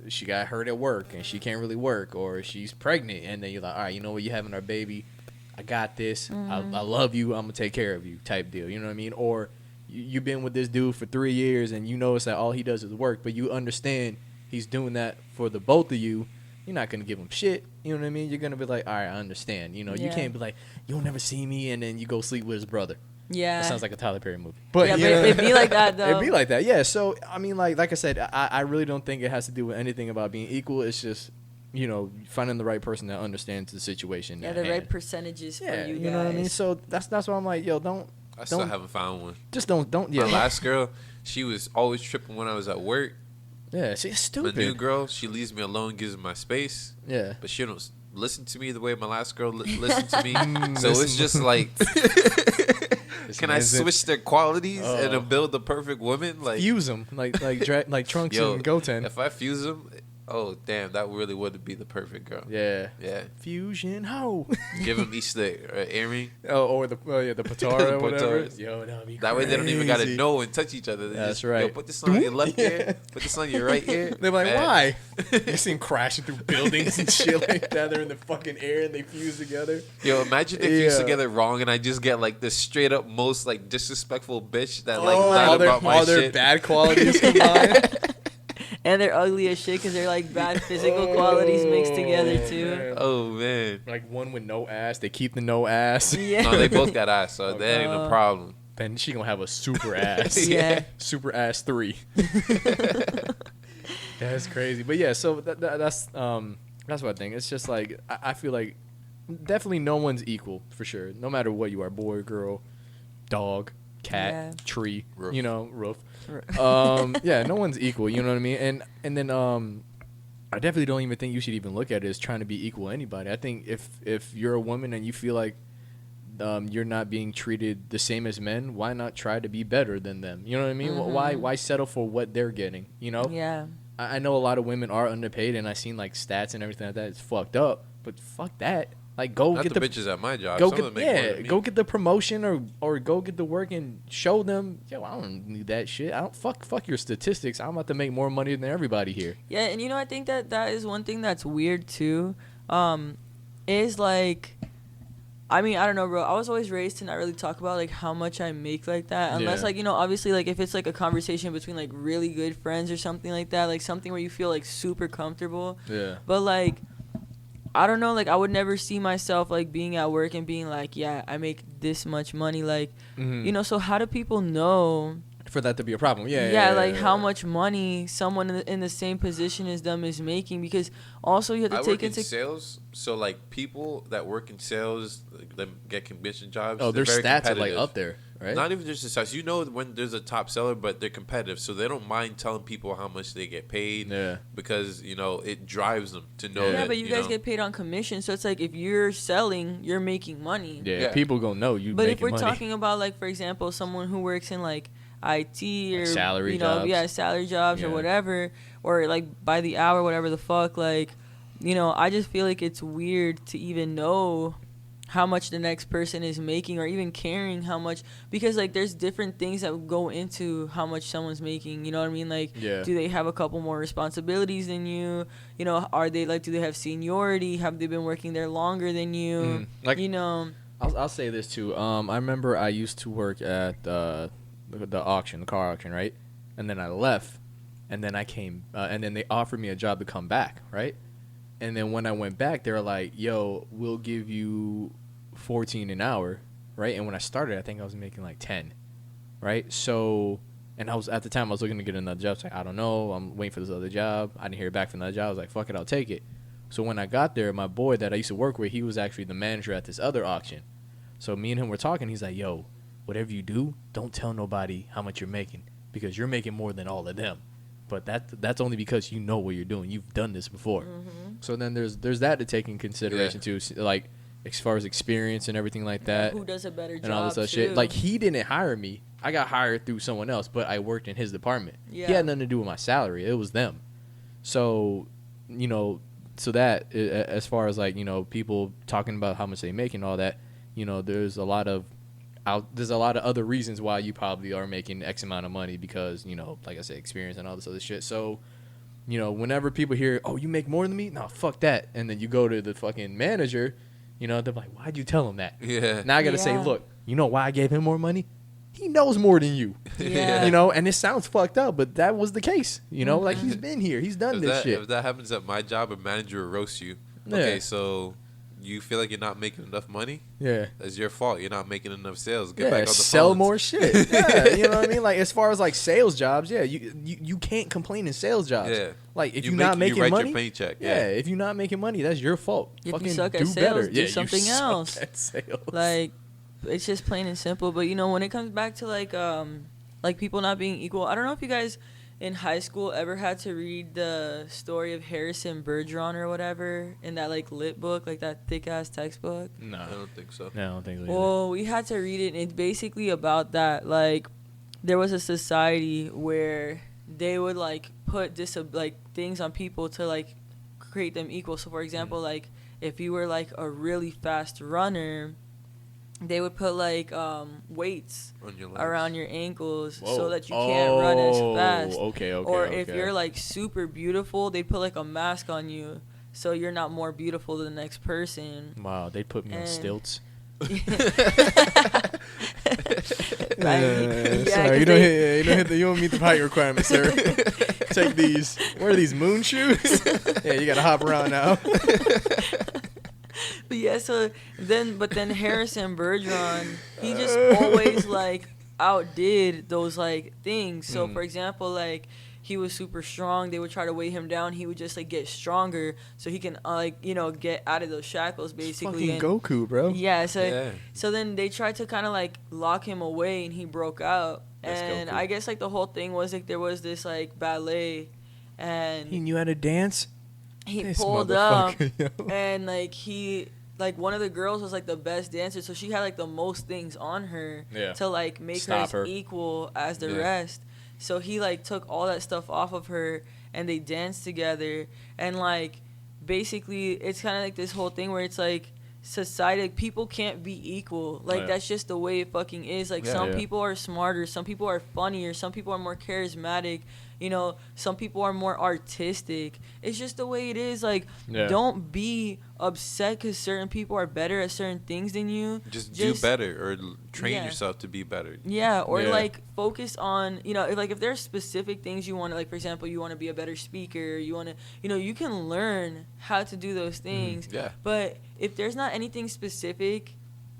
Speaker 2: she got hurt at work and she can't really work, or she's pregnant, and then you're like, all right, you know what, you having our baby, I got this. I love you, I'm gonna take care of you type deal. You know what I mean? Or you've been with this dude for 3 years and you notice that all he does is work, but you understand he's doing that for the both of you. You're not going to give him shit. You know what I mean? You're going to be like, all right, I understand. You know, you can't be like, you'll never see me, and then you go sleep with his brother.
Speaker 1: Yeah.
Speaker 2: That sounds like a Tyler Perry movie. But,
Speaker 1: yeah, but it'd be like that, though.
Speaker 2: It'd be like that, yeah. So, I mean, like I said, I really don't think it has to do with anything about being equal. It's just, you know, finding the right person that understands the situation.
Speaker 1: Yeah, the right percentages for you guys.
Speaker 2: You know what I mean? So, that's why I'm like, yo,
Speaker 3: I still haven't found one.
Speaker 2: Just don't. Yeah.
Speaker 3: My last girl, she was always tripping when I was at work.
Speaker 2: Yeah, she's stupid.
Speaker 3: My new girl, she leaves me alone, gives me my space.
Speaker 2: Yeah.
Speaker 3: But she don't listen to me the way my last girl listened to me. So it's just like, can I switch their qualities and then build the perfect woman? Like
Speaker 2: fuse them, like Trunks and Goten.
Speaker 3: If I fuse them, oh damn, that really would be the perfect girl.
Speaker 2: Yeah.
Speaker 3: Fusion
Speaker 2: ho.
Speaker 3: Give them each the earring.
Speaker 2: Or the patara or whatever. Yo,
Speaker 3: that way they don't even gotta know and touch each other.
Speaker 2: That's right.
Speaker 3: Yo, put this on your left ear. Put this on your right ear.
Speaker 2: They're like, why? You see them crashing through buildings and shit like that. They're in the fucking air and they fuse together.
Speaker 3: Yo, imagine they fuse together wrong and I just get like this straight up most like disrespectful bitch that like lied about my
Speaker 2: all
Speaker 3: shit.
Speaker 2: their bad qualities combined.
Speaker 1: And they're ugly as shit because they're like bad physical qualities mixed together too.
Speaker 2: Man.
Speaker 3: Oh man.
Speaker 2: Like one with no ass. They keep the no ass.
Speaker 1: Yeah.
Speaker 3: No, they both got ass, so that ain't a problem.
Speaker 2: Then she gonna have a super ass.
Speaker 1: Yeah.
Speaker 2: Super ass 3. That's crazy. But yeah, so that's what I think. It's just like I feel like definitely no one's equal for sure. No matter what you are, boy, girl, dog, cat, tree,
Speaker 3: roof.
Speaker 2: You know, roof. Yeah, no one's equal. You know what I mean? And then I definitely don't even think you should even look at it as trying to be equal to anybody. I think if you're a woman and you feel like you're not being treated the same as men, why not try to be better than them? You know what I mean?
Speaker 1: Mm-hmm.
Speaker 2: Why settle for what they're getting? You know?
Speaker 1: Yeah.
Speaker 2: I know a lot of women are underpaid, and I've seen like stats and everything like that. It's fucked up, but fuck that. Like go
Speaker 3: Not
Speaker 2: get
Speaker 3: the bitches at my job.
Speaker 2: go
Speaker 3: Some
Speaker 2: get
Speaker 3: of them make more than me.
Speaker 2: go get the promotion or go get the work and show them. Yo, I don't need that shit. I don't fuck your statistics. I'm about to make more money than everybody here.
Speaker 1: Yeah, and you know I think that is one thing that's weird too. Is like, I mean, I don't know, bro. I was always raised to not really talk about like how much I make like that, unless like, you know, obviously like if it's like a conversation between like really good friends or something like that, like something where you feel like super comfortable.
Speaker 2: Yeah.
Speaker 1: But like, I don't know, like I would never see myself like being at work and being like, yeah, I make this much money, like, you know. So how do people know
Speaker 2: for that to be a problem?
Speaker 1: How much money someone in the same position as them is making? Because also you have to
Speaker 3: I
Speaker 1: take
Speaker 3: work
Speaker 1: into
Speaker 3: in sales, so like people that work in sales, like, them get commission jobs.
Speaker 2: Oh, their
Speaker 3: very
Speaker 2: stats are like
Speaker 3: competitive.
Speaker 2: up there, right?
Speaker 3: Not even just the stats. You know when there's a top seller, but they're competitive, so they don't mind telling people how much they get paid.
Speaker 2: Yeah.
Speaker 3: Because you know it drives them to know.
Speaker 1: yeah,
Speaker 3: that,
Speaker 1: but you guys
Speaker 3: know,
Speaker 1: get paid on commission, so it's like if you're selling, you're making money.
Speaker 2: Yeah, people gonna know you.
Speaker 1: But
Speaker 2: making
Speaker 1: if we're
Speaker 2: money.
Speaker 1: talking about like, for example, someone who works in like IT or
Speaker 2: like salary
Speaker 1: you know,
Speaker 2: jobs.
Speaker 1: salary jobs or whatever, or like by the hour, whatever the fuck, like, you know, I just feel like it's weird to even know how much the next person is making or even caring how much, because like there's different things that go into how much someone's making, you know what I mean? Like, do they have a couple more responsibilities than you? You know, are they like, do they have seniority? Have they been working there longer than you?
Speaker 2: Like,
Speaker 1: you know,
Speaker 2: I'll say this too. I remember I used to work at the auction, the car auction, right? And then I left, and then I came, and then they offered me a job to come back, right? And then when I went back, they were like, "Yo, we'll give you $14 an hour," right? And when I started, I think I was making like 10, right? So, and I was at the time I was looking to get another job. So like, I don't know, I'm waiting for this other job. I didn't hear back from that job. I was like, "Fuck it, I'll take it." So when I got there, my boy that I used to work with, he was actually the manager at this other auction. So me and him were talking. He's like, "Yo, whatever you do, don't tell nobody how much you're making because you're making more than all of them. But that's only because you know what you're doing. You've done this before." So then there's that to take in consideration too, like as far as experience and everything like that.
Speaker 1: Who does a better job
Speaker 2: and all this other shit. Like he didn't hire me. I got hired through someone else, but I worked in his department.
Speaker 1: Yeah.
Speaker 2: He had nothing to do with my salary. It was them. So, you know, so that as far as like, you know, people talking about how much they make and all that, you know, there's a lot of other reasons why you probably are making X amount of money because, you know, like I said, experience and all this other shit. So, you know, whenever people hear, "Oh, you make more than me?" No, fuck that. And then you go to the fucking manager, you know, they're like, "Why'd you tell him that?"
Speaker 3: Yeah.
Speaker 2: Now I got to say, look, you know why I gave him more money? he knows more than you.
Speaker 1: Yeah.
Speaker 2: You know, and it sounds fucked up, but that was the case. You know, like he's been here, he's done this shit.
Speaker 3: If that happens at my job, a manager will roast you.
Speaker 2: Yeah.
Speaker 3: Okay, so you feel like you're not making enough money?
Speaker 2: Yeah.
Speaker 3: That's your fault. You're not making enough sales. Get back on the
Speaker 2: sell
Speaker 3: phones.
Speaker 2: more shit. Yeah, you know what I mean? Like as far as like sales jobs, yeah, you can't complain in sales jobs.
Speaker 3: Yeah.
Speaker 2: Like if
Speaker 3: You
Speaker 2: you're
Speaker 3: make-
Speaker 2: not making
Speaker 3: you write
Speaker 2: money,
Speaker 3: your paycheck.
Speaker 2: yeah, if you're not making money, that's your fault.
Speaker 1: If you
Speaker 2: Fucking
Speaker 1: suck at
Speaker 2: do
Speaker 1: sales,
Speaker 2: better.
Speaker 1: do
Speaker 2: Yeah, you
Speaker 1: something
Speaker 2: suck
Speaker 1: else.
Speaker 2: at sales.
Speaker 1: Like, it's just plain and simple. But you know, when it comes back to like people not being equal, I don't know if you guys in high school ever had to read the story of Harrison Bergeron or whatever in that like lit book, like that thick ass textbook.
Speaker 2: No,
Speaker 3: I don't think so.
Speaker 2: no, I don't think so.
Speaker 1: Well, we had to read it, and it's basically about that. Like, there was a society where they would like put like things on people to like create them equal. So, for example, like if you were like a really fast runner, they would put like weights
Speaker 3: On your legs.
Speaker 1: around your ankles
Speaker 2: Whoa.
Speaker 1: so that you can't run as fast.
Speaker 2: Okay,
Speaker 1: Or if you're like super beautiful, they put like a mask on you so you're not more beautiful than the next person.
Speaker 2: wow, they put me on
Speaker 1: And-
Speaker 2: stilts.
Speaker 1: Like,
Speaker 2: Sorry, you don't meet the height requirements, sir. Take these. What are these, moon shoes? Yeah, you gotta hop around now.
Speaker 1: But yeah, so then Harrison Bergeron, he just always like outdid those like things. So for example, like he was super strong, they would try to weigh him down. He would just like get stronger so he can get out of those shackles basically.
Speaker 2: Fucking Goku, bro.
Speaker 1: Yeah, so
Speaker 3: Yeah.
Speaker 1: so then they tried to kind of like lock him away, and he broke out.
Speaker 2: That's
Speaker 1: And
Speaker 2: Goku.
Speaker 1: I guess like the whole thing was like there was this like ballet,
Speaker 2: He
Speaker 1: and
Speaker 2: knew how to dance.
Speaker 1: he
Speaker 2: This
Speaker 1: pulled up,
Speaker 2: motherfucker, yo.
Speaker 1: and like one of the girls was like the best dancer, so she had like the most things on her
Speaker 2: Yeah.
Speaker 1: to like make
Speaker 2: Stop
Speaker 1: her
Speaker 2: her.
Speaker 1: as equal as the
Speaker 3: Yeah.
Speaker 1: rest. So he like took all that stuff off of her, and they danced together. And like basically it's kind of like this whole thing where it's like society, like, people can't be equal. Like
Speaker 2: Yeah.
Speaker 1: that's just the way it fucking is. Like
Speaker 3: Yeah.
Speaker 1: some
Speaker 2: Yeah.
Speaker 1: people are smarter, some people are funnier, some people are more charismatic, you know, some people are more artistic. It's just the way it is. Like
Speaker 2: Yeah.
Speaker 1: don't be upset because certain people are better at certain things than you.
Speaker 3: Just do better or train
Speaker 1: Yeah.
Speaker 3: yourself to be better.
Speaker 1: Yeah, or
Speaker 2: Yeah.
Speaker 1: like focus on, you know, if there's specific things you want to, like for example, you want to be a better speaker, you want to, you know, you can learn how to do those things.
Speaker 3: Yeah.
Speaker 1: But if there's not anything specific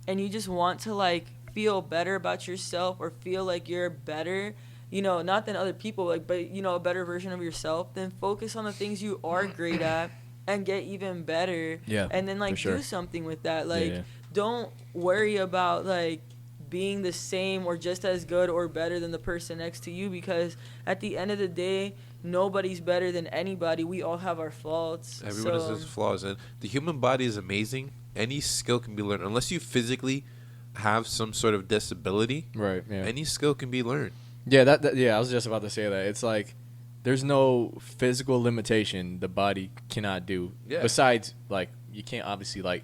Speaker 1: and you just want to like feel better about yourself or feel like you're better, you know, not than other people, like, but you know, a better version of yourself, then focus on the things you are great at and get even better.
Speaker 2: Yeah,
Speaker 1: And then like
Speaker 2: for sure.
Speaker 1: do something with that. Like
Speaker 2: Yeah.
Speaker 1: don't worry about like being the same or just as good or better than the person next to you, because at the end of the day, nobody's better than anybody. We all have our faults.
Speaker 3: Everyone
Speaker 1: so,
Speaker 3: has flaws, and the human body is amazing. Any skill can be learned, unless you physically have some sort of disability.
Speaker 2: Right. Yeah.
Speaker 3: Any skill can be learned.
Speaker 2: Yeah, yeah, I was just about to say that. It's like there's no physical limitation the body cannot do.
Speaker 3: Yeah.
Speaker 2: Besides, like, you can't obviously, like,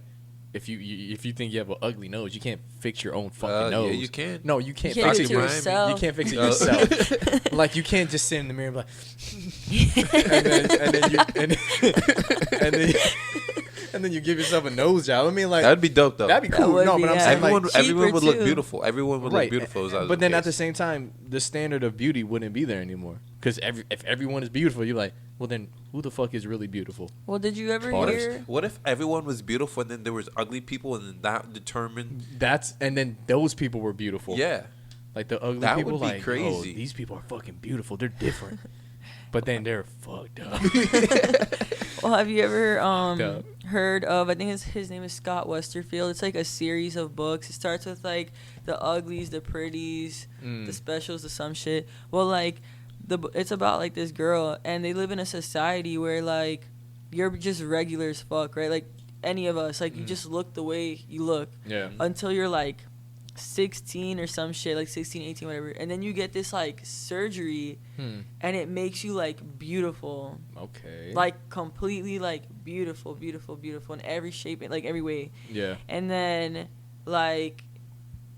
Speaker 2: if you think you have an ugly nose, you can't fix your own fucking nose.
Speaker 3: Yeah, you can.
Speaker 2: No, you can't
Speaker 1: You can't
Speaker 2: fix
Speaker 1: fix
Speaker 2: it
Speaker 1: it yourself.
Speaker 2: You can't fix it
Speaker 3: Oh.
Speaker 2: yourself. Like, you can't just sit in the mirror and be like, and then you give yourself a nose job. I mean, like,
Speaker 3: That'd be dope, though.
Speaker 2: that'd be
Speaker 1: That
Speaker 2: cool.
Speaker 1: would
Speaker 2: No,
Speaker 1: be,
Speaker 2: but I'm
Speaker 1: yeah.
Speaker 2: saying, like,
Speaker 3: Everyone would look
Speaker 1: too.
Speaker 3: beautiful. Everyone would look beautiful. As that was
Speaker 2: but then
Speaker 3: the
Speaker 2: at the
Speaker 3: case.
Speaker 2: same time, the standard of beauty wouldn't be there anymore. Because if everyone is beautiful, you're like, well, then who the fuck is really beautiful?
Speaker 1: Well, did you ever
Speaker 2: Pause.
Speaker 1: hear?
Speaker 3: What if everyone was beautiful and then there was ugly people and then that determined?
Speaker 2: And then those people were beautiful.
Speaker 3: Yeah.
Speaker 2: Like the ugly
Speaker 3: That
Speaker 2: people,
Speaker 3: would be
Speaker 2: like,
Speaker 3: crazy.
Speaker 2: oh, these people are fucking beautiful. They're different. But then they're fucked up.
Speaker 1: Well, have you ever
Speaker 2: up.
Speaker 1: heard of? I think his name is Scott Westerfield. It's like a series of books. It starts with like the uglies, the pretties, the specials, the some shit. Well, like it's about like this girl, and they live in a society where like you're just regular as fuck, right? Like any of us, like you just look the way you look
Speaker 2: Yeah.
Speaker 1: until you're like 16 or some shit, like 16, 18, whatever, and then you get this like surgery, and it makes you like beautiful.
Speaker 2: Okay.
Speaker 1: Like completely like beautiful in every shape and like every way.
Speaker 2: Yeah.
Speaker 1: And then like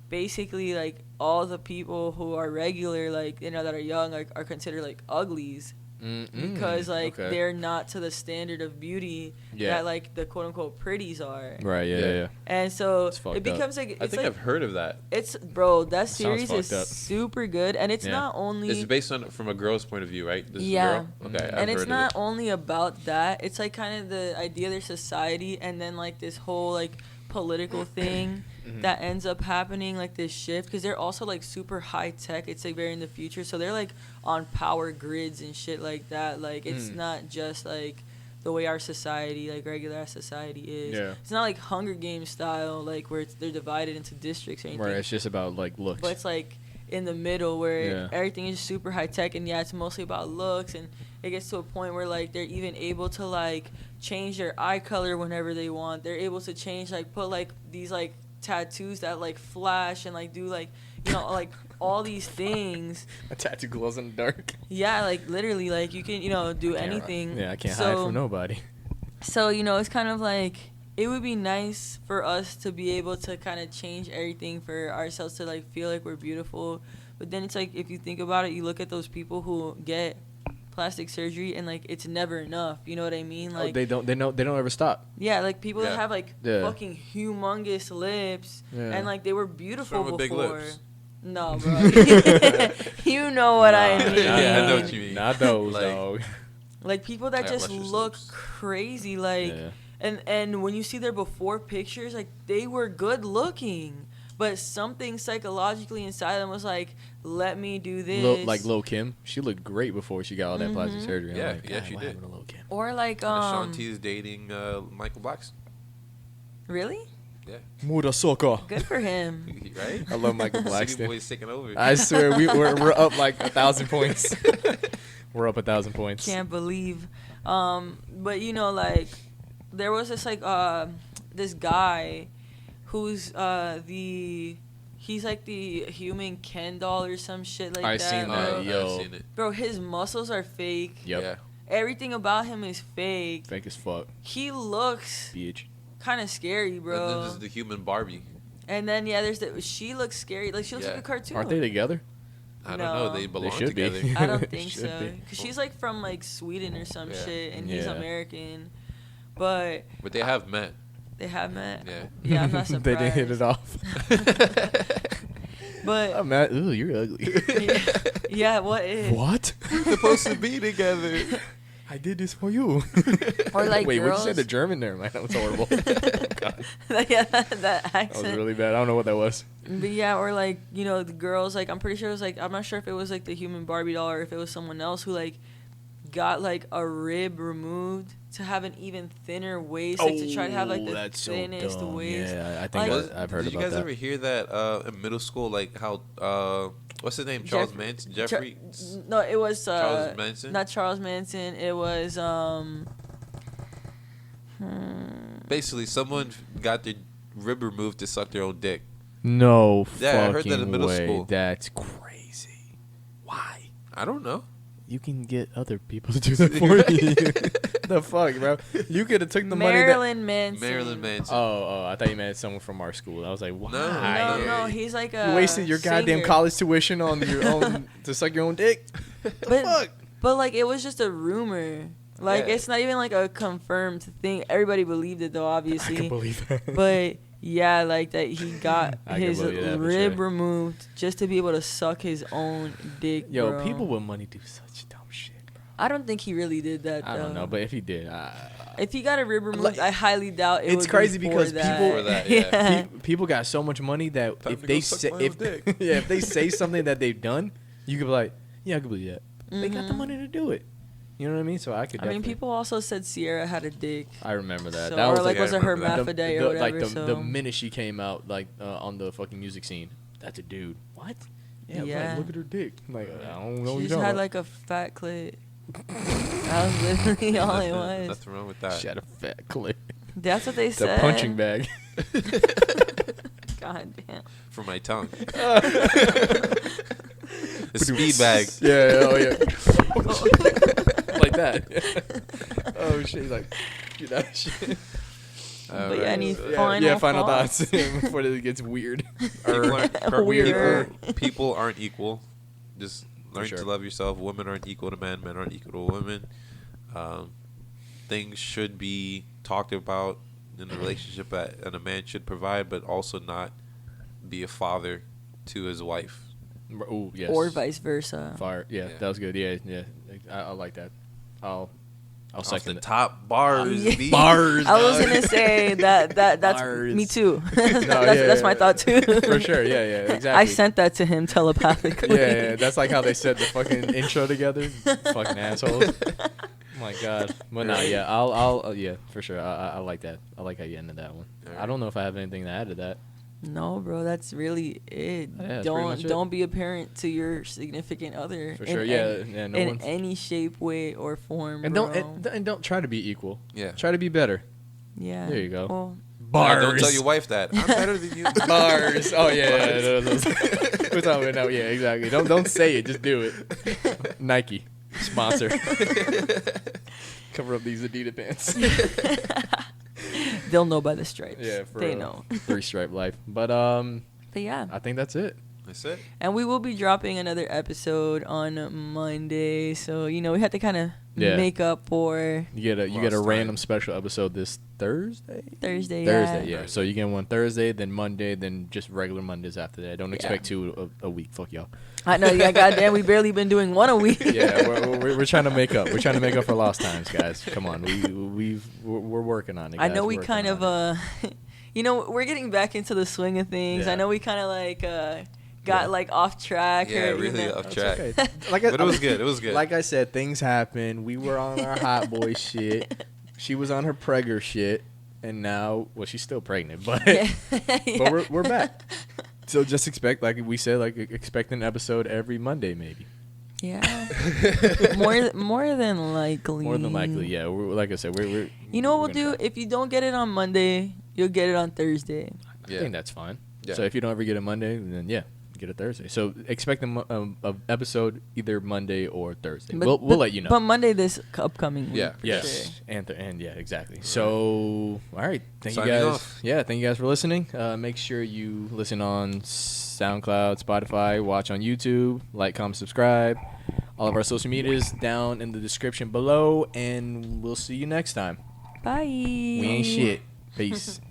Speaker 1: basically like all the people who are regular, like, you know, that are young are considered like uglies, because like they're not to the standard of beauty that like the quote unquote pretties are.
Speaker 2: Right. Yeah.
Speaker 1: And so
Speaker 2: It's
Speaker 1: it becomes like
Speaker 3: I think I've heard of that.
Speaker 1: It's that series is
Speaker 2: up.
Speaker 1: super good, and it's not only
Speaker 3: it's based on from a girl's point of view, right? This is a girl? Okay,
Speaker 1: and it's not only about that. It's like kind of the idea of their society, and then like this whole like political thing that ends up happening, like this shift, because they're also like super high tech. It's like very in the future, so they're like on power grids and shit like that. Like it's not just like the way our society, like regular ass society is.
Speaker 2: Yeah.
Speaker 1: It's not like Hunger Games style, like where they're divided into districts or anything.
Speaker 2: Right. It's just about like looks.
Speaker 1: But it's like in the middle where everything is super high tech, and it's mostly about looks, and it gets to a point where like they're even able to like change their eye color whenever they want. They're able to change, like put like these like tattoos that like flash and like do like, you know, like all these things.
Speaker 2: A tattoo glows in the dark.
Speaker 1: Yeah, like literally, like you can, you know, do anything.
Speaker 2: Yeah, I can't hide from nobody.
Speaker 1: So, you know, it's kind of like it would be nice for us to be able to kind of change everything for ourselves to like feel like we're beautiful. But then it's like, if you think about it, you look at those people who get plastic surgery and like it's never enough. You know what I mean? Like
Speaker 2: they don't ever stop.
Speaker 1: Yeah, like people that have like fucking humongous lips and like they were beautiful before.
Speaker 3: Big lips.
Speaker 1: No, bro. You know what I mean.
Speaker 3: Yeah, I know what you mean.
Speaker 2: Not those,
Speaker 3: like,
Speaker 2: dog.
Speaker 1: Like people that just look crazy, like, and when you see their before pictures, like they were good looking, but something psychologically inside them was like, let me do this.
Speaker 2: Like Lil' Kim, she looked great before she got all that plastic surgery.
Speaker 3: Yeah,
Speaker 2: like,
Speaker 3: yeah, she did.
Speaker 2: Lil' Kim?
Speaker 1: Or like
Speaker 3: Sean T is dating Michael Blackson.
Speaker 1: Really?
Speaker 3: Yeah.
Speaker 2: Murasoko.
Speaker 1: Good for him.
Speaker 3: Right?
Speaker 2: I love Michael
Speaker 3: City
Speaker 2: Blackson.
Speaker 3: Boy's taking over.
Speaker 2: I swear we're up like 1,000 points. We're up 1,000 points.
Speaker 1: Can't believe. But you know, like there was this like this guy who's he's like the human Ken doll or some shit like that.
Speaker 2: I seen that, yo.
Speaker 3: I've seen it.
Speaker 1: Bro, his muscles are fake.
Speaker 2: Yep.
Speaker 3: Yeah.
Speaker 1: Everything about him is fake.
Speaker 2: Fake as fuck.
Speaker 1: He looks
Speaker 2: Bitch.
Speaker 1: kind of scary, bro.
Speaker 3: And then there's the human Barbie.
Speaker 1: And then there's she looks scary. Like she looks like a cartoon.
Speaker 2: Aren't they together?
Speaker 3: I don't know. They belong
Speaker 2: should
Speaker 3: together.
Speaker 2: be.
Speaker 1: I don't think
Speaker 2: Should
Speaker 1: so.
Speaker 2: be.
Speaker 1: Cause she's like from like Sweden or some shit, and he's
Speaker 2: Yeah.
Speaker 1: American. But
Speaker 3: they have met.
Speaker 1: they have met.
Speaker 3: Yeah.
Speaker 1: Yeah, I'm not surprised.
Speaker 2: They didn't hit it off.
Speaker 1: But
Speaker 2: I'm mad. Ooh, you're ugly.
Speaker 1: yeah, what is?
Speaker 2: What?
Speaker 3: We're supposed to be together.
Speaker 2: I did this for you.
Speaker 1: Or like
Speaker 2: wait, what
Speaker 1: girls.
Speaker 2: you say the German there, man? That was horrible. God.
Speaker 1: Yeah, that accent.
Speaker 2: That was really bad. I don't know what that was.
Speaker 1: But yeah, or like, you know, the girls, like, I'm pretty sure it was like, I'm not sure if it was like the human Barbie doll or if it was someone else who like got like a rib removed to have an even thinner waist, like to try to have like the thinnest waist.
Speaker 2: Yeah, I think
Speaker 1: Like,
Speaker 2: I've heard about that.
Speaker 3: Did you guys ever hear that in middle school? Like how what's his name? Charles Manson. Jeffrey.
Speaker 1: No, it was
Speaker 3: Charles Manson.
Speaker 1: not Charles Manson. It was
Speaker 3: Basically, someone got their rib removed to suck their own dick.
Speaker 2: No
Speaker 3: Yeah, I heard that in middle
Speaker 2: way.
Speaker 3: school.
Speaker 2: That's crazy. Why?
Speaker 3: I don't know.
Speaker 2: You can get other people to do that for you. The fuck, bro? You could have took the
Speaker 1: Marilyn Manson.
Speaker 3: Marilyn Manson.
Speaker 2: Oh, I thought you meant someone from our school. I was like, why?
Speaker 1: No, he's like a
Speaker 2: You wasted your goddamn
Speaker 1: singer.
Speaker 2: college tuition on your own to suck your own dick. The fuck?
Speaker 1: But like it was just a rumor. Like
Speaker 3: Yeah.
Speaker 1: it's not even like a confirmed thing. Everybody believed it though,
Speaker 2: I
Speaker 1: obviously.
Speaker 2: can believe that.
Speaker 1: But yeah, like that he got
Speaker 2: I can
Speaker 1: his
Speaker 2: believe that for
Speaker 1: rib
Speaker 2: sure.
Speaker 1: removed just to be able to suck his own dick.
Speaker 2: Yo,
Speaker 1: bro.
Speaker 2: people with money do such dumb shit, bro.
Speaker 1: I don't think he really did that. Though.
Speaker 2: I don't know, but if he did,
Speaker 1: if he got a rib removed,
Speaker 2: Like,
Speaker 1: I highly doubt it.
Speaker 2: it's
Speaker 1: would
Speaker 2: crazy
Speaker 1: be
Speaker 2: because
Speaker 1: for
Speaker 2: people-
Speaker 3: For that, yeah.
Speaker 2: people got so much money that
Speaker 3: Time
Speaker 2: if
Speaker 3: to
Speaker 2: they
Speaker 3: go suck
Speaker 2: say
Speaker 3: my own dick.
Speaker 2: if they say something that they've done, you could be like, yeah, I could believe that. They got the
Speaker 1: Mhm.
Speaker 2: money to do it. You know what I mean? So I could.
Speaker 1: I mean,
Speaker 2: definitely-
Speaker 1: people also said Sierra had a dick.
Speaker 2: I remember that.
Speaker 1: So,
Speaker 2: That
Speaker 1: or
Speaker 2: was
Speaker 1: like
Speaker 3: like-
Speaker 1: was a
Speaker 3: I remember that.
Speaker 1: hermaphrodite or whatever.
Speaker 2: like
Speaker 1: so
Speaker 2: the minute she came out, like on the fucking music scene, that's a dude. What? Yeah.
Speaker 1: Yeah.
Speaker 2: Like, look at her dick. I'm like, I don't know. What
Speaker 1: she
Speaker 2: you
Speaker 1: just had like a fat clit. That was literally all it was.
Speaker 3: Nothing wrong with that.
Speaker 2: She had a fat clit.
Speaker 1: That's what they
Speaker 2: It's
Speaker 1: said.
Speaker 2: a punching bag.
Speaker 1: God damn.
Speaker 3: For my tongue. The speed bag.
Speaker 2: Yeah. Oh yeah. Like that. Oh shit. Like, do that shit.
Speaker 1: But yeah, any
Speaker 2: Yeah,
Speaker 1: final
Speaker 2: final
Speaker 1: thoughts?
Speaker 2: thoughts before it gets weird.
Speaker 3: People aren't,
Speaker 1: Weird.
Speaker 3: people aren't equal. Just Learn to love yourself. Women aren't equal to men. Men aren't equal to women. Things should be talked about in the relationship and a man should provide, but also not be a father to his wife.
Speaker 2: Ooh, yes.
Speaker 1: Or vice versa.
Speaker 2: Fire. Yeah, that was good. Yeah. I like that. I'll second
Speaker 3: the
Speaker 2: it.
Speaker 3: top bars. B.
Speaker 2: Bars.
Speaker 1: I was gonna say that's
Speaker 2: Bars.
Speaker 1: me too.
Speaker 2: No,
Speaker 1: that's my thought too.
Speaker 2: For sure. Yeah. Exactly.
Speaker 1: I sent that to him telepathically.
Speaker 2: Yeah. That's like how they said the fucking intro together. Fucking assholes. Oh my god. But no, yeah. I'll yeah, for sure. I like that. I like how you ended that one.
Speaker 3: Right.
Speaker 2: I don't know if I have anything to add to that.
Speaker 1: No, bro, that's really it.
Speaker 2: Yeah, that's pretty much it.
Speaker 1: Don't be a parent to your significant other.
Speaker 2: For sure. No
Speaker 1: in
Speaker 2: one's...
Speaker 1: any shape, way, or form.
Speaker 2: And
Speaker 1: bro.
Speaker 2: don't don't try to be equal.
Speaker 3: Yeah.
Speaker 2: Try to be better.
Speaker 1: Yeah.
Speaker 2: There you go.
Speaker 1: Well,
Speaker 2: Bars.
Speaker 3: Don't tell your wife that. I'm better than you.
Speaker 2: Bars. Oh yeah. We're talking about now. Yeah, exactly. Don't say it. Just do it. Nike sponsor. Cover up these Adidas pants.
Speaker 1: they'll know by the stripes.
Speaker 2: Yeah, for
Speaker 1: they know.
Speaker 2: 3-stripe life. But
Speaker 1: yeah.
Speaker 2: I think that's it.
Speaker 3: That's it.
Speaker 1: And we will be dropping another episode on Monday, so we have to kind of make up for
Speaker 2: you get a random special episode this Thursday.
Speaker 1: Thursday,
Speaker 2: yeah. So you get one Thursday, then Monday, then just regular Mondays after that. Don't expect two a week. Fuck y'all.
Speaker 1: I know. Yeah, goddamn, we barely been doing one a week.
Speaker 2: Yeah, we're trying to make up. We're trying to make up for lost times, guys. Come on, we're working on it. Guys.
Speaker 1: I know we kind of we're getting back into the swing of things.
Speaker 2: Yeah.
Speaker 1: I know we kind of got off track.
Speaker 3: Yeah,
Speaker 1: or,
Speaker 3: really off track.
Speaker 2: Okay.
Speaker 3: But it was good. It was good.
Speaker 2: Like I said, things happen. We were on our hot boy shit. She was on her pregger shit, and now, well, she's still pregnant, but but we're back. So just expect, like we said, expect an episode every Monday, maybe.
Speaker 1: Yeah. more than likely.
Speaker 2: More than likely, yeah. Like I said, we're.
Speaker 1: You know what we'll do? If you don't get it on Monday, you'll get it on Thursday.
Speaker 2: I think that's fine.
Speaker 3: Yeah.
Speaker 2: So if you don't ever get it Monday, then get it Thursday. So expect an episode either Monday or Thursday. We'll let you know.
Speaker 1: But Monday this upcoming week.
Speaker 2: Yes.
Speaker 1: Sure.
Speaker 2: And yeah, exactly. So all right, thank
Speaker 3: Signing
Speaker 2: you guys.
Speaker 3: off.
Speaker 2: Yeah, thank you guys for listening. Make sure you listen on SoundCloud, Spotify, watch on YouTube, like, comment, subscribe. All of our social medias down in the description below, and we'll see you next time.
Speaker 1: Bye.
Speaker 2: We ain't shit. Peace.